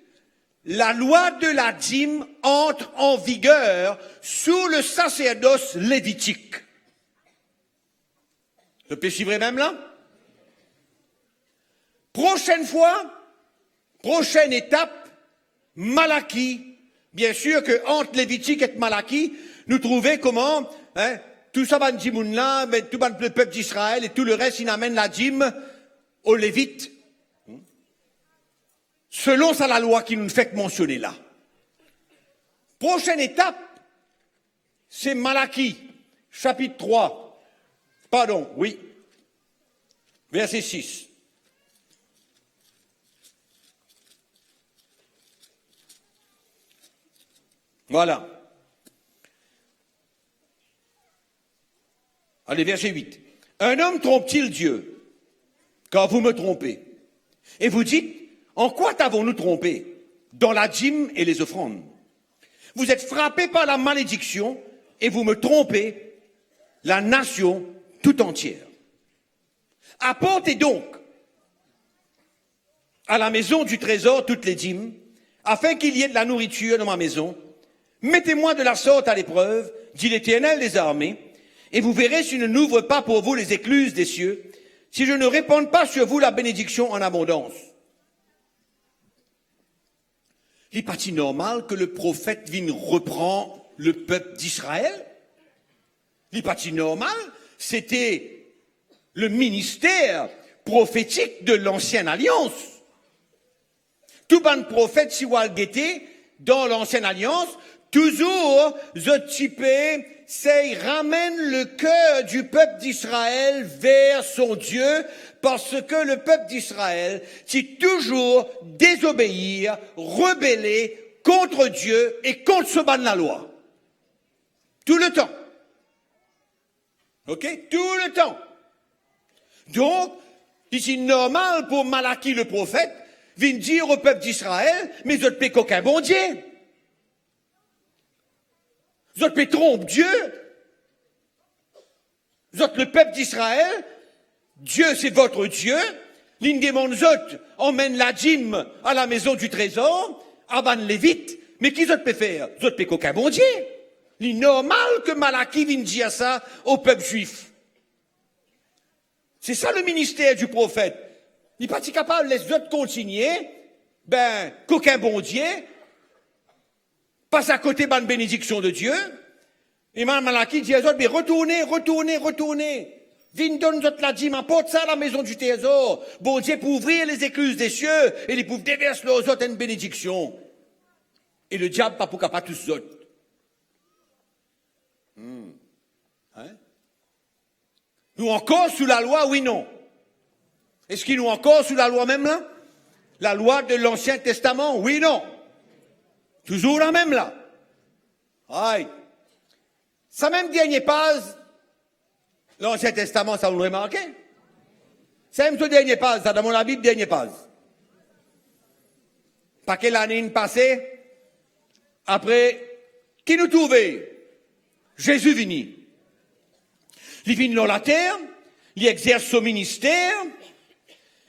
la loi de la dîme entre en vigueur sous le sacerdoce lévitique. Le péché vrai même là? Prochaine fois, prochaine étape, Malachie. Bien sûr que entre Lévitique et Malachie, nous trouvons comment, tout ça va dîme là, mais tout le peuple d'Israël et tout le reste, il amène la dîme aux Lévites. Selon ça, la loi qui nous fait mentionner là. Prochaine étape, c'est Malachie, chapitre 3. Pardon, oui. Verset 6. Voilà. Allez, verset 8. Un homme trompe-t-il Dieu, car vous me trompez? Et vous dites, en quoi t'avons-nous trompé? Dans la dîme et les offrandes. Vous êtes frappés par la malédiction et vous me trompez, la nation tout entière. Apportez donc à la maison du trésor toutes les dîmes, afin qu'il y ait de la nourriture dans ma maison. Mettez-moi de la sorte à l'épreuve, dit l'Éternel des armées, et vous verrez si je n'ouvre pas pour vous les écluses des cieux, si je ne répande pas sur vous la bénédiction en abondance. Il n'est pas normal que le prophète vienne reprendre le peuple d'Israël? Il n'est pas normal? C'était le ministère prophétique de l'ancienne alliance. Tout bon prophète, si vous guettez, dans l'ancienne alliance, toujours, c'est ramène le cœur du peuple d'Israël vers son Dieu, parce que le peuple d'Israël, c'est toujours désobéir, rebeller contre Dieu et contre ce ban de la loi. Tout le temps. Ok? Tout le temps. Donc, c'est normal pour Malachie le prophète, vient dire au peuple d'Israël, mais vous êtes qu'aucun bon Dieu. Vous êtes trompe Dieu. Vous êtes le peuple d'Israël. Dieu, c'est votre Dieu. L'une des mondes emmène la dîme à la maison du trésor, à Ban Lévite, Mais qui autres peut faire? Vous autres peut qu'aucun bon Dieu. Il est normal que Malachie vienne dire ça au peuple juif. C'est ça le ministère du prophète. Il n'est pas capable de les autres continuer, qu'aucun bon Dieu passe à côté de la bénédiction de Dieu. Et Malachie dit aux autres, mais retournez. Viens donne notre la dîme, apporte ça à la maison du trésor. Bon Dieu pour ouvrir les écluses des cieux et les pour déverser aux autres une bénédiction. Et le diable pas pour capable tous autres. Hein? Nous encore sous la loi, oui, non. Est-ce qu'il nous encore sous la loi même là? La loi de l'Ancien Testament, oui, non. Toujours la même là. Aïe. Ça même dernier page, l'Ancien Testament, ça vous le remarquez? C'est même ce dernier page, ça dans la Bible, dernier page. Pas quelle année passée, après, qui nous trouvait? Jésus vini. Il vient dans la terre, il exerce son ministère,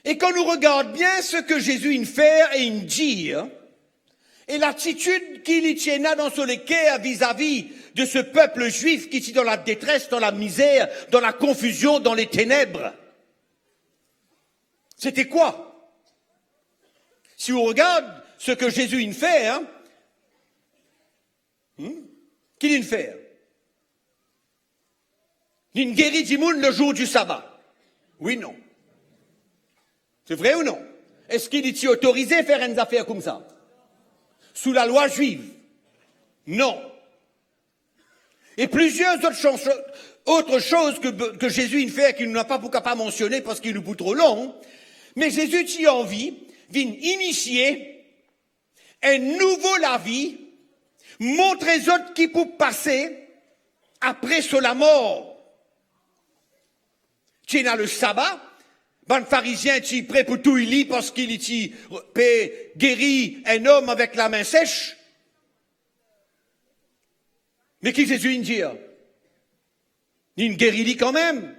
et quand nous regarde bien ce que Jésus fait et dit, et l'attitude qu'il y tient dans son cœur vis-à-vis de ce peuple juif qui est dans la détresse, dans la misère, dans la confusion, dans les ténèbres. C'était quoi? Si on regarde ce que Jésus fait, qu'il fait? Il guérit du monde le jour du sabbat. Oui, non. C'est vrai ou non? Est-ce qu'il est autorisé à faire une affaire comme ça? Sous la loi juive? Non. Et plusieurs autres choses que Jésus fait qu'il n'a pas pour capable mentionner parce qu'il nous bout trop long, mais Jésus qui a envie vient initier un nouveau la vie, montrer aux autres qui peuvent passer après sur la mort. Tu es le sabbat, ben pharisien tu es prêt pour tout il lit parce qu'il est guéri un homme avec la main sèche. Mais qui Jésus dit? Il guérit quand même.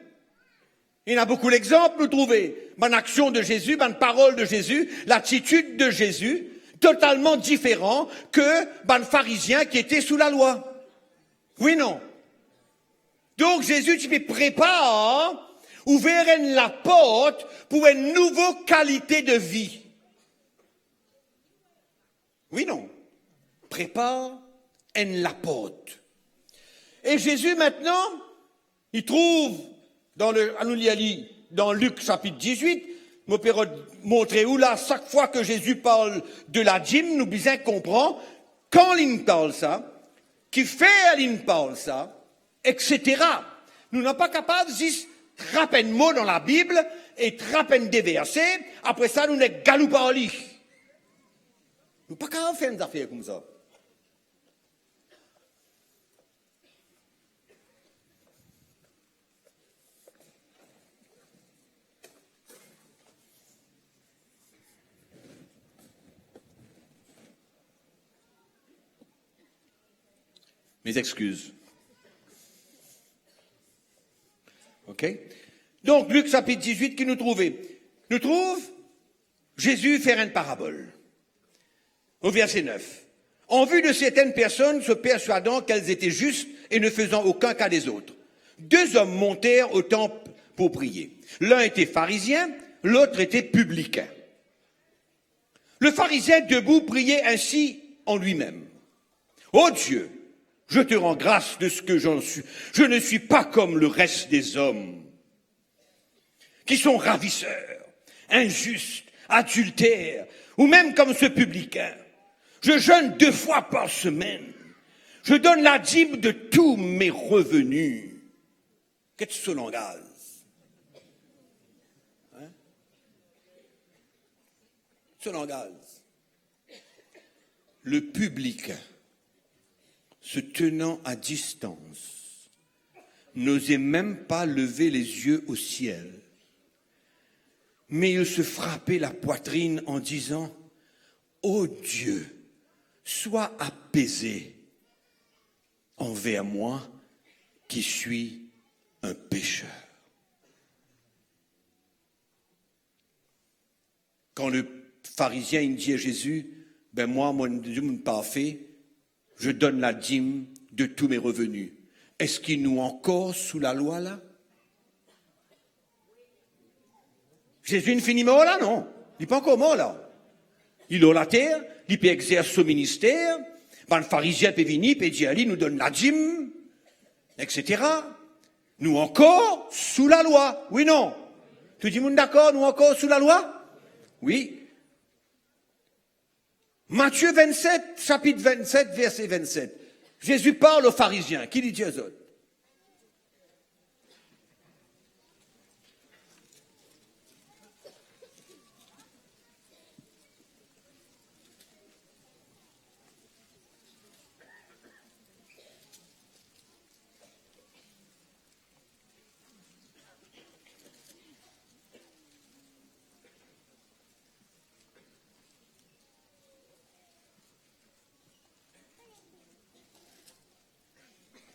Il y a beaucoup d'exemples, nous trouver. Ben action de Jésus, ben parole de Jésus, l'attitude de Jésus, totalement différent que ben pharisien qui était sous la loi. Oui, non. Donc Jésus, tu prépare, ouvrir la porte pour une nouvelle qualité de vie. Oui, non. Prépare la porte. Et Jésus, maintenant, il trouve dans Luc chapitre 18, je peux montrer où là, chaque fois que Jésus parle de la dîme, nous bien comprendre quand il parle ça, qui fait il parle ça, etc. Nous n'sommes pas capables de juste trapper un mot dans la Bible et trapper des versets, après ça, nous sommes galou par lit. Nous ne sommes pas capables de faire des affaires comme ça. Mes excuses. OK? Donc, Luc chapitre 18, qui nous trouve Jésus faire une parabole. Au verset 9. En vue de certaines personnes se persuadant qu'elles étaient justes et ne faisant aucun cas des autres, 2 hommes montèrent au temple pour prier. L'un était pharisien, l'autre était publicain. Le pharisien debout priait ainsi en lui-même. Ô Dieu, je te rends grâce de ce que j'en suis. Je ne suis pas comme le reste des hommes, qui sont ravisseurs, injustes, adultères, ou même comme ce publicain. Je jeûne 2 fois par semaine. Je donne la dîme de tous mes revenus. Qu'est-ce que ce langage? Hein? Ce langage. Le publicain, se tenant à distance, n'osait même pas lever les yeux au ciel, mais il se frappait la poitrine en disant « Ô Dieu, sois apaisé envers moi qui suis un pécheur. » Quand le pharisien dit à Jésus ben moi, mon Dieu, mon parfait, je donne la dîme de tous mes revenus. Est-ce qu'il nous encore sous la loi là? Jésus ne finit mort là, non? Il n'est pas encore mort là. Il est la terre, il peut exercer son ministère, ben, le pharisien peut venir, peut dire, il nous donne la dîme, etc. Nous encore sous la loi. Oui, non? Tout le monde d'accord, nous encore sous la loi? Oui. Matthieu 27, chapitre 27, verset 27. Jésus parle aux pharisiens. Qui dit aux autres?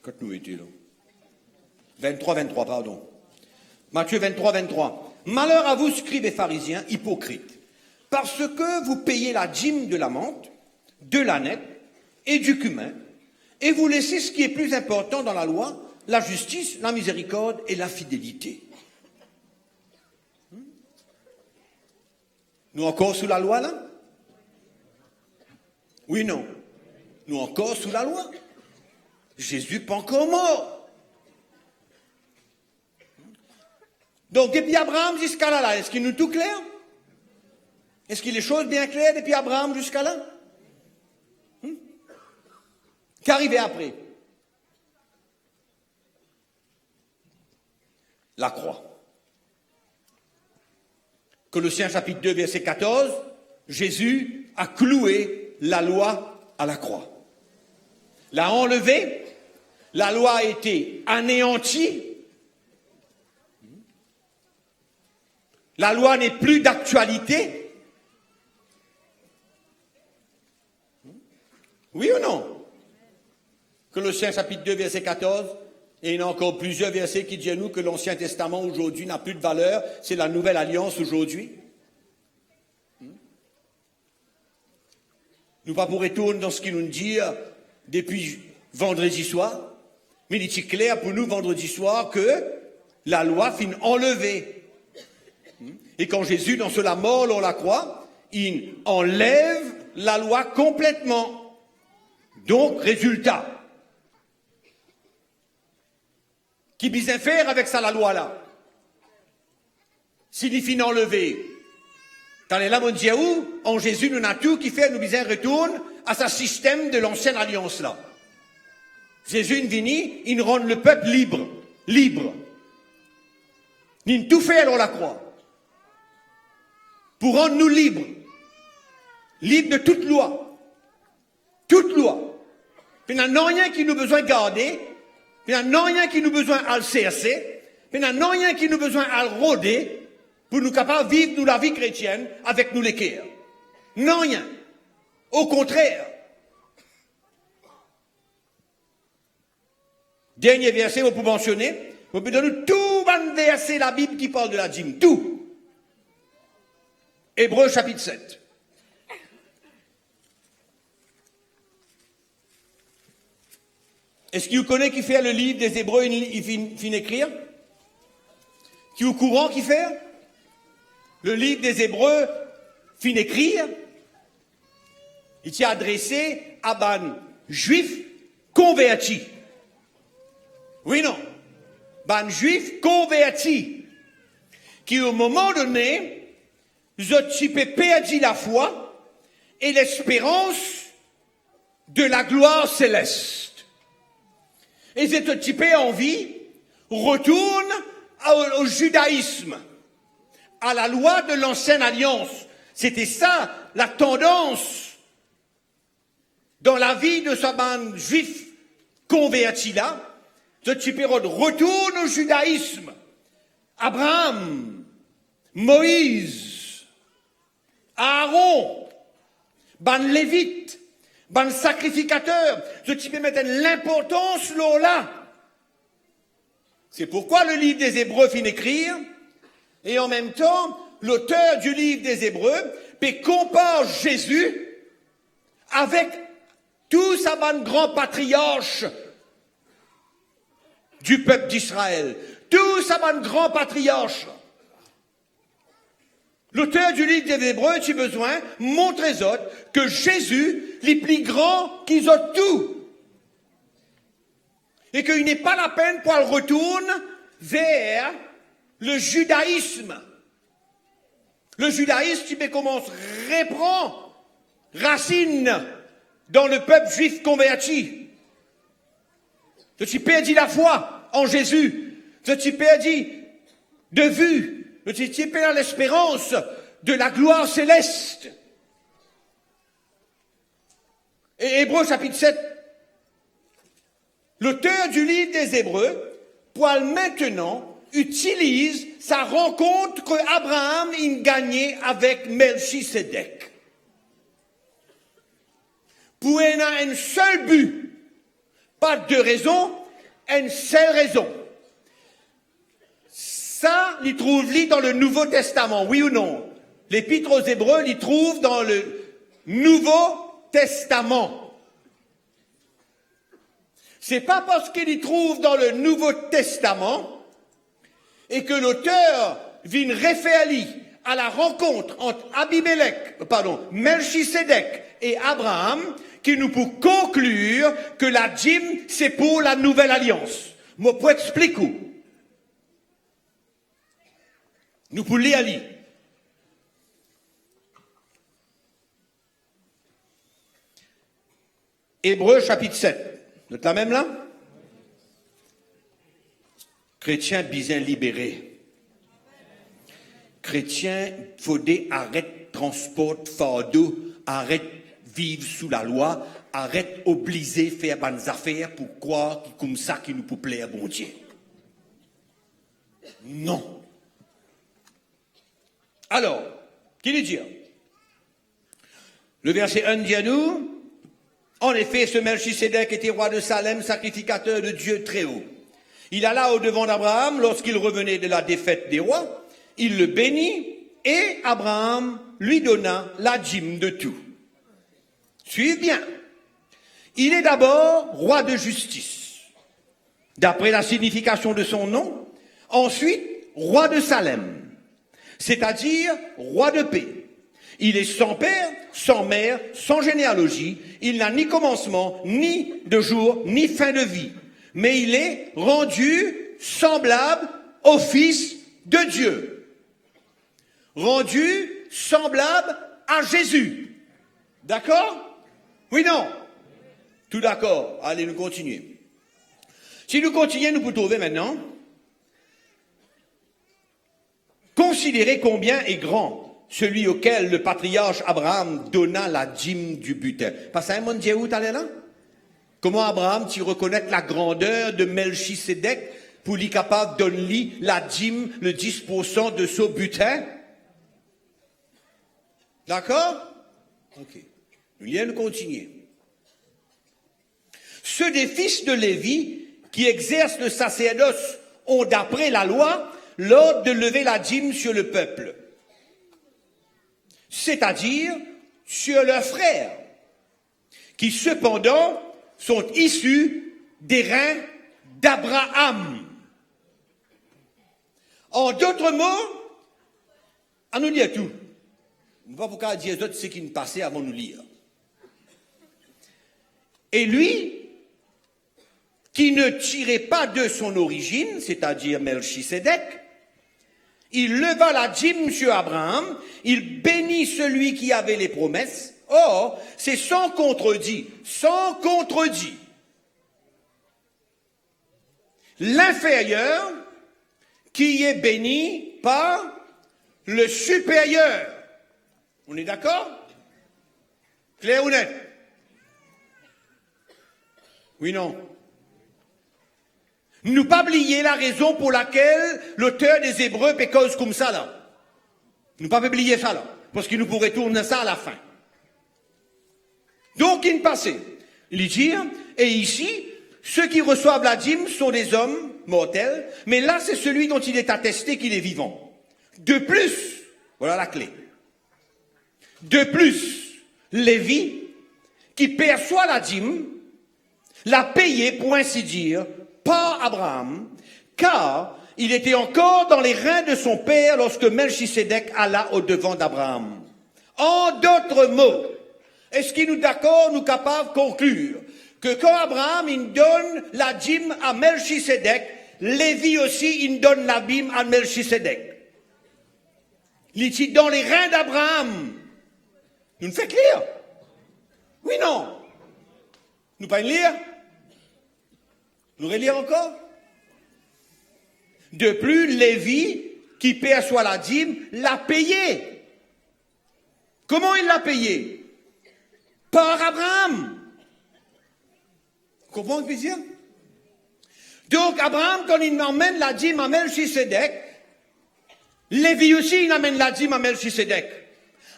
Quand nous étions là. 23, pardon. Matthieu 23. Malheur à vous, scribes et pharisiens, hypocrites, parce que vous payez la dîme de la menthe, de l'ânette et du cumin, et vous laissez ce qui est plus important dans la loi, la justice, la miséricorde et la fidélité. Nous encore sous la loi, là? Oui, non. Nous encore sous la loi. Jésus n'est pas encore mort. Donc, depuis Abraham jusqu'à là, est-ce qu'il nous tout clair? Est-ce qu'il y a les choses bien claires depuis Abraham jusqu'à là? Qu'arrivait après? La croix. Colossiens chapitre 2, verset 14, Jésus a cloué la loi à la croix. L'a enlevé, la loi a été anéantie, la loi n'est plus d'actualité. Oui ou non? Colossiens chapitre 2, verset 14, et il y en a encore plusieurs versets qui disent à nous que l'Ancien Testament aujourd'hui n'a plus de valeur, c'est la nouvelle alliance aujourd'hui. Nous pas pour retourner dans ce qu'il nous dit depuis vendredi soir, mais il est clair pour nous vendredi soir que la loi finit enlevée. Et quand Jésus, dans cela mort sur la croix, il enlève la loi complètement. Donc, résultat. Qui bien faire avec ça, la loi là? Signifie enlever. Dans les là, en Jésus, nous avons tout qui fait, nous bien retourne à ce système de l'ancienne alliance là. Jésus est venu, il rend le peuple libre. Libre. Il tout fait alors la croix. Pour rendre nous libres. Libres de toute loi. Toute loi. Il n'y a rien qui nous besoin de garder. Il n'y a rien qui nous besoin à le CRC. Il n'y a rien qui nous besoin à le rôder pour nous capables de vivre nous la vie chrétienne avec nous l'équerre. Non rien. Au contraire. Dernier verset, vous pouvez mentionner. Vous pouvez donner tout un verset de la Bible qui parle de la dîme. Tout. Hébreux chapitre 7. Est-ce qu'il vous connaît qui fait le livre des Hébreux, il finit d'écrire? Qui est au courant qui fait? Le livre des Hébreux finit d'écrire. Il s'est adressé à ban juif converti. Oui, non. Ban juif converti. Qui au moment donné, ils ont perdu la foi et l'espérance de la gloire céleste. Et cette type envie retourne au judaïsme, à la loi de l'ancienne alliance. C'était ça la tendance dans la vie de ce bande juif converti là. Ce type retourne au judaïsme. Abraham, Moïse, Aaron, ban lévite, ban sacrificateur, ce type mettait l'importance là. C'est pourquoi le livre des Hébreux finit d'écrire, et en même temps, l'auteur du livre des Hébreux compare Jésus avec tous ces grands patriarches du peuple d'Israël, tous ces grands patriarches. L'auteur du livre des Hébreux, tu as besoin, montrer aux autres que Jésus, les plus grands qu'ils ont tout. Et qu'il n'est pas la peine pour le retourner vers le judaïsme. Le judaïsme, tu peux commencer, reprend racine dans le peuple juif converti. Tu perdis la foi en Jésus. Tu perdis de vue. Tu perds l'espérance de la gloire céleste. Et Hébreux chapitre 7, l'auteur du livre des Hébreux, pour maintenant, utilise sa rencontre qu'Abraham a gagnée avec Melchisédek. Pour un seul but, pas deux raisons, une seule raison. Ça, il trouve dans le Nouveau Testament, oui ou non? L'Épître aux Hébreux, il trouve dans le Nouveau Testament. C'est pas parce qu'il y trouve dans le Nouveau Testament et que l'auteur vient référer à la rencontre entre Melchisédek et Abraham qui nous peut conclure que la dîme, c'est pour la nouvelle alliance. Moi, pour expliquer. Nous pouvons lire. Hébreux chapitre 7. Vous êtes là même là? Chrétien bien libéré. Chrétien, faudrait arrêter transport fardeau, arrête vivre sous la loi, arrête obliger faire bonnes affaires pour croire que comme ça qui nous peut plaire bon Dieu. Non. Alors, qui lui dit? Le verset 1 dit à nous, en effet, ce Melchisédek était roi de Salem, sacrificateur de Dieu très haut. Il alla au-devant d'Abraham lorsqu'il revenait de la défaite des rois, il le bénit et Abraham lui donna la dîme de tout. Suivez bien. Il est d'abord roi de justice, d'après la signification de son nom, ensuite roi de Salem, c'est-à-dire roi de paix. Il est sans père, sans mère, sans généalogie. Il n'a ni commencement, ni de jour, ni fin de vie. Mais il est rendu semblable au Fils de Dieu. Rendu semblable à Jésus. D'accord? Oui, non? Tout d'accord. Allez, nous continuons. Si nous continuons, nous pouvons trouver maintenant. Considérez combien est grand celui auquel le patriarche Abraham donna la dîme du butin. Parce que mon Dieu, où t'allais là? Comment Abraham, tu reconnais la grandeur de Melchisédek pour lui capable de donner la dîme, le 10% de son butin? D'accord? Ok. Nous allons continuer. Ceux des fils de Lévi qui exercent le sacerdoce ont, d'après la loi, l'ordre de lever la dîme sur le peuple, c'est-à-dire sur leurs frères, qui cependant sont issus des reins d'Abraham. En d'autres mots, à nous lire tout. On ne va pas dire d'autres ce qui nous passait avant de nous lire. Et lui, qui ne tirait pas de son origine, c'est-à-dire Melchisédek, il leva la dîme sur Abraham, il bénit celui qui avait les promesses. Or, c'est sans contredit, l'inférieur qui est béni par le supérieur. On est d'accord? Clair ou net? Oui, non? Nous pas oublier la raison pour laquelle l'auteur des Hébreux pécose comme ça, là. Nous pas oublier ça, là. Parce qu'il nous pourrait tourner ça à la fin. Donc, il passait. Il dit, et ici, ceux qui reçoivent la dîme sont des hommes mortels, mais là, c'est celui dont il est attesté qu'il est vivant. De plus, voilà la clé. De plus, Lévi qui perçoit la dîme l'a payé, pour ainsi dire, par Abraham, car il était encore dans les reins de son père lorsque Melchisédek alla au-devant d'Abraham. En d'autres mots, est-ce qu'il nous d'accord, nous capables de conclure que quand Abraham il donne la dîme à Melchisédek, Lévi aussi il donne la dîme à Melchisédek. Il est dans les reins d'Abraham. Nous nous fait clair? Oui, non? Nous pas lire? Nous relire encore? De plus, Lévi, qui perçoit la dîme, l'a payé. Comment il l'a payé? Par Abraham. Vous comprenez ce que je veux dire? Donc, Abraham, quand il emmène la dîme à Melchisédek, Lévi aussi, il emmène la dîme à Melchisédek.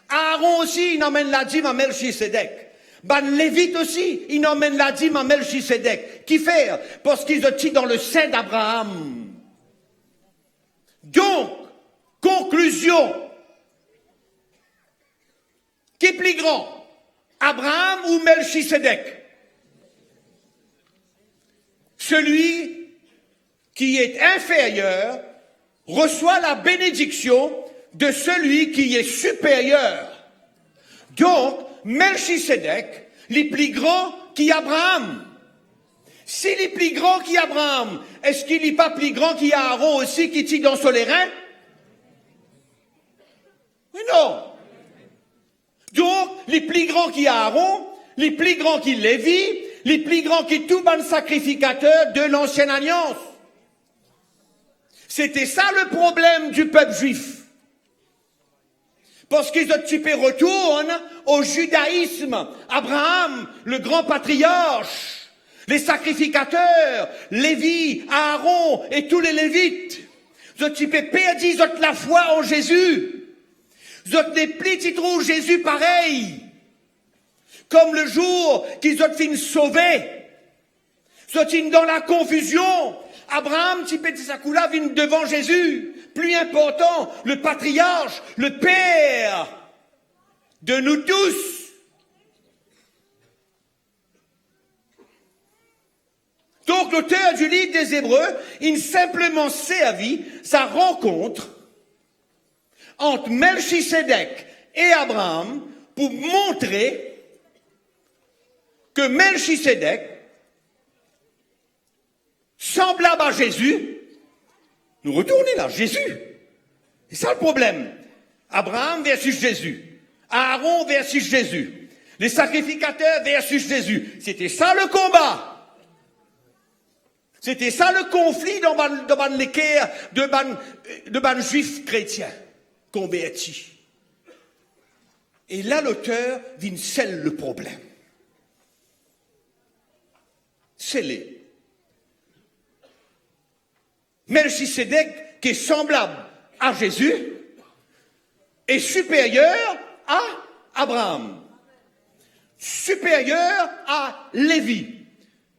Aaron aussi, il emmène la dîme à Melchisédek. Ben, Lévite aussi, il emmène la dîme à Melchisédek. Qui fait? Parce qu'ils étaient dans le sein d'Abraham. Donc, conclusion. Qui est plus grand? Abraham ou Melchisédek? Celui qui est inférieur reçoit la bénédiction de celui qui est supérieur. Donc, Melchisédek, les plus grands qu'Abraham. S'il est plus grand qu'Abraham, est-ce qu'il n'est pas plus grand qu'Aaron aussi qui tire dans son reins? Oui, non. Donc, les plus grands qu'Aaron, les plus grands qui Lévi, les plus grands qui tout bon sacrificateur de l'ancienne alliance. C'était ça le problème du peuple juif. Parce qu'ils retournent au judaïsme. Abraham, le grand patriarche, les sacrificateurs, Lévi, Aaron et tous les Lévites. Ils ont perdu la foi en Jésus. Ils ont des petits trous Jésus pareil. Comme le jour qu'ils ont fini sauver. Ils sont dans la confusion. Abraham, Sakoula, vient devant Jésus. Plus important, le patriarche, le père de nous tous. Donc l'auteur du livre des Hébreux, il simplement servi sa rencontre entre Melchisédek et Abraham pour montrer que Melchisédek, semblable à Jésus, nous retournons là, Jésus. C'est ça le problème. Abraham versus Jésus. Aaron versus Jésus. Les sacrificateurs versus Jésus. C'était ça le combat. C'était ça le conflit dans l'équerre de ban juifs chrétiens convertis. Et là, l'auteur vient scelle le problème. Scellé. Melchisédek, qui est semblable à Jésus, est supérieur à Abraham, supérieur à Lévi.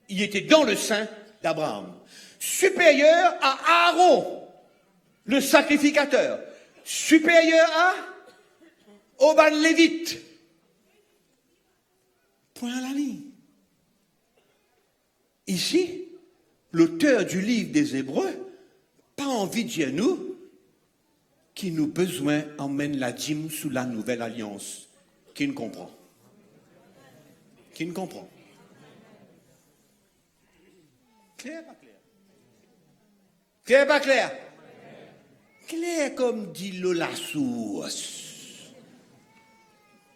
Il était dans le sein d'Abraham. Supérieur à Aaron, le sacrificateur. Supérieur à Oban Lévite. Point à la ligne. Ici, l'auteur du livre des Hébreux pas envie de dire nous qui nous besoin emmène la dîme sous la nouvelle alliance. Qui ne comprend? Qui ne comprend? Clair, pas clair? Clair, pas clair? Clair comme dit Lola Source.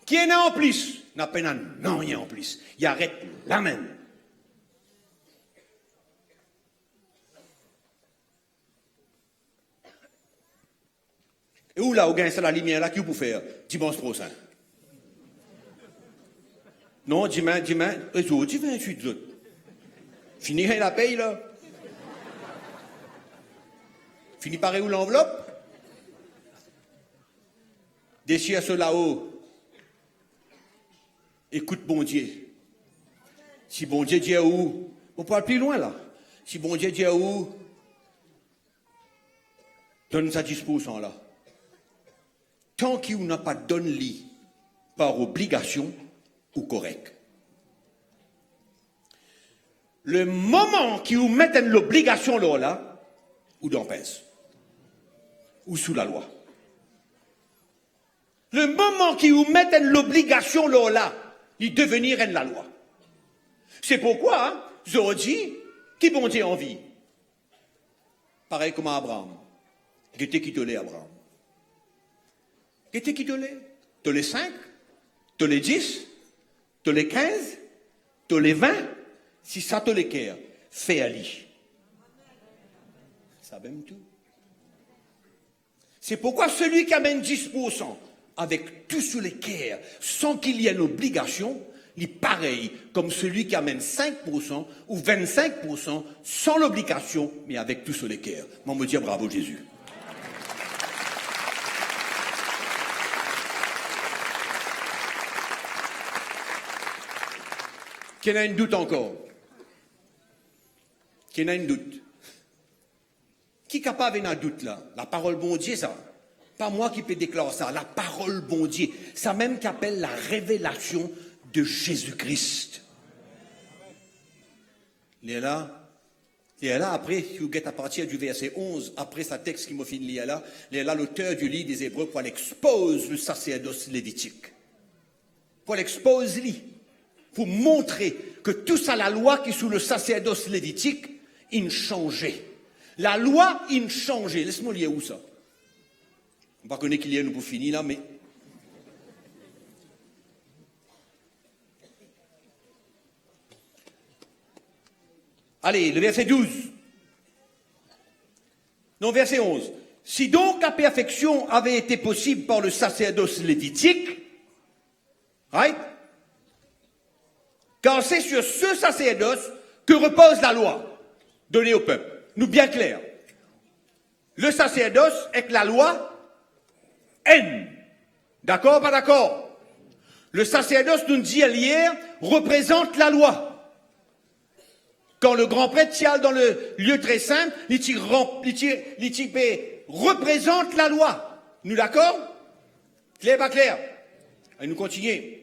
Qui est en plus? N'a pas non, rien en plus. Il arrête là même. Et où là, où gagne ça la lumière là, qui vous faire dimanche prochain? Non, dimanche, et tout, dimanche, je suis fini la paye là? Fini par où l'enveloppe? Déchire ce là-haut. Écoute bon Dieu. Si bon Dieu dit où, on peut aller plus loin là. Si bon Dieu dit où, donne sa 10% là. Tant qu'il n'a pas donné lit par obligation ou correct. le moment qui vous mettent l'obligation là, ou dans pince, ou sous la loi. Le moment qui vous mettent l'obligation là, il devenir la loi. C'est pourquoi, je dis, qui bon Dieu en vie? Pareil comme Abraham. Qu'est-ce qui te l'est, Abraham? Qu'est-ce qui te l'est? Te les 5? Te les 10? Te les 15? Te les 20? Si ça te les cœurs, fais Ali. Ça même tout. C'est pourquoi celui qui amène 10% avec tout sous les cœurs, sans qu'il y ait une obligation, il est pareil comme celui qui amène 5% ou 25% sans l'obligation, mais avec tout sous les cœurs. Moi, me dire bravo Jésus. Qui a un doute encore? Qui a un doute? Qui est capable d'un doute là? La parole bon Dieu, ça. Pas moi qui peux déclarer ça. La parole bon Dieu. Ça même qu'appelle la révélation de Jésus-Christ. Il est là. Après, si vous êtes à partir du verset 11, après sa texte qui m'a fini, il est là l'auteur du livre des Hébreux pour l'expose le sacerdoce lévitique. Pour l'expose lui. Pour montrer que tout ça, la loi qui est sous le sacerdoce lévitique, il changeait. La loi, il changeait. Laisse-moi lire où ça? On ne va pas connaître qu'il y a nous pour finir là, mais. Allez, le verset 12. Non, verset 11. Si donc la perfection avait été possible par le sacerdoce lévitique, right? Car c'est sur ce sacerdoce que repose la loi donnée au peuple. Nous bien clair. Le sacerdoce est la loi N. D'accord, pas d'accord? Le sacerdoce, nous dit hier, représente la loi. Quand le grand prêtre tient dans le lieu très saint, il représente la loi. Nous d'accord? Clair, pas clair? Et nous continuons.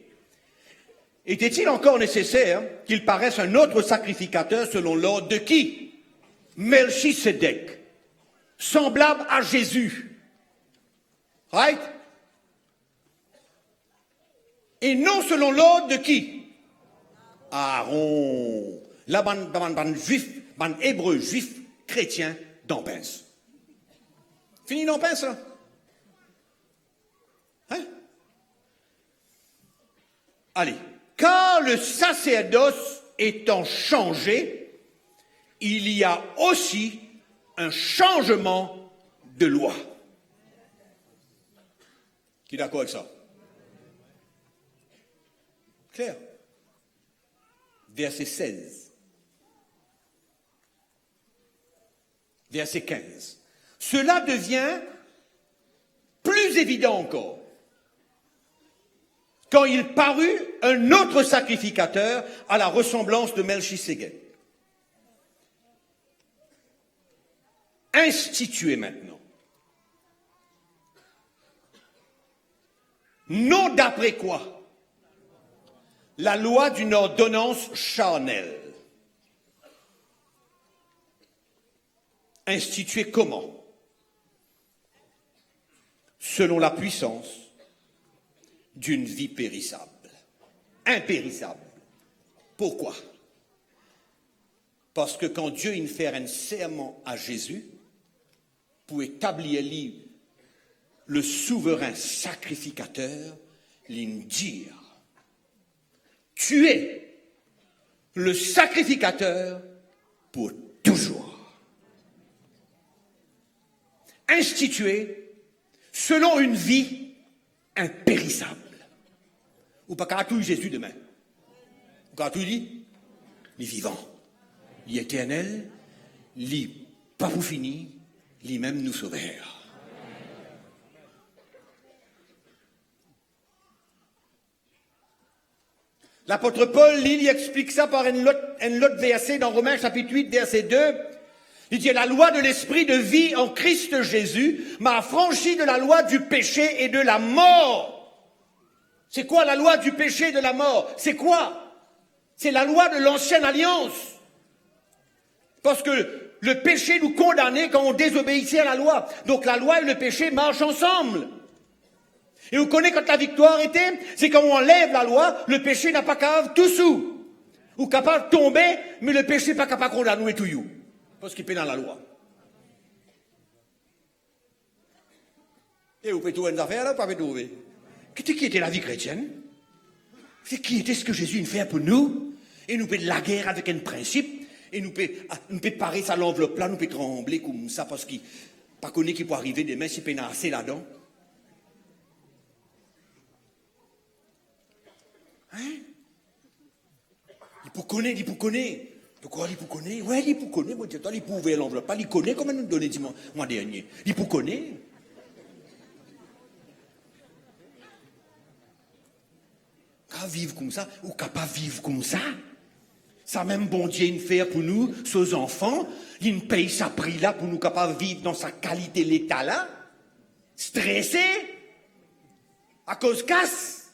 Était-il encore nécessaire qu'il paraisse un autre sacrificateur selon l'ordre de qui? Melchisédek, semblable à Jésus. Right? Et non selon l'ordre de qui? Aaron. Là, ban hébreu juif chrétien d'Ampens. Fini d'Ampens, là? Hein? Allez. Car le sacerdoce étant changé, il y a aussi un changement de loi. Qui est d'accord avec ça? Clair. Verset 16. Verset 15. Cela devient plus évident encore quand il parut un autre sacrificateur à la ressemblance de Melchisédek. Institué maintenant. Non d'après quoi? La loi d'une ordonnance charnelle. Institué comment? Selon la puissance d'une vie périssable. Impérissable. Pourquoi? Parce que quand Dieu il fait un serment à Jésus, pour établir lui le souverain sacrificateur, il dit, tu es le sacrificateur pour toujours. Institué selon une vie impérissable. Ou pas qu'à tout Jésus demain. Ou qu'à tout dit, il est vivant, il est éternel, il est pas pour finir, il même nous sauveur. L'apôtre Paul, il explique ça par un autre verset dans Romains chapitre 8, verset 2. Il dit, la loi de l'esprit de vie en Christ Jésus m'a affranchi de la loi du péché et de la mort. C'est quoi la loi du péché et de la mort? C'est quoi? C'est la loi de l'ancienne alliance. Parce que le péché nous condamnait quand on désobéissait à la loi. Donc la loi et le péché marchent ensemble. Et vous connaissez quand la victoire était, c'est quand on enlève la loi, le péché n'a pas capable tout sous. Ou capable de tomber, mais le péché n'est pas capable de condamner tout you. Parce qu'il est dans la loi. Et vous pouvez trouver une affaire là, vous pouvez trouver. Qui était la vie chrétienne? C'est qui était ce que Jésus nous fait pour nous? Et nous peut de la guerre avec un principe, et nous peut parer ça l'enveloppe là, nous peut trembler comme ça, parce qu'il pas connaît qui peut arriver demain si peut assez là-dedans. Hein? Il peut connaître. De quoi il peut connaître? Ouais, il peut connaître, mon Dieu, il peut ouvrir l'enveloppe, il connaît, comme nous donner dimanche mois dernier. Il peut connaître. Qu'à vivre comme ça, ou qu'à pas vivre comme ça. Ça même bon Dieu une fait pour nous, ses enfants, il nous paye sa prix là pour nous capables de vivre dans sa qualité l'état là. Stressé. À cause casse.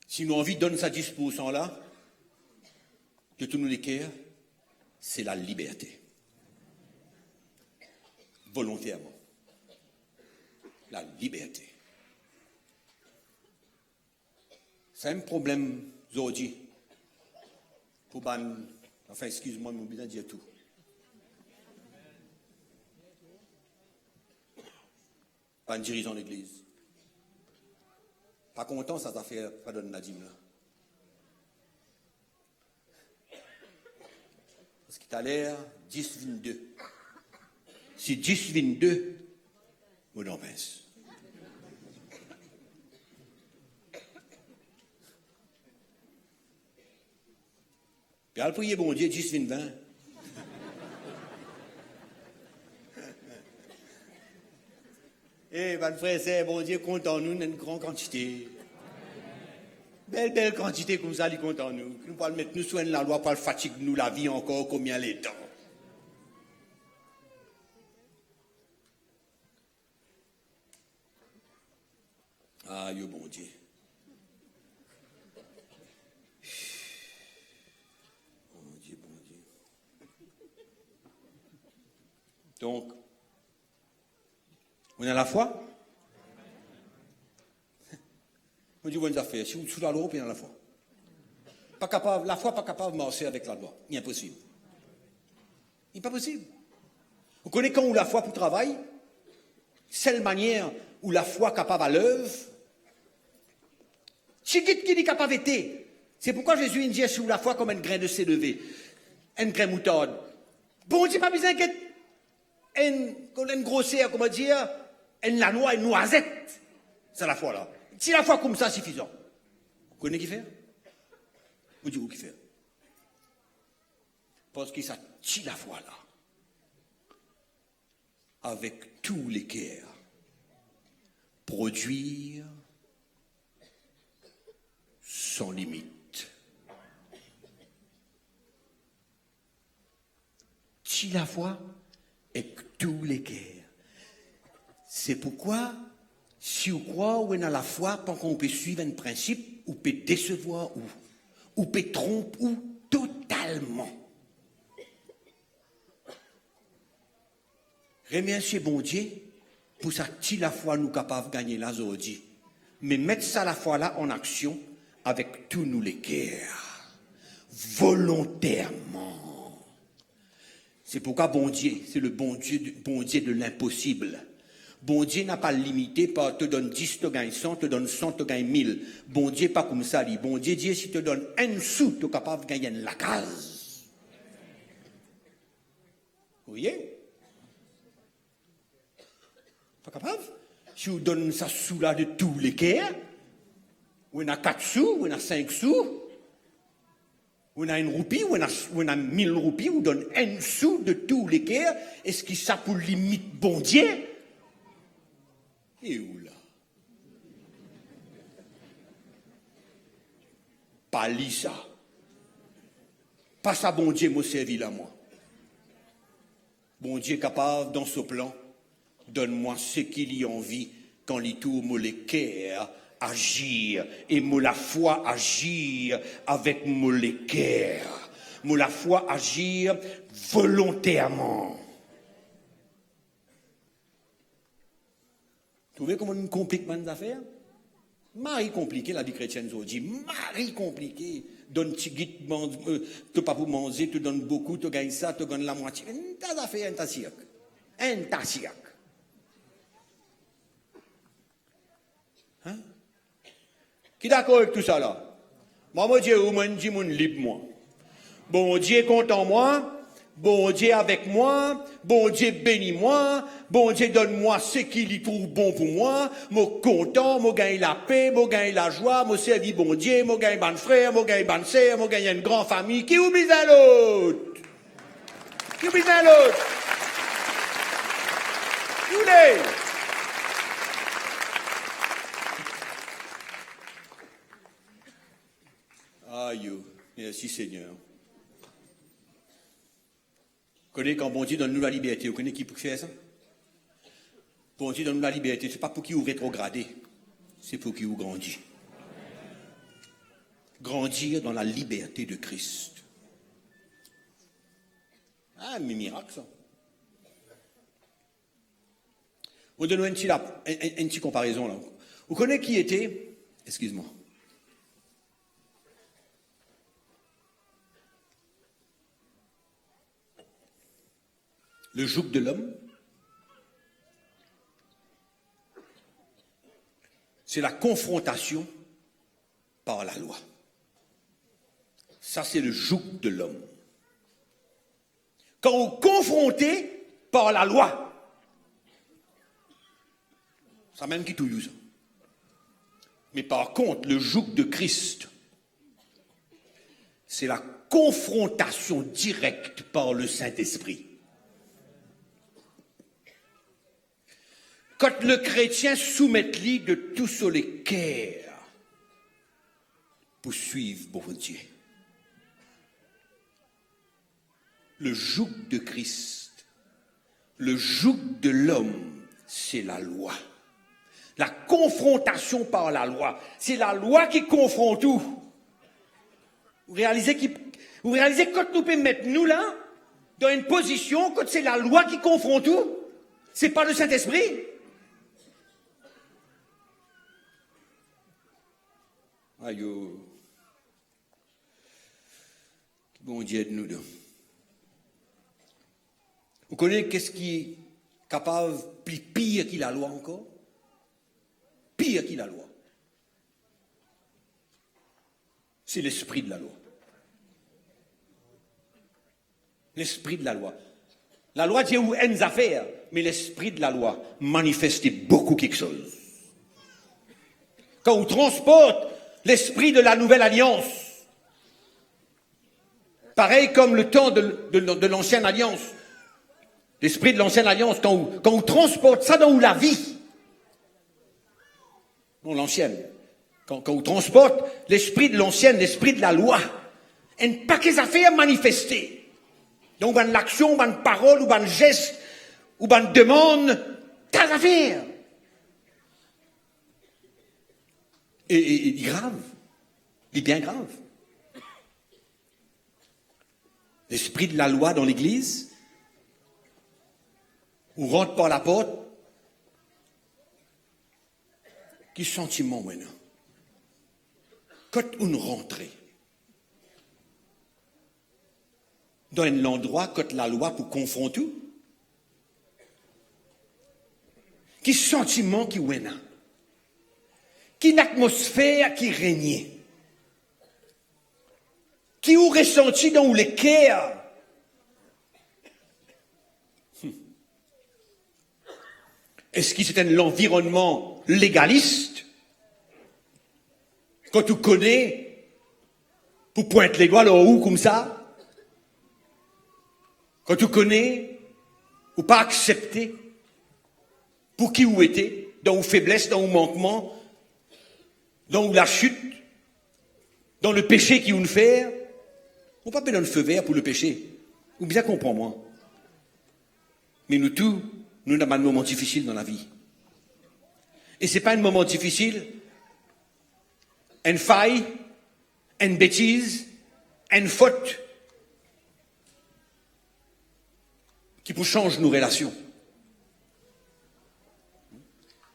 Si nous envie donne sa 10% là, de tous nous les cœurs, c'est la liberté. Volontairement. La liberté. C'est un problème aujourd'hui. Pour ban, enfin, excuse-moi, mais je vais dire tout. Ban dirigeant l'église. Pas content, ça affaire, pas donne la dîme là. Parce qu'il a l'air 10-22. Si 10-22, on en pince. Puis à le prier, bon Dieu, 10-20. Eh, ben, frère, c'est bon Dieu, compte en nous une grande quantité. Belle quantité comme ça, il compte en nous. Nous pas le mettre, nous soigne la loi, pas le fatigue nous la vie encore, combien les temps. Ah, yo, bon Dieu. Bon Dieu. Donc, on a la foi. On dit, bonnes affaires. Si vous sous la loi, on a la foi. Pas capable, la foi pas capable de marcher avec la loi. Il est impossible. Il n'est pas possible. Vous connaissez quand où la foi pour travail? Seule manière où la foi capable à l'œuvre. Chigit qui dit capable d'être. C'est pourquoi Jésus dit sur la foi comme un grain de sélevé. Un grain moutarde. Bon, Dieu, pas besoin qu'être une grossière, comment dire, la noix, une noisette. C'est la foi là. Si la foi comme ça, suffisant. Vous connaissez qui fait? Vous dites où qui fait? Parce que ça tire la foi là. Avec tous les cœurs. Produire sans limite. Tire la foi avec tous les cœurs. C'est pourquoi, si on croit ou on a la foi, tant qu'on peut suivre un principe, ou peut décevoir ou peut tromper ou totalement. Remercier bon Dieu pour ça que la foi nous capable de gagner la aujourd'hui. Mais mettre ça la foi là en action avec tous nous les cœurs. Volontairement. C'est pourquoi bon Dieu, c'est le bon Dieu de l'impossible. Bon Dieu n'a pas limité par te donne 10, te gagne 100, te donne 100, te gagne 1000. Bon Dieu pas comme ça, dit. Bon Dieu dit, si te donne un sou, tu es capable de gagner la case. Vous voyez? Pas capable? Si vous donnez ça sous là de tous les cœurs, ou on a 4 sous, ou on a 5 sous, ou on a une roupie, ou on a 1000 roupies, ou on donne un sou de tous les cœurs, est-ce que ça pour limite bon Dieu? Et où là? Pas lit ça. Pas ça, bon Dieu m'a servi là, moi. Bon Dieu capable, dans ce plan, donne-moi ce qu'il y a envie quand les tout molécaire agir, et moi la foi agir avec molécaire, moi la foi agir volontairement. Vous trouvez comment on complique les affaires? Marie compliqué la vie chrétienne aujourd'hui. Marie compliqué. Donne petit guide, tu pas pour manger, tu donnes beaucoup, tu gagnes ça, tu gagnes la moitié. Un tas d'affaires, un tas cirque. Un tas cirque. Hein? Qui est d'accord avec tout ça là? Moi, mon Dieu, moi, je dis mon libre, moi. Bon Dieu est content, moi. Bon Dieu avec moi, bon Dieu bénis moi, bon Dieu donne-moi ce qu'il y trouve bon pour moi, moi content, moi gagne la paix, moi gagne la joie, moi servis bon Dieu, moi gagne ban frère, moi gagne ban sœur, moi gagne une grande famille, qui oublie à l'autre? Qui oublie à l'autre? Qui oublie? Aïe, merci Seigneur. Vous connaissez quand bon Dieu donne-nous la liberté, vous connaissez qui peut faire ça? Bon Dieu donne-nous la liberté, ce n'est pas pour qui vous rétrogradez, c'est pour qui vous grandit. Grandir dans la liberté de Christ. Ah, mais miracle ça. On donne une petite comparaison là. Vous connaissez qui était? Excuse-moi. Le joug de l'homme, c'est la confrontation par la loi. Ça, c'est le joug de l'homme. Quand on est confronté par la loi, ça même qui tout use. Mais par contre, le joug de Christ, c'est la confrontation directe par le Saint-Esprit. Quand le chrétien soumet-lui de tout sur les cœurs pour suivre bon Dieu. Le joug de Christ, le joug de l'homme, c'est la loi. La confrontation par la loi, c'est la loi qui confronte tout. Vous réalisez que quand nous pouvons mettre nous là, dans une position, quand c'est la loi qui confronte tout, c'est pas le Saint-Esprit. Aïe, bon Dieu de nous deux. Vous connaissez qu'est-ce qui est capable de pire que la loi encore? Pire que la loi. C'est l'esprit de la loi. L'esprit de la loi. La loi dit où une affaire, mais l'esprit de la loi manifeste beaucoup quelque chose. Quand on transporte l'esprit de la nouvelle alliance, pareil comme le temps de l'ancienne alliance, l'esprit de l'ancienne alliance, quand on transporte ça dans la vie, non l'ancienne, quand on transporte l'esprit de l'ancienne, l'esprit de la loi, un paquet d'affaires manifestées, donc une action, une parole, ou un geste, ou une demande, tas d'affaires. Et grave, il est bien grave. L'esprit de la loi dans l'église, on rentre par la porte, quel sentiment maintenant? Quand on rentre dans un endroit, quand la loi pour confronter tout, quel sentiment qui est là? Quelle atmosphère qui régnait? Qui vous ressenti dans les cœurs? Est-ce que c'était l'environnement légaliste? Quand tu connais, pour pointer les doigts là haut comme ça? Quand tu connais, ou pas accepter, pour qui vous étiez, dans vos faiblesses, dans vos manquements, dans la chute, dans le péché qui vous nous fait, on ne peut pas donner le feu vert pour le péché. Ou bien comprends-moi. Mais nous tous, nous avons un moment difficile dans la vie. Et c'est pas un moment difficile, une faille, une bêtise, une faute qui peut changer nos relations.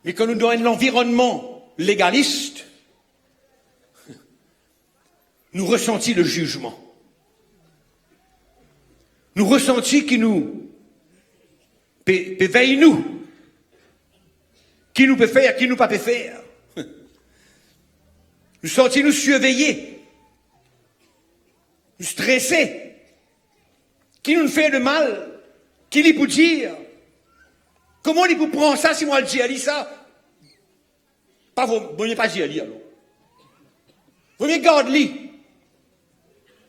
Mais quand nous dans un environnement légaliste, nous ressentons le jugement. Nous ressentons qui nous veille nous, qui nous peut faire, qui nous pas peut faire. Nous sentons nous surveiller, nous stresser, qui nous fait de mal, qui lui peut dire, comment il peut prendre ça si moi le dis à lui ça? Pas vous, vous pas dire à lui alors. Vous garde-lui,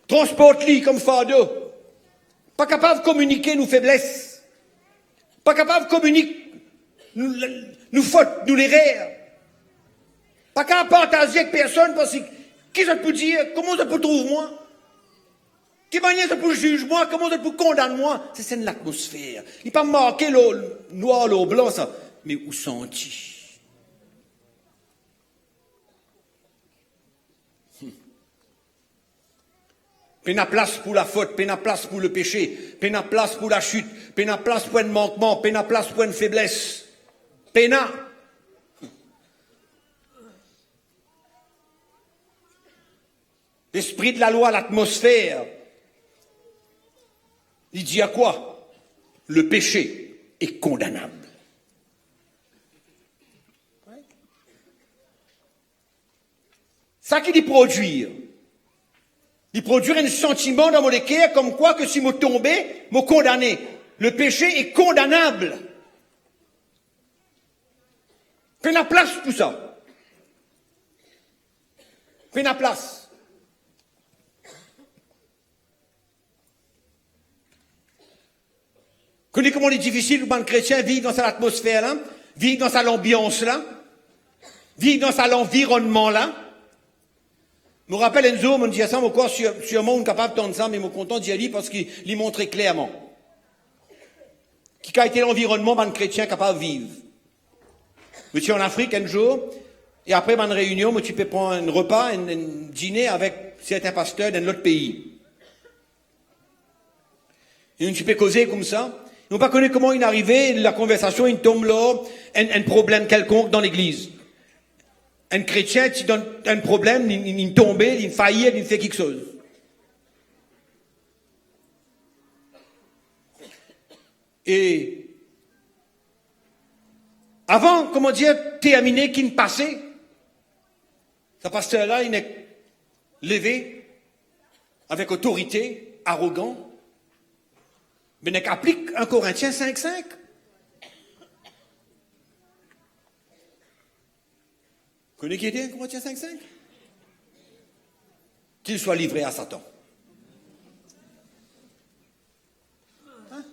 transporte-lui comme fardeau, pas capable de communiquer nos faiblesses, pas capable de communiquer nous fautes, nous les rires, pas capable de partager avec personne parce que qui ça peut dire, comment ça peut trouver moi? Quelle manière ça peut juger moi? Comment ça peut condamner moi? C'est l'atmosphère. Il n'est pas marqué le noir, le blanc, ça. Mais où senti? Peine à place pour la faute, peine à place pour le péché, peine à place pour la chute, peine à place pour un manquement, peine à place pour une faiblesse. Peine à. L'esprit de la loi, l'atmosphère, il dit à quoi? Le péché est condamnable. Ça qui dit produire. Il produire un sentiment dans mon cœur comme quoi que si je tombais, je condamné. Le péché est condamnable. Fais la place pour ça. Fais la place. Connaissez comment il est difficile pour un chrétien vivre dans cette atmosphère-là, vivre dans cette ambiance-là, vivre dans cet environnement-là. Je me rappelle un jour, on me dit ça, encore sûrement on est capable d'entendre ça, mais je suis content d'y aller parce qu'il montrait clairement qui a été l'environnement d'un chrétien capable de vivre. Je suis en Afrique un jour, et après une réunion, tu peux prendre un repas, un dîner avec certains pasteurs d'un autre pays. Et tu peux causer comme ça. On ne pas connaître comment il est arrivé, la conversation, il tombe là, un problème quelconque dans l'église. Un chrétien, tu donnes un problème, il tombe, il faillit, il fait quelque chose. Et avant, comment dire, terminer, qui ne passait, ce pasteur-là, il est levé, avec autorité, arrogant, mais il applique 1 Corinthiens 5:5. Vous connaissez qui était 1 Corinthiens 5:5? Qu'il soit livré à Satan. Hein?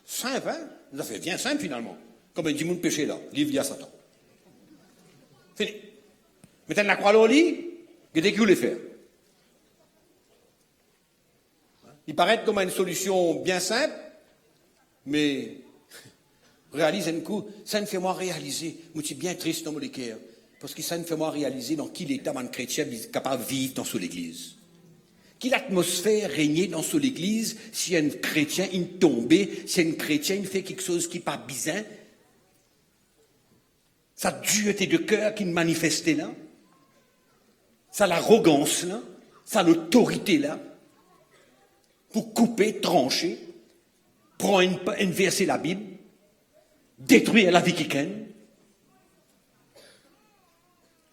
Simple, hein? Ça fait bien simple finalement. Comme un dimanche péché là, livré à Satan. Fini. Mettez la croix au lit, qu'est-ce que vous voulez faire? Il paraît comme une solution bien simple, mais réalise un coup, ça me fait moi réaliser, je suis bien triste dans mon cœur, parce que ça me fait moi réaliser dans quel état un chrétien est capable de vivre dans l'église. Quelle atmosphère régnait dans l'église si un chrétien il tombait, si un chrétien il fait quelque chose qui n'est pas bizarre. Sa dureté de cœur qui manifestait là, ça l'arrogance là, ça l'autorité là, pour couper, trancher, prendre une verset de la Bible, détruire la vie qui ken.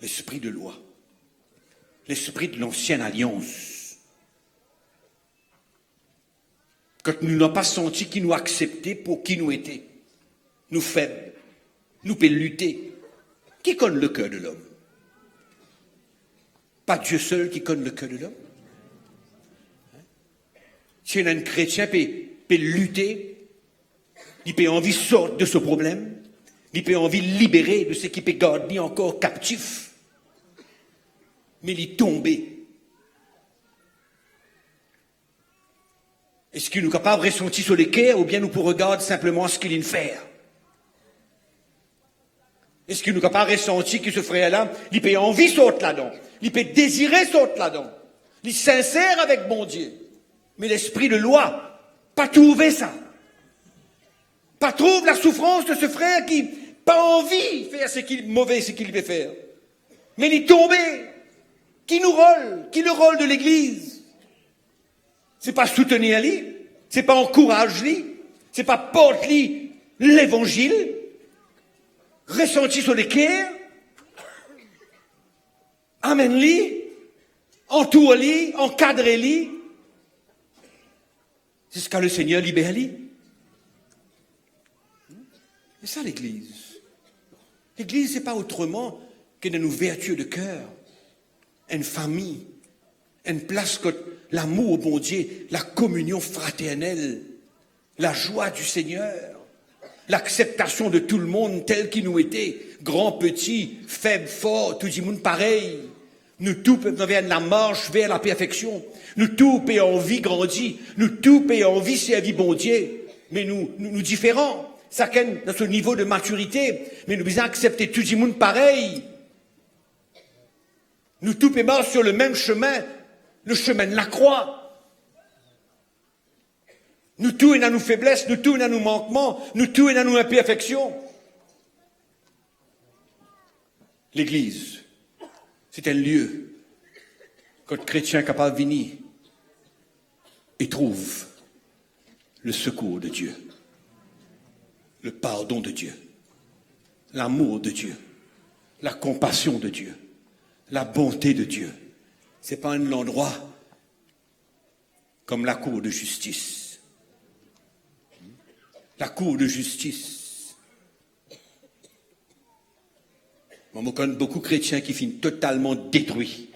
L'esprit de loi, l'esprit de l'ancienne alliance. Quand nous n'avons pas senti qu'il nous acceptait pour qui nous étions, nous faibles, nous pouvons lutter. Qui connaît le cœur de l'homme? Pas Dieu seul qui connaît le cœur de l'homme. Si un chrétien peut lutter, il peut envie de sortir de ce problème, il peut envie de libérer de ce qui peut garder encore captif, mais il est tombé. Est-ce qu'il nous est capable de ressentir sur les cœurs ou bien nous pour regarder simplement ce qu'il vient de faire? Est-ce qu'il nous a pas ressenti que ce frère-là, il peut envie saute là-dedans, il peut désirer saute là-dedans, il est sincère avec bon Dieu. Mais l'esprit de loi, pas trouver ça. Pas trouve la souffrance de ce frère qui pas envie de faire ce qu'il veut faire. Mais il est tombé. Qui le rôle de l'église? C'est pas soutenir lui, c'est pas encourager lui, c'est pas porter l'évangile, ressentir sur les cœurs, amène-lui, entoure-lui, encadre-lui. C'est ce qu'a le Seigneur libéré. C'est ça l'église. L'église, c'est pas autrement que de nos vertus de cœur, une famille, une place que l'amour au bon Dieu, la communion fraternelle, la joie du Seigneur, l'acceptation de tout le monde tel qu'il nous était, grand, petit, faible, fort, tout le monde pareil. Nous tous vers la marche vers la perfection. Nous tous payons envie grandir. Nous tous payons envie servir bon Dieu. Mais nous différents. Chacun dans ce niveau de maturité. Mais nous devons accepter tout le monde pareil. Nous tous payons sur le même chemin. Le chemin de la croix. Nous tous avons nos faiblesses. Nous tous avons nos manquements. Nous tous avons nos imperfections. L'église. C'est un lieu que le chrétien est capable de venir et trouve le secours de Dieu, le pardon de Dieu, l'amour de Dieu, la compassion de Dieu, la bonté de Dieu. Ce n'est pas un endroit comme la cour de justice. La cour de justice. On me connaît beaucoup de chrétiens qui finissent totalement détruits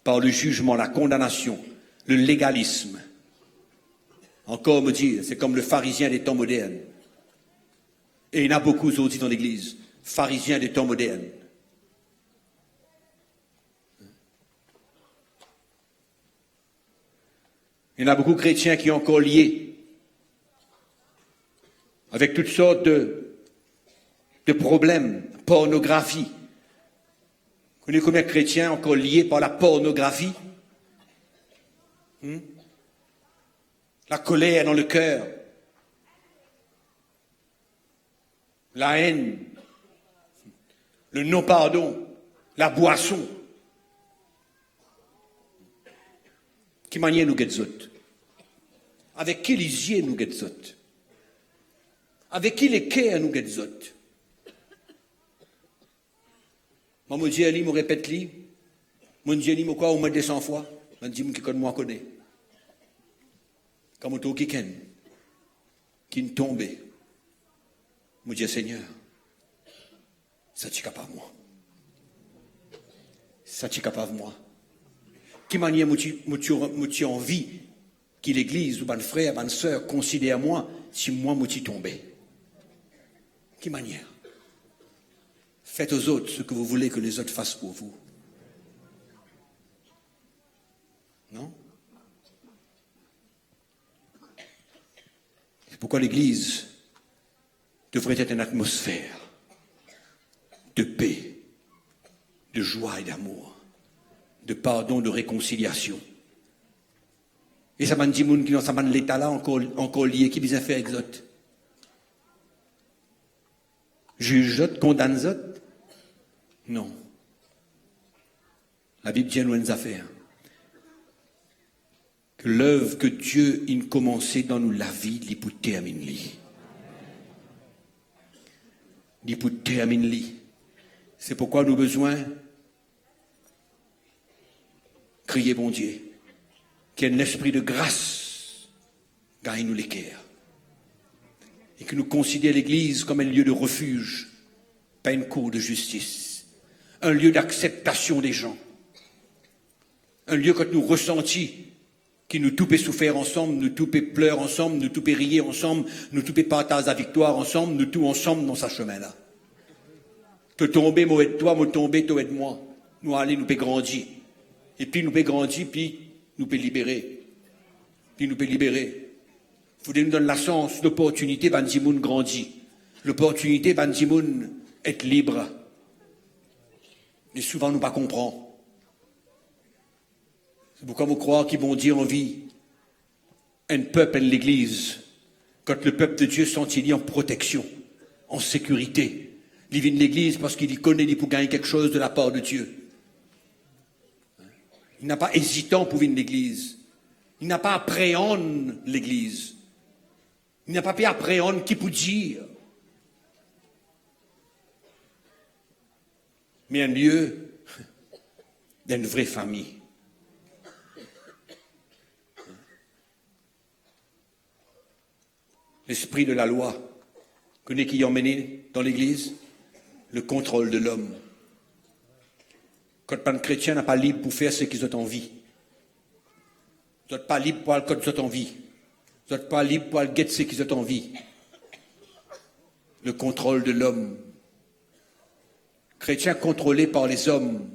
par le jugement, la condamnation, le légalisme. Encore me dire, c'est comme le pharisien des temps modernes. Et il y en a beaucoup aussi dans l'église, pharisiens des temps modernes. Il y en a beaucoup de chrétiens qui sont encore liés avec toutes sortes de problèmes, pornographie. Vous connaissez combien de chrétiens encore liés par la pornographie? La colère dans le cœur, la haine, le non-pardon, la boisson. Qui manière nous guetzot? Avec qui les yeux nous guetzot? Avec qui les cœurs nous guetzot? Moi, mon Dieu, me répète, mon Dieu, me quoi, au moins 200 fois, mon Dieu, qui connaît, moi, connaît. Comme auto qui ne tombait. Mon Dieu, Seigneur, ça t'y capable, moi. Ça t'y capable, moi. Qui manière, m'as-tu envie que l'église ou ban frère, ban sœur considère moi si moi, m'as-tu tombé? Qui manière? Faites aux autres ce que vous voulez que les autres fassent pour vous. Non? C'est pourquoi l'Église devrait être une atmosphère de paix, de joie et d'amour, de pardon, de réconciliation. Et ça m'a dit moun qui dans sa l'état là encore lié, qui vient faire avec autres. Juge autres, condamne autres. Non. La Bible dit nous une affaire. Que l'œuvre que Dieu a commencé dans nous la vie, il peut terminer. Il peut terminer. C'est pourquoi nous avons besoin de crier bon Dieu. Qu'il y ait un esprit de grâce gagne nous les cœurs. Et que nous considérions l'Église comme un lieu de refuge, pas une cour de justice. Un lieu d'acceptation des gens. Un lieu que nous ressentis, qui nous tout peut souffrir ensemble, nous tout peut pleurer ensemble, nous tout peut rire ensemble, nous tout peut partager la victoire ensemble, nous tout ensemble dans ce chemin-là. Te tomber, moi aide toi, moi tomber, toi aide moi. Nous aller, nous peut grandir. Et puis nous peut grandir, puis nous peut libérer. Puis nous peut libérer. Il faut nous donner la chance, l'opportunité, Van Dimoun grandit. l'opportunité, ben Timoun, être libre. Mais souvent, nous pas comprendre. C'est pourquoi nous croire qu'ils vont dire en vie, un peuple et l'Église, quand le peuple de Dieu sent-il en protection, en sécurité. Il vient de l'Église parce qu'il y connaît, il peut gagner quelque chose de la part de Dieu. Il n'a pas hésitant pour venir de l'Église. Il n'a pas appréhende l'Église. Il n'a pas pu appréhender qui peut dire. Mais un lieu d'une vraie famille. L'esprit de la loi, connaît qui y emmené dans l'Église, le contrôle de l'homme. Quand un chrétien n'a pas libre pour faire ce qu'ils ont envie. Vous n'êtes pas libre pour aller quand vous avez envie. Vous n'êtes pas libre pour aller guetter ce qu'ils ont envie. Le contrôle de l'homme. Chrétien contrôlé par les hommes.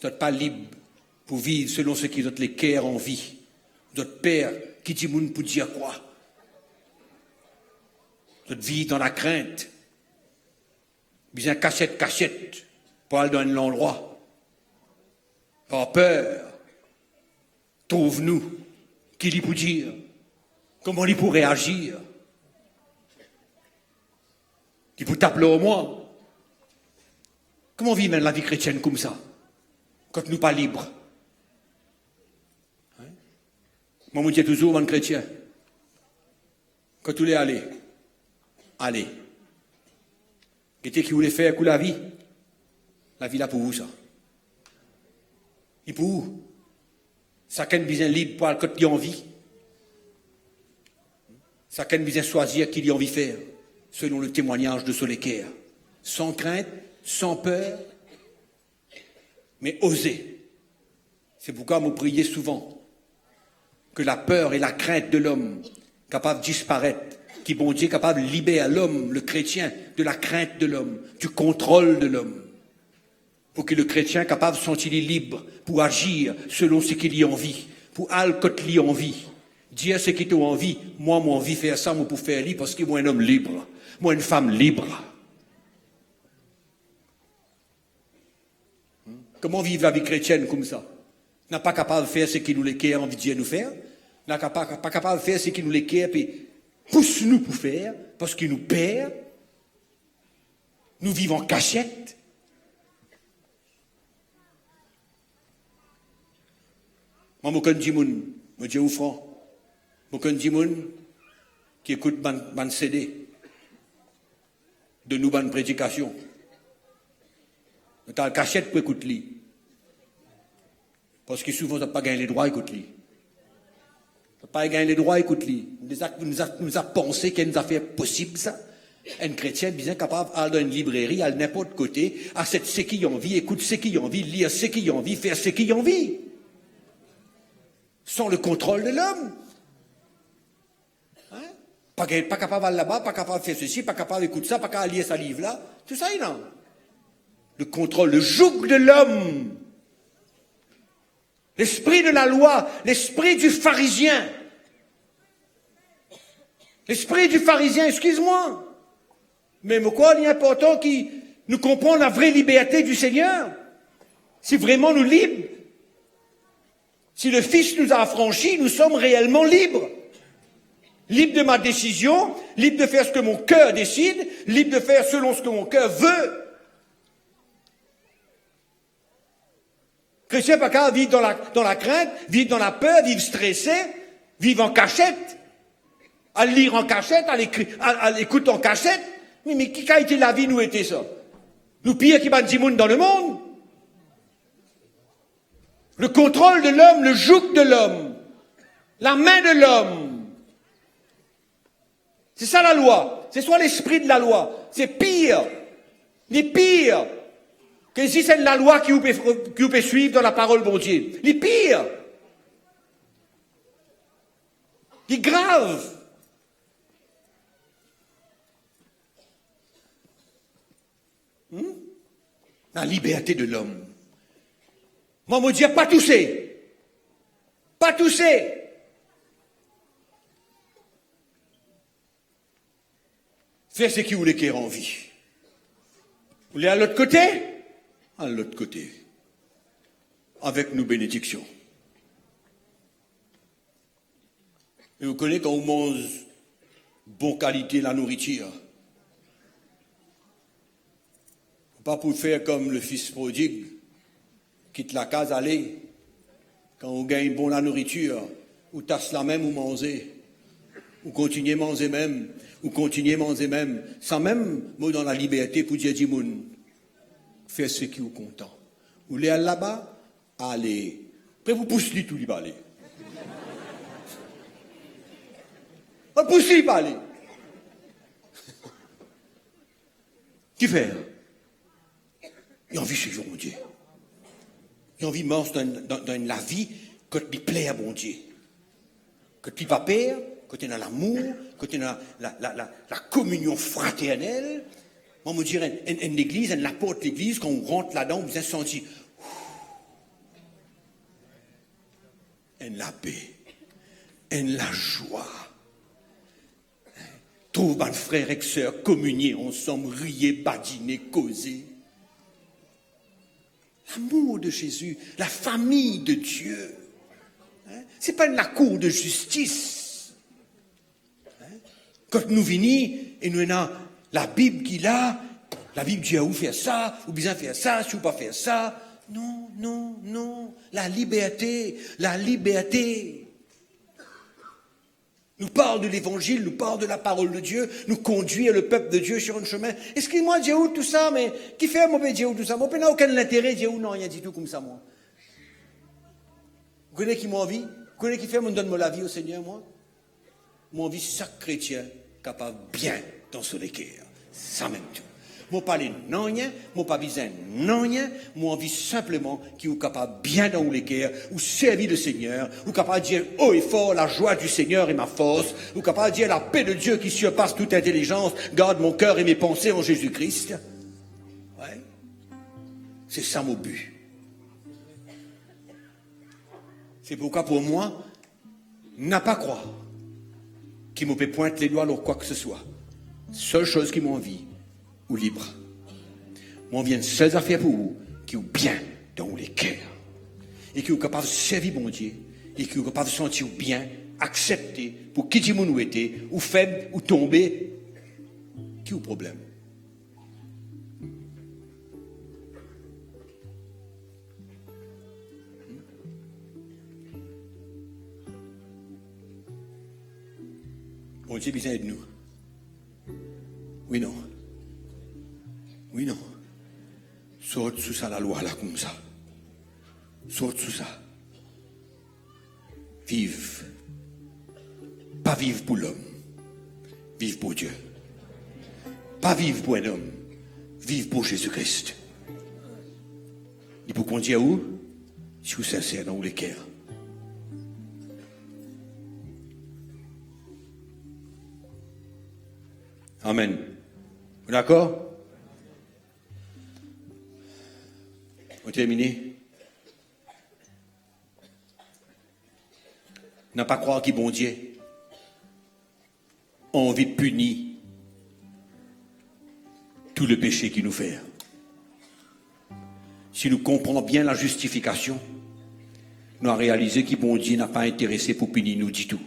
Vous n'êtes pas libre pour vivre selon ce qu'ils ont les cœurs en vie. Votre père, qui dit moun pour dire quoi? Vous vivre dans la crainte. Bien cachette, pour aller dans un endroit. Par peur. Trouve-nous. Qui lui peut dire? Comment il pourrait réagir? Qui peut t'appeler au moins? Comment vit même la vie chrétienne comme ça? Quand nous pas libres. Hein? Moi, je dis toujours, mon chrétien, quand tu l'es allé, allez. Qu'est-ce qui voulait faire que la vie là pour vous, ça. Et pour vous, chacun besoin libre pour quand il a envie. Chacun besoin choisir qu'il a envie de faire, selon le témoignage de Solécaire. Sans crainte, sans peur, mais oser. C'est pourquoi vous priez souvent que la peur et la crainte de l'homme, capable de disparaître, qui bon Dieu capable de libérer l'homme, le chrétien, de la crainte de l'homme, du contrôle de l'homme, pour que le chrétien capable de se sentir libre pour agir selon ce qu'il y a envie, pour aller quand il y a envie. Dire ce qu'il a envie, moi, j'ai envie de faire ça, moi, pour faire libre, parce que moi, un homme libre, moi, une femme libre. Comment vivre la vie chrétienne comme ça? N'a pas capable de faire ce qu'il nous les a envie de Dieu nous faire, n'a pas capable de faire ce qu'il nous les a, puis pousse-nous pour faire, parce qu'il nous perd. Nous vivons en cachette. Moi, je dis moun, je dis au franc, je dis moun qui écoute ban CD de nous ban prédication. Dans la cachette pour écouter. Parce que souvent, on n'a pas gagné les droits, écoute-lui. On n'a pas gagné les droits, écoute-lui. Nous a pensé qu'il y a une affaire possible, ça. Un chrétien bien capable d'aller dans une librairie, à n'importe côté, à ce qu'il a envie, écoute ce qu'il a envie, lire ce qu'il a envie, faire ce qu'il a envie. Sans le contrôle de l'homme. Hein? Pas capable d'aller là-bas, pas capable de faire ceci, pas capable d'écouter ça, pas capable de lire ce livre-là. Tout ça, non. Le contrôle, le joug de l'homme. L'esprit de la loi, l'esprit du pharisien. L'esprit du pharisien, excuse-moi. Mais pourquoi il est important que nous comprenions la vraie liberté du Seigneur? Si vraiment nous libres, si le Fils nous a affranchis, nous sommes réellement libres. Libre de ma décision, libre de faire ce que mon cœur décide, libre de faire selon ce que mon cœur veut. Chrétien pas qu'à vivre dans la crainte, vivre dans la peur, vivre stressé, vivre en cachette, à lire en cachette, à l'écouter en cachette. Mais qui a été la vie, nous était ça? Nous pire qui bat Dimoun dans le monde. Le contrôle de l'homme, le joug de l'homme, la main de l'homme. C'est ça la loi. C'est soit l'esprit de la loi. C'est pire. Les pires. Que si c'est la loi qui vous peut suivre dans la parole de Dieu. Les pires. Les graves. La liberté de l'homme. Moi, je dis pas tousser. Pas tousser. Fais ce qui vous les en vie. Vous voulez à l'autre côté? À l'autre côté. Avec nos bénédictions. Et vous connaissez quand on mange bonne qualité la nourriture. Pas pour faire comme le fils prodigue, quitte la case, aller. Quand on gagne bon la nourriture, ou tasse la même ou manger, ou continuer manger même, ou continuer manger même, sans même mot dans la liberté pour dire Dimoun, faites ce qui vous content. Vous voulez aller là-bas, allez. Après vous poussez tout, il va aller. On pousse, il va aller. Qui fait? Il a envie de suivre mon Dieu. Il a envie de marcher dans la vie que tu plais à mon Dieu. Que tu vas père, que tu es dans l'amour, que tu es dans la communion fraternelle. Moi, je dirais, une église, une la porte de l'église, quand on rentre là-dedans, on se sentir la paix, la joie. Trouve un frère et sœur, communier ensemble, rier, badiner, causer. L'amour de Jésus, la famille de Dieu. Ce n'est pas la cour de justice. Quand nous venons et nous avons la Bible qui est là, la Bible dit où faire ça, ou bien faire ça, si ou pas faire ça. Non, non, non. La liberté, la liberté. Nous parle de l'évangile, nous parle de la parole de Dieu, nous conduit le peuple de Dieu sur un chemin. Excuse-moi, Dieu, tout ça, mais qui fait mauvais Dieu, tout ça? Moi, je n'ai aucun intérêt, Dieu, non, rien du tout comme ça, moi. Vous connaissez qui m'a envie? Vous connaissez qui fait, me donne la vie au Seigneur, moi? Moi, envie, chaque chrétien capable bien dans ce cœur. Ça même tout. Moi, parler non rien, moi, pas besoin non rien, moi, envie simplement qu'il soit capable bien dans les cœurs, ou servir le Seigneur, ou capable de dire haut et fort, la joie du Seigneur est ma force, ou capable de dire la paix de Dieu qui surpasse toute intelligence, garde mon cœur et mes pensées en Jésus-Christ. Ouais. C'est ça mon but. C'est pourquoi pour moi, n'a pas croire qu'il me peut pointer les doigts sur quoi que ce soit. Seule chose qui m'envie, ou libre. Moi, vient seules affaires pour vous, qui sont bien dans les cœurs. Et qui sont capables de servir mon Dieu. Et qui sont capables de sentir bien, accepter, pour qui dit nous était, ou faible, ou tomber. Qui est le problème? Mon Dieu, besoin de nous. Oui, non. Oui, non. Saute sous ça la loi, là, comme ça. Saute sous ça. Vive. Pas vivre pour l'homme. Vive pour Dieu. Pas vivre pour un homme. Vive pour Jésus-Christ. Et pour qu'on dise où? Si vous sincère dans les cœurs. Amen. D'accord? On terminé. N'a pas croire qu'il bon Dieu a envie de punir tout le péché qu'il nous fait. Si nous comprenons bien la justification, nous avons réalisé que bon Dieu n'a pas intéressé pour punir nous du tout.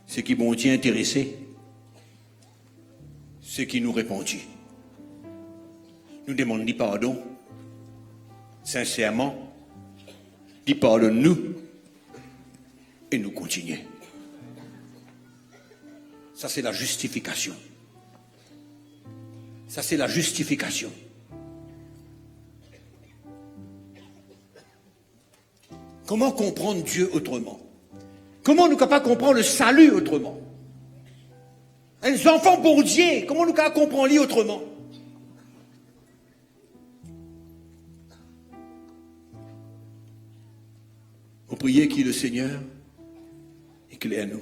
Ce qui bon Dieu intéressé, c'est qui nous répondit. Nous demandons pardon, sincèrement, il pardonne-nous, et nous continuons. Ça, c'est la justification. Ça, c'est la justification. Comment comprendre Dieu autrement? Comment nous capables de comprendre le salut autrement? Les enfants pour Dieu, comment nous capables de comprendre lui autrement? On prie qui le Seigneur éclaire nous.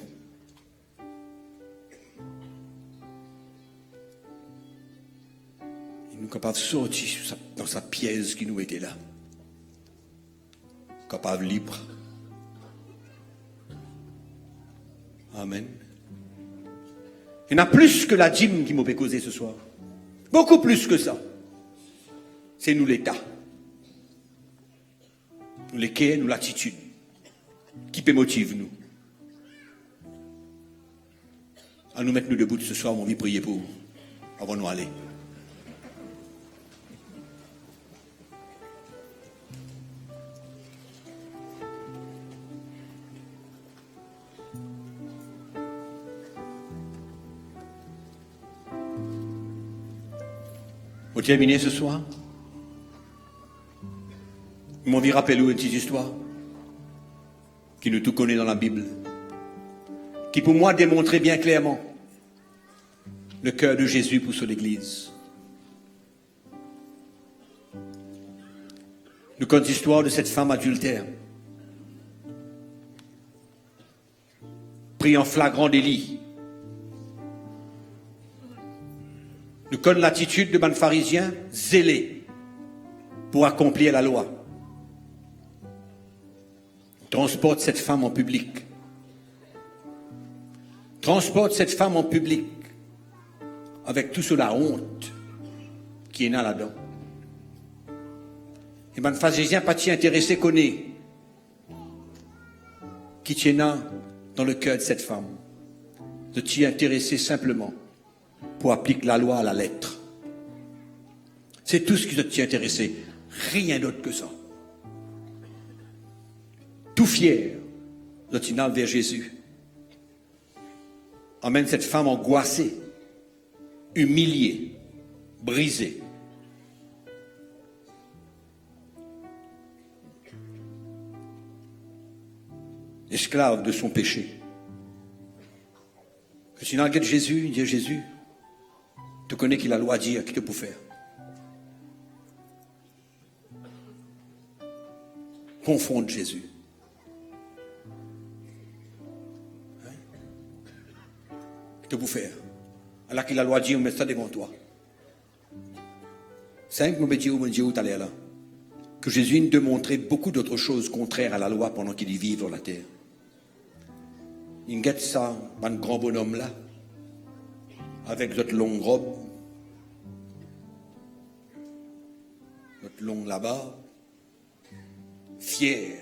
Il nous capable de sortir dans sa pièce qui nous était là. Capable libre. Il y en a plus que la dîme qui m'a fait causer ce soir. Beaucoup plus que ça. C'est nous l'État. Nous les quais, nous l'attitude. Qui peut motiver nous? À nous mettre nous debout ce soir, on va prier pour vous, avant de nous aller. Pour terminer ce soir, je m'en vais rappeler une petite histoire qui nous tout connaît dans la Bible, qui pour moi démontrait bien clairement le cœur de Jésus pour son Église. Nous connaissons l'histoire de cette femme adultère, pris en flagrant délit. Nous connaissons l'attitude de ban pharisien zélé pour accomplir la loi. Transporte cette femme en public. Transporte cette femme en public avec toute la honte qui est là-dedans. Et ban pharisien pas t'y intéressé connaît qui tient dans le cœur de cette femme. De t'y intéresser simplement pour appliquer la loi à la lettre. C'est tout ce qui doit t'y intéresser. Rien d'autre que ça. Tout fier, l'autinal vers Jésus. Emmène cette femme angoissée, humiliée, brisée. Esclave de son péché. Le Seigneur regarde Jésus, il dit Jésus, tu connais qu'il a la loi à dire, qui te peut faire. Confondre Jésus. Qui te peut faire. Alors qu'il a la loi à dire, on met ça devant toi. C'est un que me dit où tu allais là. Que Jésus nous démontrait beaucoup d'autres choses contraires à la loi pendant qu'il y vit sur la terre. Il guette ça, un grand bonhomme là, avec notre longue robe, notre longue là-bas, fier,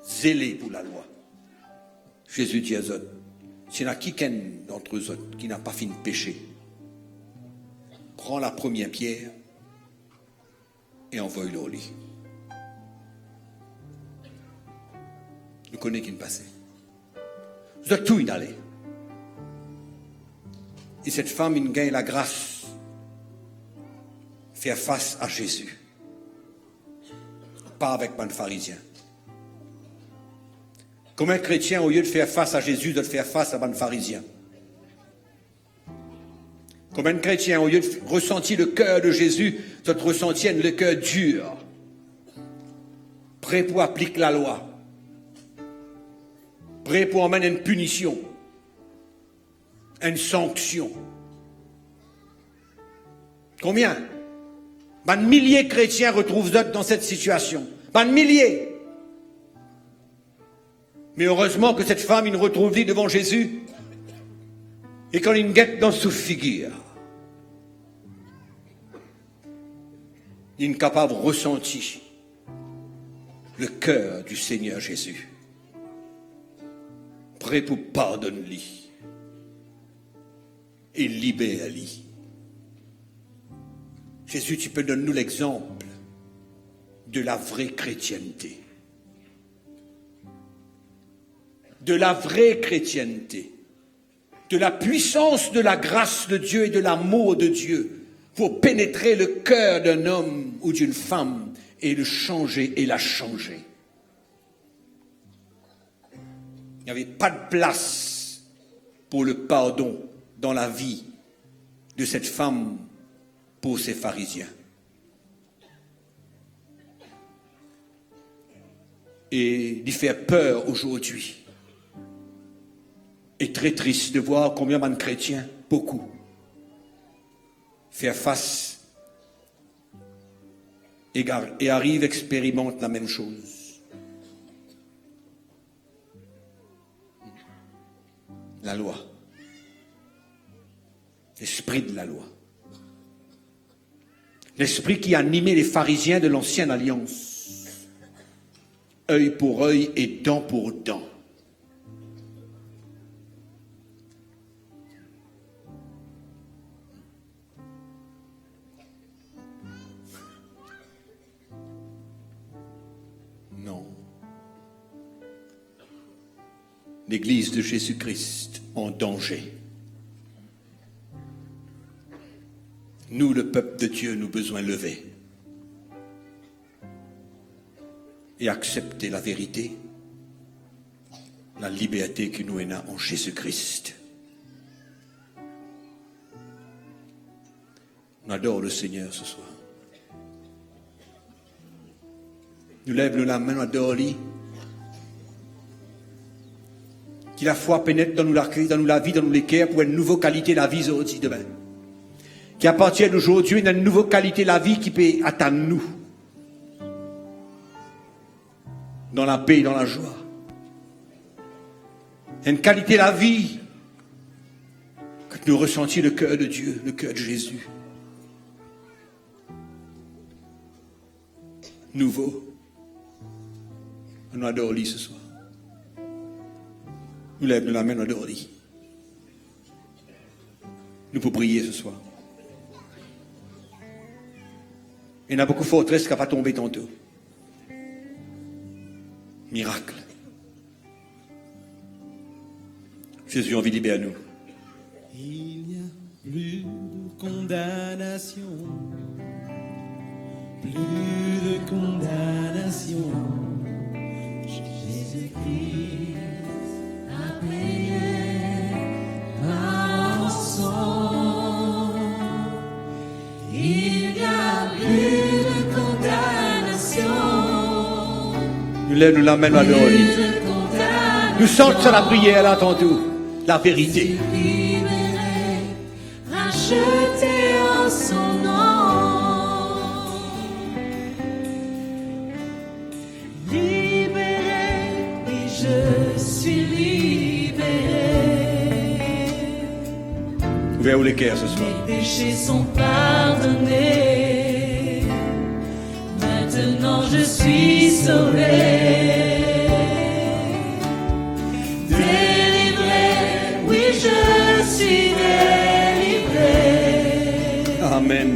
zélé pour la loi. Jésus dit à eux, s'il y en a quelqu'un d'entre eux qui n'a pas fini de pécher, prends la première pierre et envoie-le au lit. Nous connaissons qui ne passait. Vous êtes tout inhalé. Et cette femme, il gagne la grâce de faire face à Jésus. Pas avec un pharisien. Comme un chrétien, au lieu de faire face à Jésus, doit faire face à un pharisien. Comme un chrétien, au lieu de ressentir le cœur de Jésus, doit ressentir le cœur dur. Prêt pour appliquer la loi. Prêt pour emmener une punition, une sanction. Combien? Ben, milliers de chrétiens retrouvent d'autres dans cette situation. Ben, milliers. Mais heureusement que cette femme, il retrouve dit devant Jésus, et quand il guette dans sa figure, il est capable de ressentir le cœur du Seigneur Jésus. Prêt pour pardonner-lui et libérer-lui. Jésus, tu peux donner nous l'exemple de la vraie chrétienté. De la vraie chrétienté. De la puissance de la grâce de Dieu et de l'amour de Dieu pour pénétrer le cœur d'un homme ou d'une femme et le changer et la changer. Il n'y avait pas de place pour le pardon dans la vie de cette femme pour ces pharisiens. Et d'y faire peur aujourd'hui. Et très triste de voir combien de chrétiens, beaucoup, faire face et arrivent, expérimentent la même chose. La loi. l'esprit de la loi. L'esprit qui animait les pharisiens de l'ancienne alliance. Œil pour œil et dent pour dent. Non. L'Église de Jésus-Christ en danger. Nous, le peuple de Dieu, nous besoin lever et accepter la vérité, la liberté que nous avons en Jésus-Christ. On adore le Seigneur ce soir. Nous lèvons la main, on adore lui. Que la foi pénètre dans nous l'accueil, dans nous la vie, dans nous les cœurs pour une nouvelle qualité de la vie aujourd'hui demain. Qui appartient d'aujourd'hui à une nouvelle qualité de la vie qui peut atteindre nous. Dans la paix et dans la joie. Une qualité de la vie que nous ressentions le cœur de Dieu, le cœur de Jésus. Nouveau. On adore lui ce soir. Nous lèvons la main, on adore lui. Nous pouvons prier ce soir. Il y a beaucoup de forteresses qui ne vont pas tomber tantôt. Miracle. Jésus, envie de libérer nous. Il n'y a plus de condamnation. Plus de condamnation. Jésus-Christ a payé par son. Il n'y a plus de condamnation. Nous lèvons la main, nous adorons lui. Nous sortons sur la prière là tantôt. La vérité. Racheté en son nom. Libéré, oui, je suis libéré. Ouvrez-vous les cœurs ce soir. Les péchés sont pardonnés. Maintenant je suis sauvé. Je suis délivré. Amen.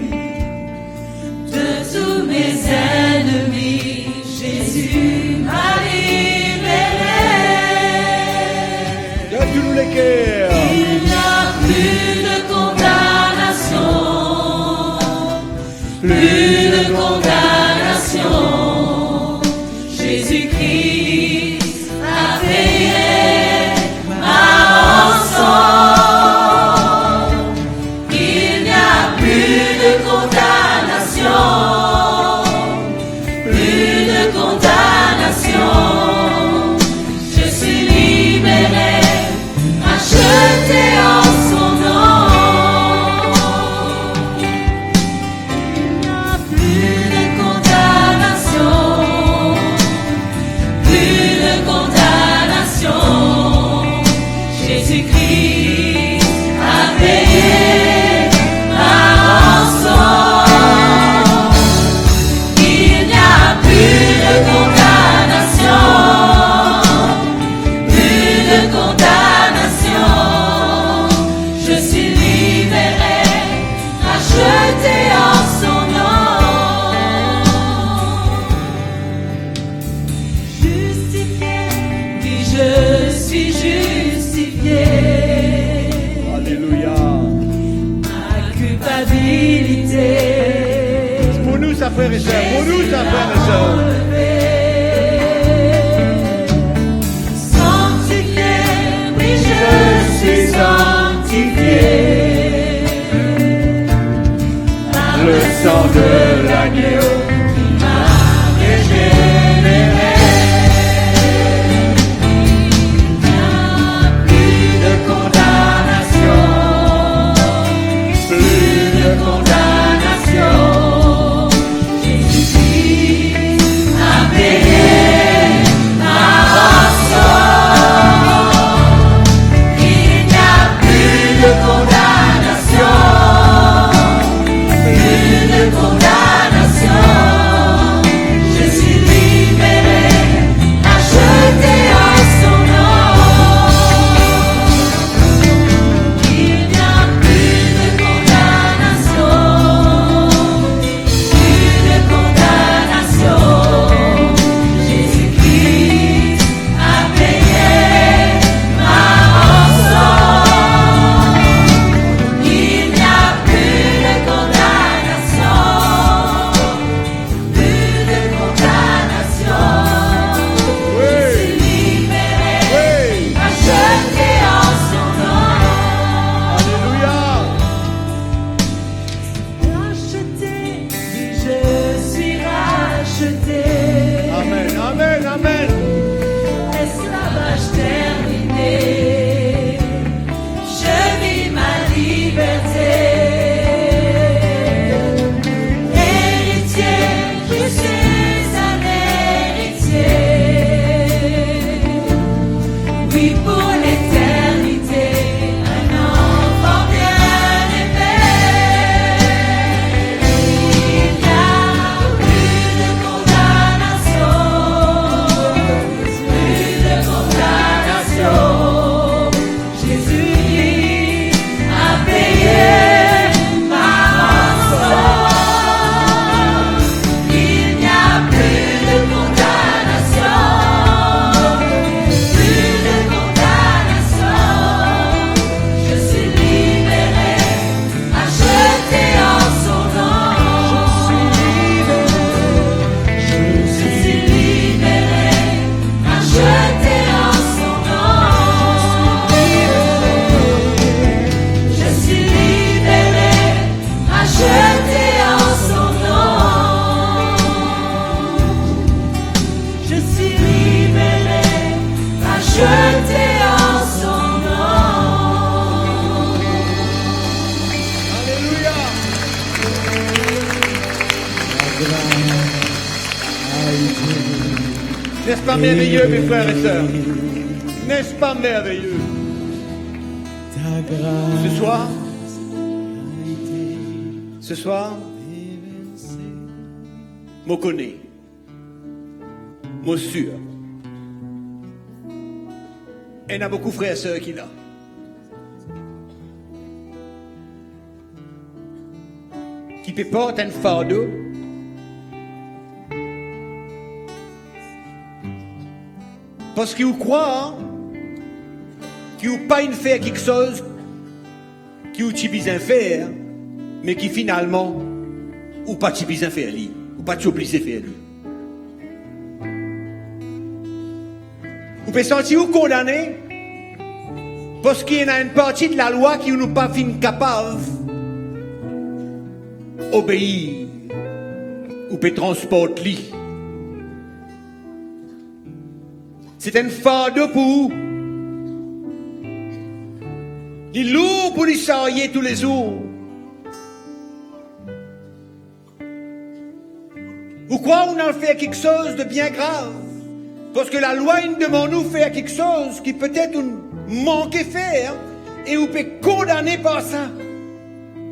De tous mes ennemis, Jésus m'a libéré. Donne-nous les cœurs. Il n'y a plus de condamnation. Plus de condamnation. Jésus-Christ a payé. Il n'y a plus de condamnation, plus de condamnation. Je suis libéré, racheté en son nom. Il n'y a plus de condamnation, plus de condamnation. Jésus-Christ a payé par rançon. Il n'y a plus de condamnation, plus de condamnation. Je suis libéré, racheté en son nom. Justifié, oui je suis justifié. Alléluia. Ma culpabilité. Pour nous, ça frère et sœur. Pour nous, ça frère et sœur. Sanctifié, oui je suis sanctifié. Par le sang de l'agneau qui m'a régénéré. Plus de condamnation, plus de condamnation. Jésus-Christ a payé par rançon. Il n'y a plus de condamnation, N'est-ce pas merveilleux, mes frères et sœurs? N'est-ce pas merveilleux? Ce soir, je connais, je suis sûr. Et il y a beaucoup de frères et sœurs qui là. Qui peut porter un fardeau. Parce qu'ils croient qu'ils n'ont pas fait quelque chose qu'ils ont besoin de faire, mais qui finalement n'ont pas besoin de faire, ou pas obligé de faire. Vous pouvez sentir vous condamné parce qu'il y a une partie de la loi qui nous pas fin capable d'obéir ou peut transporter. C'est un fardeau pour vous. Il est lourd pour les charrier tous les jours. Vous croyez qu'on a fait quelque chose de bien grave? Parce que la loi nous demande de faire quelque chose qui peut-être nous manquait faire et vous peut condamner par ça.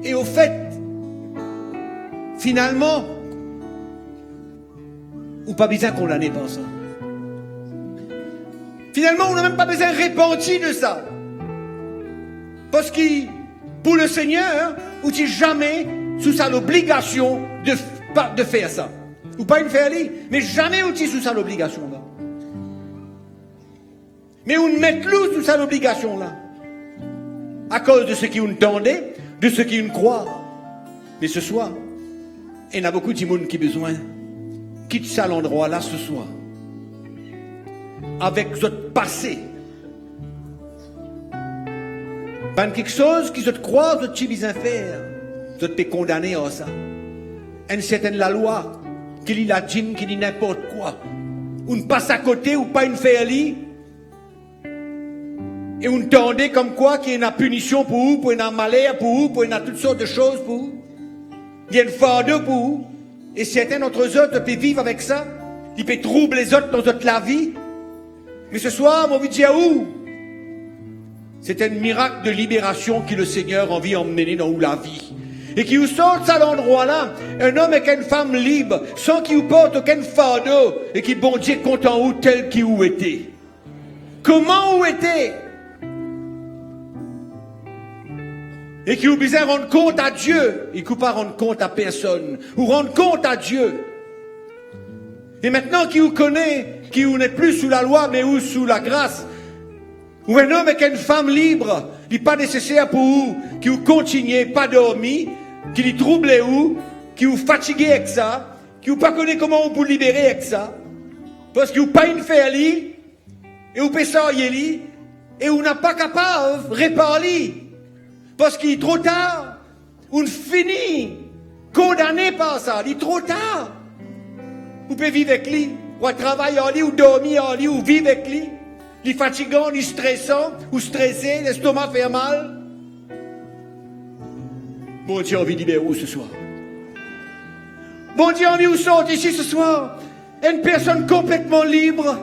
Et au fait, finalement, vous pas besoin de condamner par ça. Finalement, on n'a même pas besoin de repentir de ça. Parce que pour le Seigneur, vous n'êtes jamais sous sa l'obligation de faire ça. Ou pas une faire, mais jamais vous n'êtes sous sa l'obligation là. Mais on met l'eau sous sa l'obligation là. À cause de ce qui nous tendait, de ce qui nous croit. Mais ce soir, il y a beaucoup de monde qui a besoin. Quitte ça l'endroit là ce soir. Avec votre passé. Pas quelque chose qui se croit, votre chi besoin faire. Vous êtes condamné à ça. Une certaine la loi, qui lit la djinn, qui dit n'importe quoi. On passe à côté ou pas une faire. Et on tendait comme quoi qu'il y a une punition pour vous, pour une malheur pour vous, pour une toutes sortes de choses pour vous. Il y a une fardeau pour vous. Et certains d'entre eux peuvent vivre avec ça. Ils peuvent troubler les autres dans la vie. Mais ce soir, mon vie à où? C'est un miracle de libération que le Seigneur a envie d'emmener dans la vie. Et qui vous sorte à l'endroit-là, un homme et une femme libre, sans qu'il vous porte aucun fardeau, et qui, bon Dieu, content où tel qu'il vous était. Comment vous était? Et qui vous besoin rendre compte à Dieu, et qui ne pas rendre compte à personne, ou rendre compte à Dieu. Et maintenant qui vous connaît, qui vous n'êtes plus sous la loi, mais ou sous la grâce, ou un homme et une femme libre, il n'est pas nécessaire pour vous, qui vous continuez pas dormir, qui vous troublez vous, qui vous fatiguez avec ça, qui vous pas connaît comment vous libérer avec ça, parce que vous pas une faire et vous pensez et vous n'êtes pas capable de réparer, parce qu'il est trop tard, vous finissez condamné par ça, il est trop tard. Vous pouvez vivre avec lui, ou travailler en lui, ou dormir en lui, ou vivre avec lui. Il est fatigant, il est stressant, ou stressé, l'estomac fait mal. Bon Dieu, envie de libérer où ce soir? Bon Dieu, envie où sortir ici ce soir? Une personne complètement libre.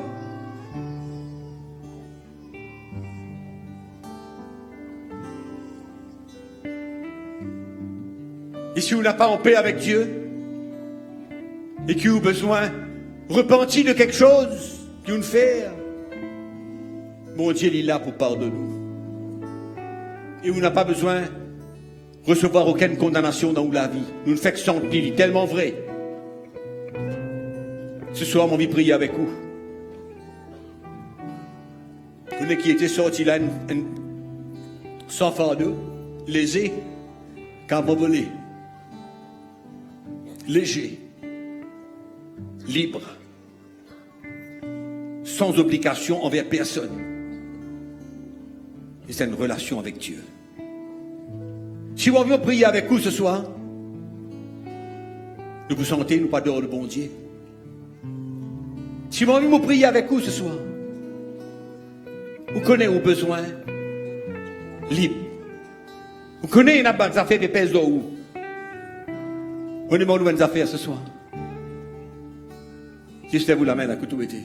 Et si vous n'avez pas en paix avec Dieu, et qui ont besoin repentir de quelque chose qu'ils ont fait, mon Dieu il est là pour pardonner. Et vous n'avez pas besoin de recevoir aucune condamnation dans la vie. Nous ne faisons que sentir, il est tellement vrai. Ce soir, mon vie prier avec vous. Vous qui était sorti là, sans fardeau, lésé, car vous volez. Léger. Libre, sans obligation envers personne. Et c'est une relation avec Dieu. Si vous avez prié avec vous ce soir, ne vous sentez nous pas dehors le bon Dieu. Si vous avez prié avec vous ce soir, vous connaissez vos besoins libres. Vous connaissez une affaire qui pèse dans vous. Vous demandez une affaire ce soir. Juste vous la main à tout été.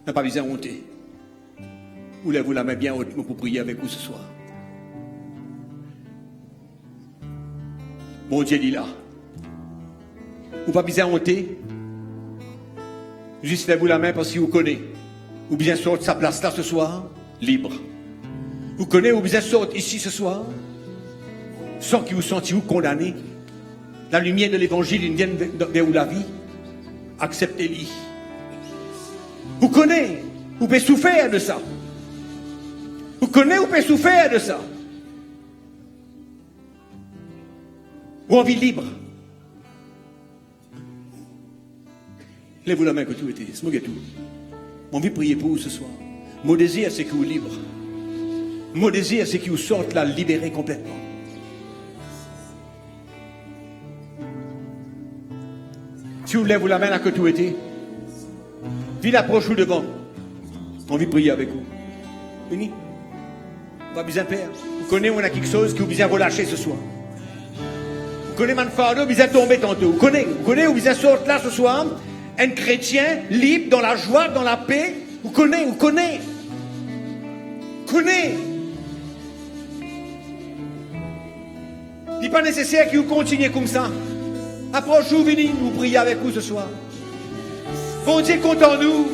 n'a pas besoin de honter. Ou lève-vous la main bien haute pour prier avec vous ce soir. Mon Dieu dit là. Ou pas besoin de honter. Juste lève-vous la main parce que vous connaissez. Ou bien sortir de sa place là ce soir, libre. Vous connaissez ou bien sortir ici ce soir, sans que vous sentiez vous condamné. La lumière de l'évangile, il vient vers vous la vie. Acceptez-le. Vous connaissez, vous pouvez souffrir de ça. Vous connaissez, vous pouvez souffrir de ça. Ou envie libre. Lève-vous la main que tout était. C'est moi qui tout. Mon envie de prier pour vous ce soir. Mon désir, c'est que vous libre. Mon désir, c'est que vous sortez là, libérés complètement. Si vous lèvez la main là que tout était, viens approche-vous devant. J'ai envie de prier avec vous. Venez. Pas besoin de père. Vous connaissez, on a quelque chose que vous besoin relâcher ce soir. Vous connaissez, man fardeau, vous besoin tomber tantôt. Vous connaissez, vous besoin sortir là ce soir. Un chrétien libre, dans la joie, dans la paix. Vous connaissez, vous connaissez. Connaissez. Il n'est pas nécessaire que vous continuiez comme ça. Approchez-vous, venez, nous prier avec vous ce soir. Bon Dieu, content-nous.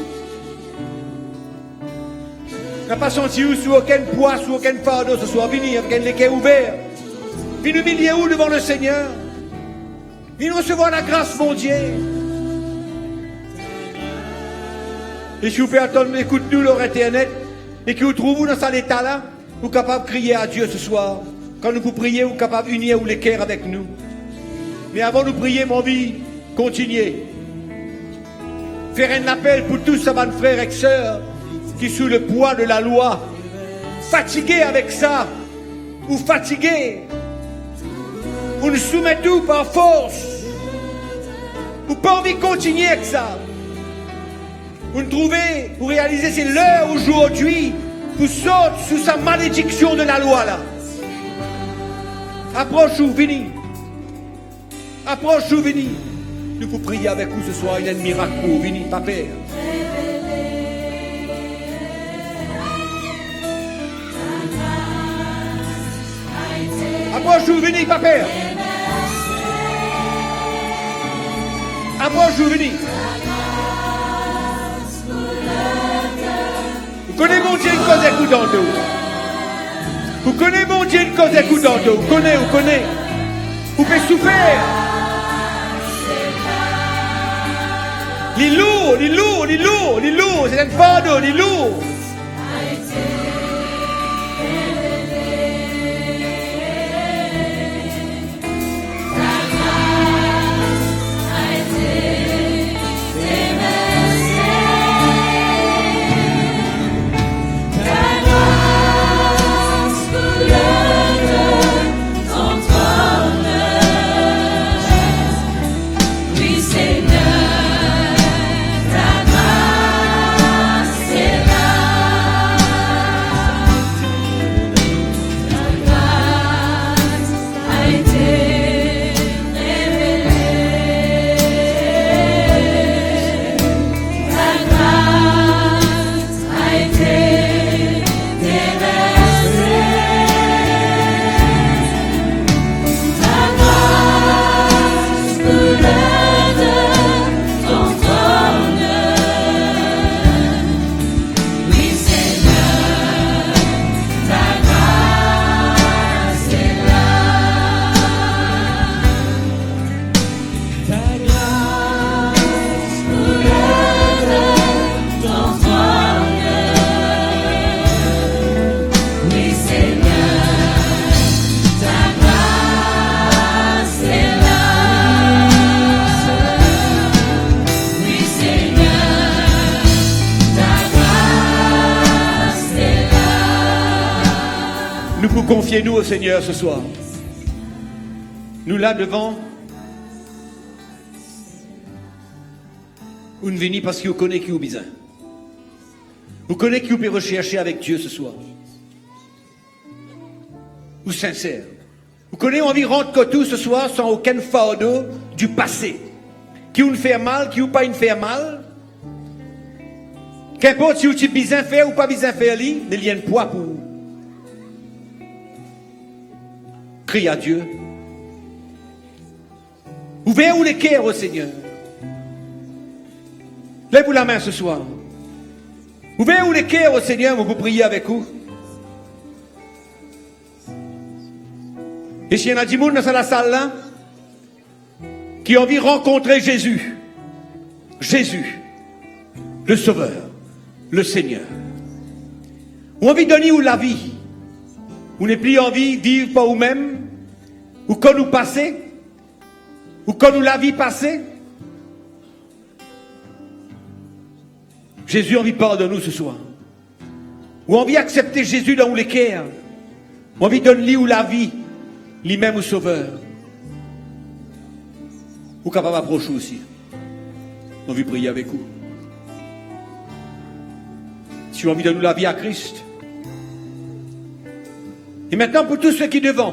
On n'a pas senti sous aucun poids, sous aucun fardeau ce soir. Venez avec un cœur ouvert. Venez humilier où devant le Seigneur. Venez recevoir la grâce, mon Dieu. Et si vous pouvez attendre, écoute-nous, leur Internet, et que vous trouvez dans cet état-là, vous êtes capable de crier à Dieu ce soir. Quand nous vous priez, vous êtes capable d'unir les cœurs avec nous. Mais avant de prier, mon vie, continuez. Faire un appel pour tous ces frères et sœurs qui sont sous le poids de la loi, fatigués avec ça, ou fatigués, vous nous soumettez tout par force, vous pas envie de continuer avec ça. Vous nous trouvez, vous réalisez, c'est l'heure aujourd'hui, vous sortez sous sa malédiction de la loi là. Approche-vous, venez. Approche-vous, venez. Nous vous prions avec vous ce soir, il y a un miracle pour vous, venez, pas père. Approche-vous, venez, pas père. Approche-vous, venez. Vous connaissez mon Dieu, une cause écoute en dos. Vous connaissez mon Dieu, une cause écoute en dos. Vous connaissez. Vous pouvez souffrir. Les lourds, c'est un fardeau, les lourds. Confiez-nous au Seigneur ce soir. Nous là devant, vous ne venez parce que vous connaissez qui vous besoin. Vous connaissez qui vous pouvez rechercher avec Dieu ce soir. Vous sincère. Vous connaissez envie de rentrer tout ce soir sans aucun fardeau du passé. Qui vous ne fait mal, qui vous pas une fait mal. Qu'importe si tu besoin faire ou pas besoin faire, il y a un poids pour crier à Dieu. Ouvrez-vous les cœurs au Seigneur. Lève-vous la main ce soir. Ouvrez-vous les cœurs au Seigneur, vous priez avec vous. Et s'il y en a du monde dans la salle là, qui ont envie de rencontrer Jésus, Jésus, le Sauveur, le Seigneur, ou envie de donner ou la vie, ou n'est plus envie de vivre par vous-même, ou quand nous passez, ou quand nous la vie passée, Jésus a envie de parler de nous ce soir. Ou envie d'accepter Jésus dans les cœurs, ou envie de donner ou la vie, lui-même au Sauveur. Ou capable d'approcher aussi. On veut prier avec vous. Si vous avez envie de nous la vie à Christ. Et maintenant, pour tous ceux qui devant,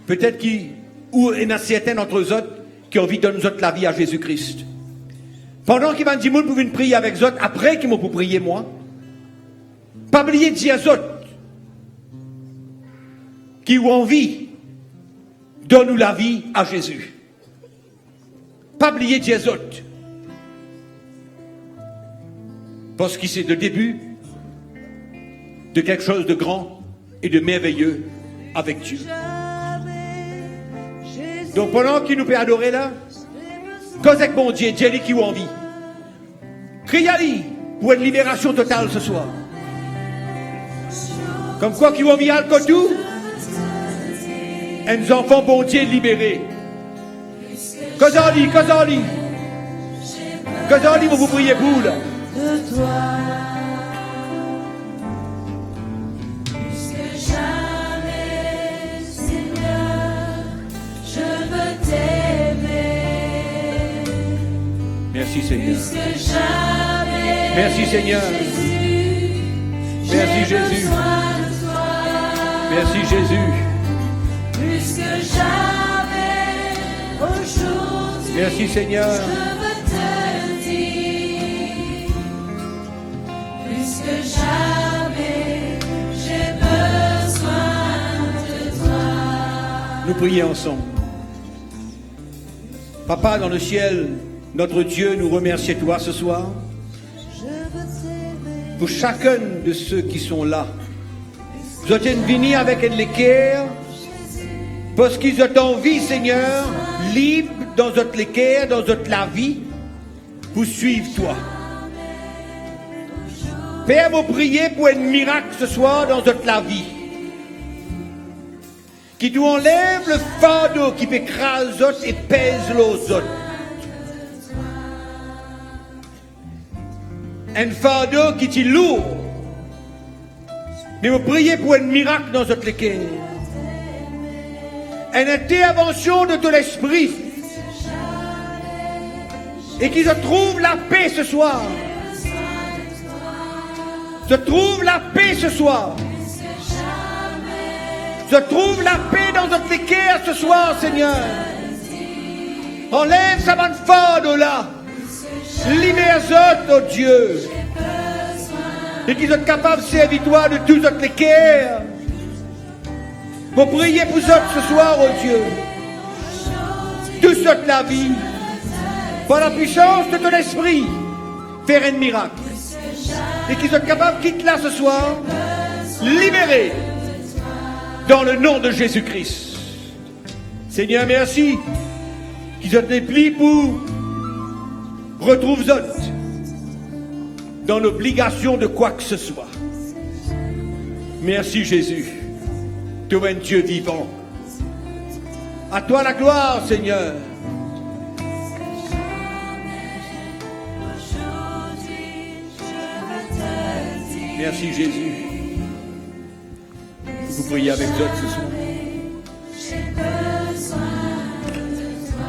peut-être qu'il y en a certains d'entre eux autres qui ont envie de nous autres la vie à Jésus-Christ. Pendant qu'ils vont dire, vous pouvez prier avec eux autres, après qu'ils m'ont pour prier moi, pas oublier de dire aux autres qui ont envie de nous la vie à Jésus. Pas oublier de dire aux autres. Parce que c'est le début de quelque chose de grand et de merveilleux avec Dieu. Donc pendant qu'il nous peut adorer là, cause avec mon Dieu, Dieu qui a envie. Criez-lui pour une libération totale ce soir. Comme quoi qui ont envie à le tout, et nos enfants bon Dieu libérés. Cause en lui, vous priez pour là. De toi, plus que jamais, Seigneur, je veux t'aimer. Merci Seigneur. Plus que jamais, merci Seigneur. Jésus, merci Jésus. Merci Jésus. Plus que jamais, aujourd'hui, merci Seigneur. Je veux te dire. Plus que jamais, j'ai besoin de toi. Nous prions ensemble. Papa dans le ciel, notre Dieu, nous remercions toi ce soir pour chacun de ceux qui sont là. Vous êtes venus avec l'équerre parce qu'ils ont envie, Seigneur, libre dans notre l'équerre, dans notre la vie, pour suivre toi. Père, vous priez pour un miracle ce soir dans notre la vie. Qui nous enlève le fardeau qui écrase les autres et pèse les autres. Un fardeau qui est lourd. Mais vous priez pour un miracle dans notre cœur. Une intervention de ton esprit. Et qui se trouve la paix ce soir. Se trouve la paix ce soir. Je trouve la paix dans notre cœur ce soir, Seigneur. Enlève sa bonne fardeau là. Libère-les, oh Dieu. Et qu'ils soient capables de servir toi de tout notre cœur. Pour prier pour eux ce soir, oh Dieu. Tout notre la vie. Par la puissance de ton esprit, faire un miracle. Et qu'ils soient capables de quitter là ce soir, libérés. Dans le nom de Jésus-Christ. Seigneur, merci qu'ils ont des plis pour retrouver autres dans l'obligation de quoi que ce soit. Merci Jésus. Tu es un Dieu vivant. À toi la gloire, Seigneur. Merci Jésus. Vous priez avec d'autres ce soir. J'ai besoin de toi.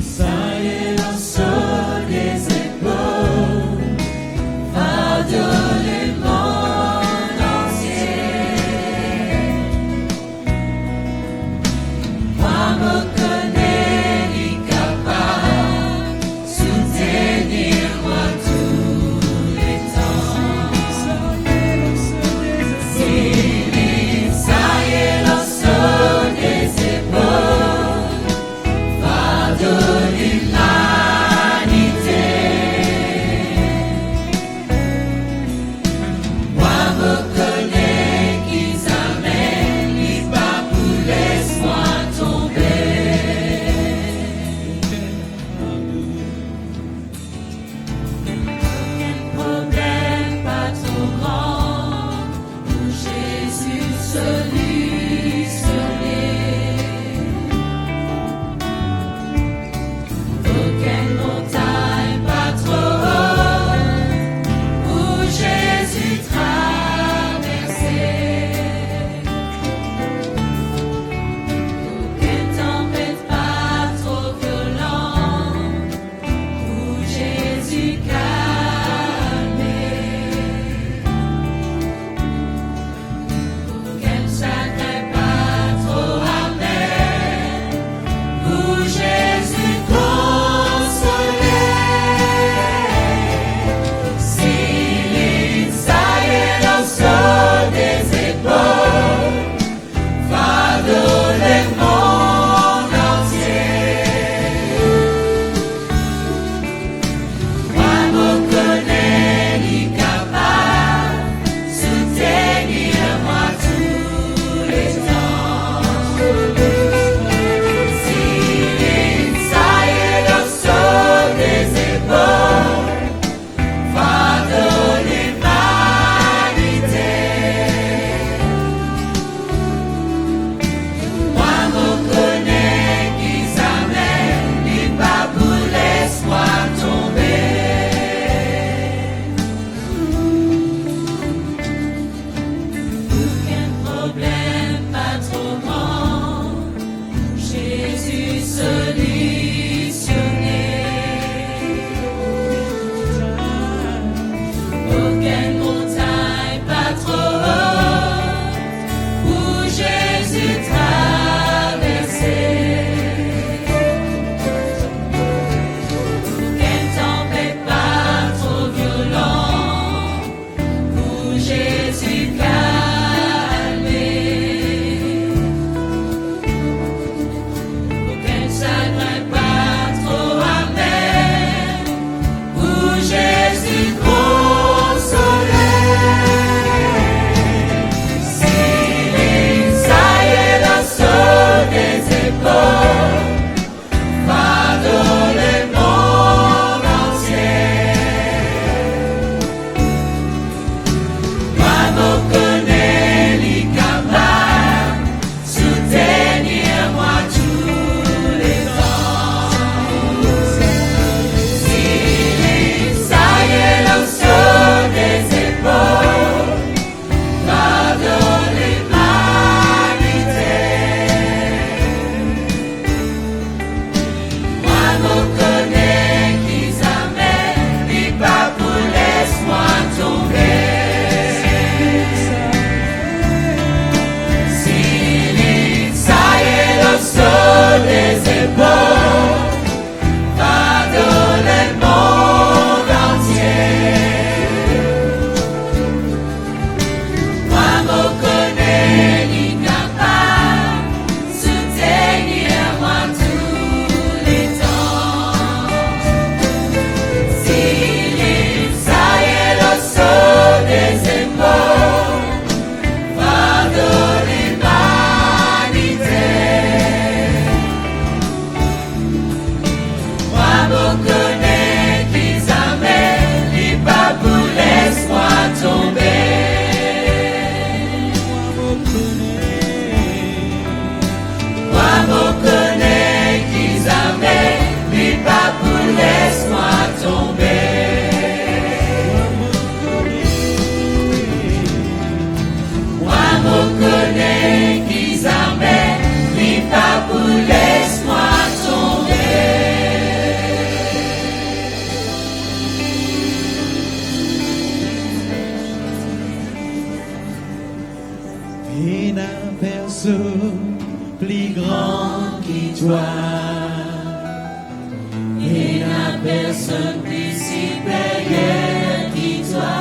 Ça y est, la sonne des personne plus grand que toi. Et la personne plus supérieure que toi.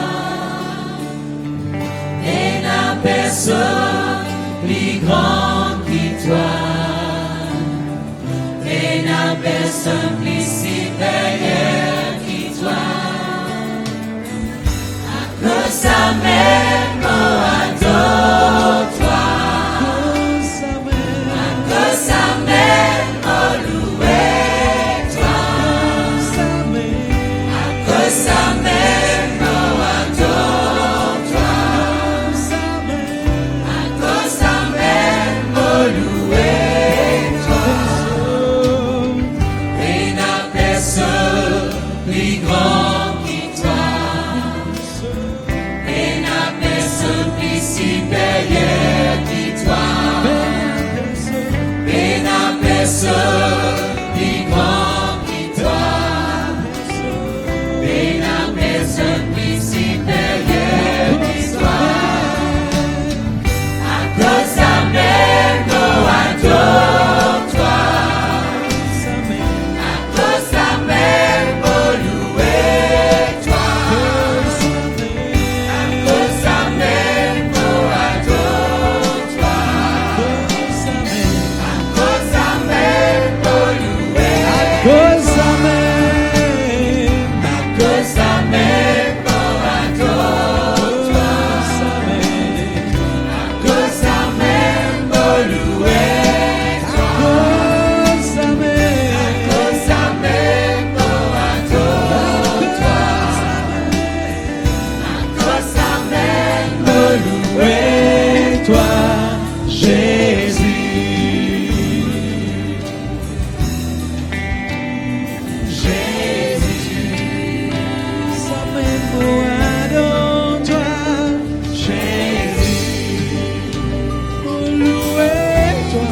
Et la personne plus grande que toi. Et la personne plus supérieure que toi. À cause à même, adore-toi. À cause à même, louer-toi. À cause à même, adore-toi. À cause à même, louer-toi. Et la personne plus grande que toi. Et la personne plus supérieure que toi. Et la personne plus grande que toi. Et la personne plus supérieure que toi. À cause à même, adore-toi. À cause à même, louer-toi. À cause à même, adore-toi. À cause à même, louer-toi. Cause amen. À cause à même, adore-toi. À cause à même, louer-toi. Cause amen. À cause à même, adore-toi. À cause à même, Louez-toi, Jésus. Jésus. Ça même adore-toi, Jésus. Louez-toi.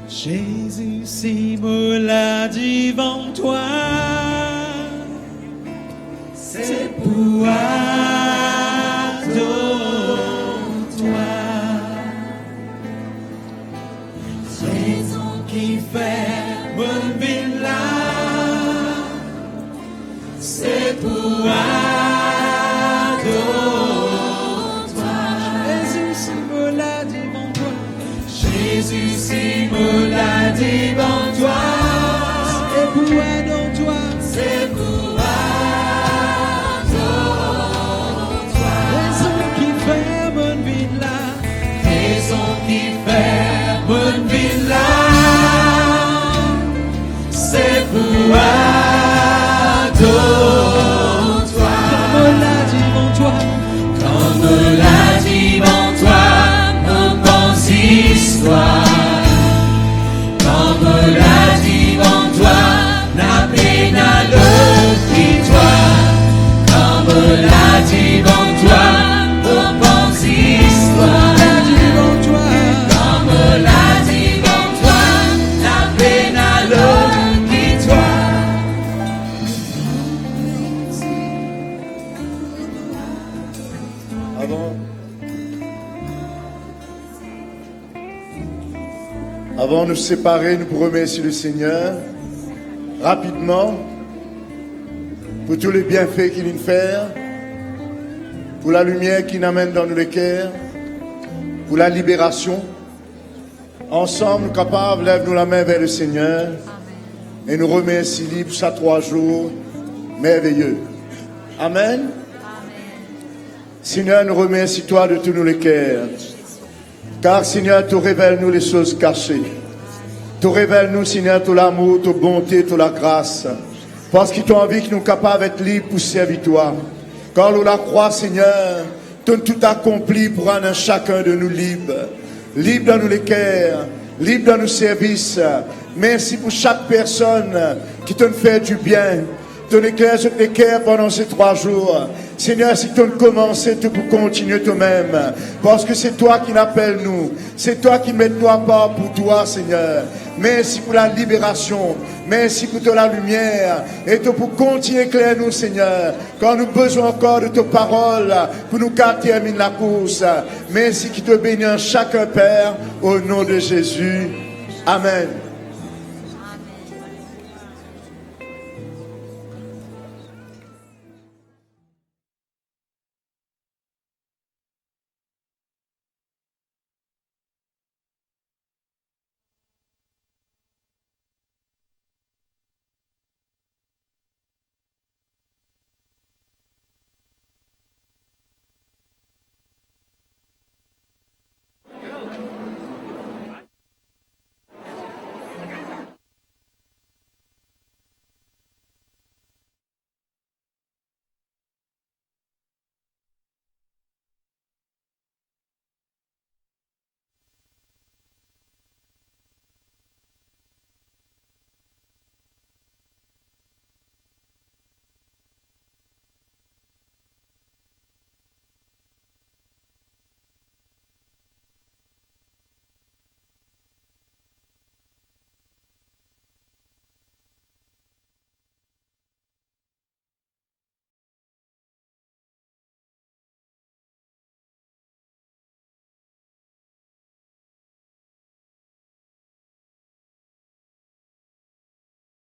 Jésus, si me l'a dit devant toi, c'est pour toi. Raison qui fait mon vie là, c'est pour toi. Jésus, si me l'a dit devant toi, Jésus, si me l'a dit devant toi, c'est pour toi. c'est pour toi. Raison qui fait mon vie là, Raison qui fait mon vie là, c'est pour toi. comme l'a dit devant toi, Comme l'a dit devant toi, mon bon histoire. Comme l'a dit devant toi, n'a peine à le toi. Comme l'a dit devant toi, mon bon histoire. Comme l'a dit devant toi, n'a peine à le toi. Avant de nous séparer, nous pourrons remercier le Seigneur rapidement pour tous les bienfaits qu'il nous fait, pour la lumière qu'il amène dans nos cœurs, pour la libération. Ensemble, capables, lève-nous la main vers le Seigneur et nous remercie pour ces 3 jours merveilleux. Amen. Seigneur, nous remercions toi de tous nos cœurs. Car Seigneur, tu révèles nous les choses cachées. Tu révèles nous, Seigneur, tout l'amour, toute bonté, toute la grâce. Parce que tu as envie que nous soyons capables d'être libres pour servir toi. Car nous la croix, Seigneur, tu as tout accompli pour rendre chacun de nous libre. Libre dans nos cœurs, libre dans nos services. Merci pour chaque personne qui te fait du bien. Tu éclaires les cœurs pendant ces 3 jours. Seigneur, si tu as commencé, tu peux continuer toi-même. Parce que c'est toi qui n'appelles nous. C'est toi qui mets toi part pour toi, Seigneur. Merci pour la libération. Merci pour la lumière. Et tu pour continuer éclairer nous, Seigneur. Quand nous avons besoin encore de tes paroles pour nous terminer la course. Merci qui te bénit chacun, Père, au nom de Jésus. Amen.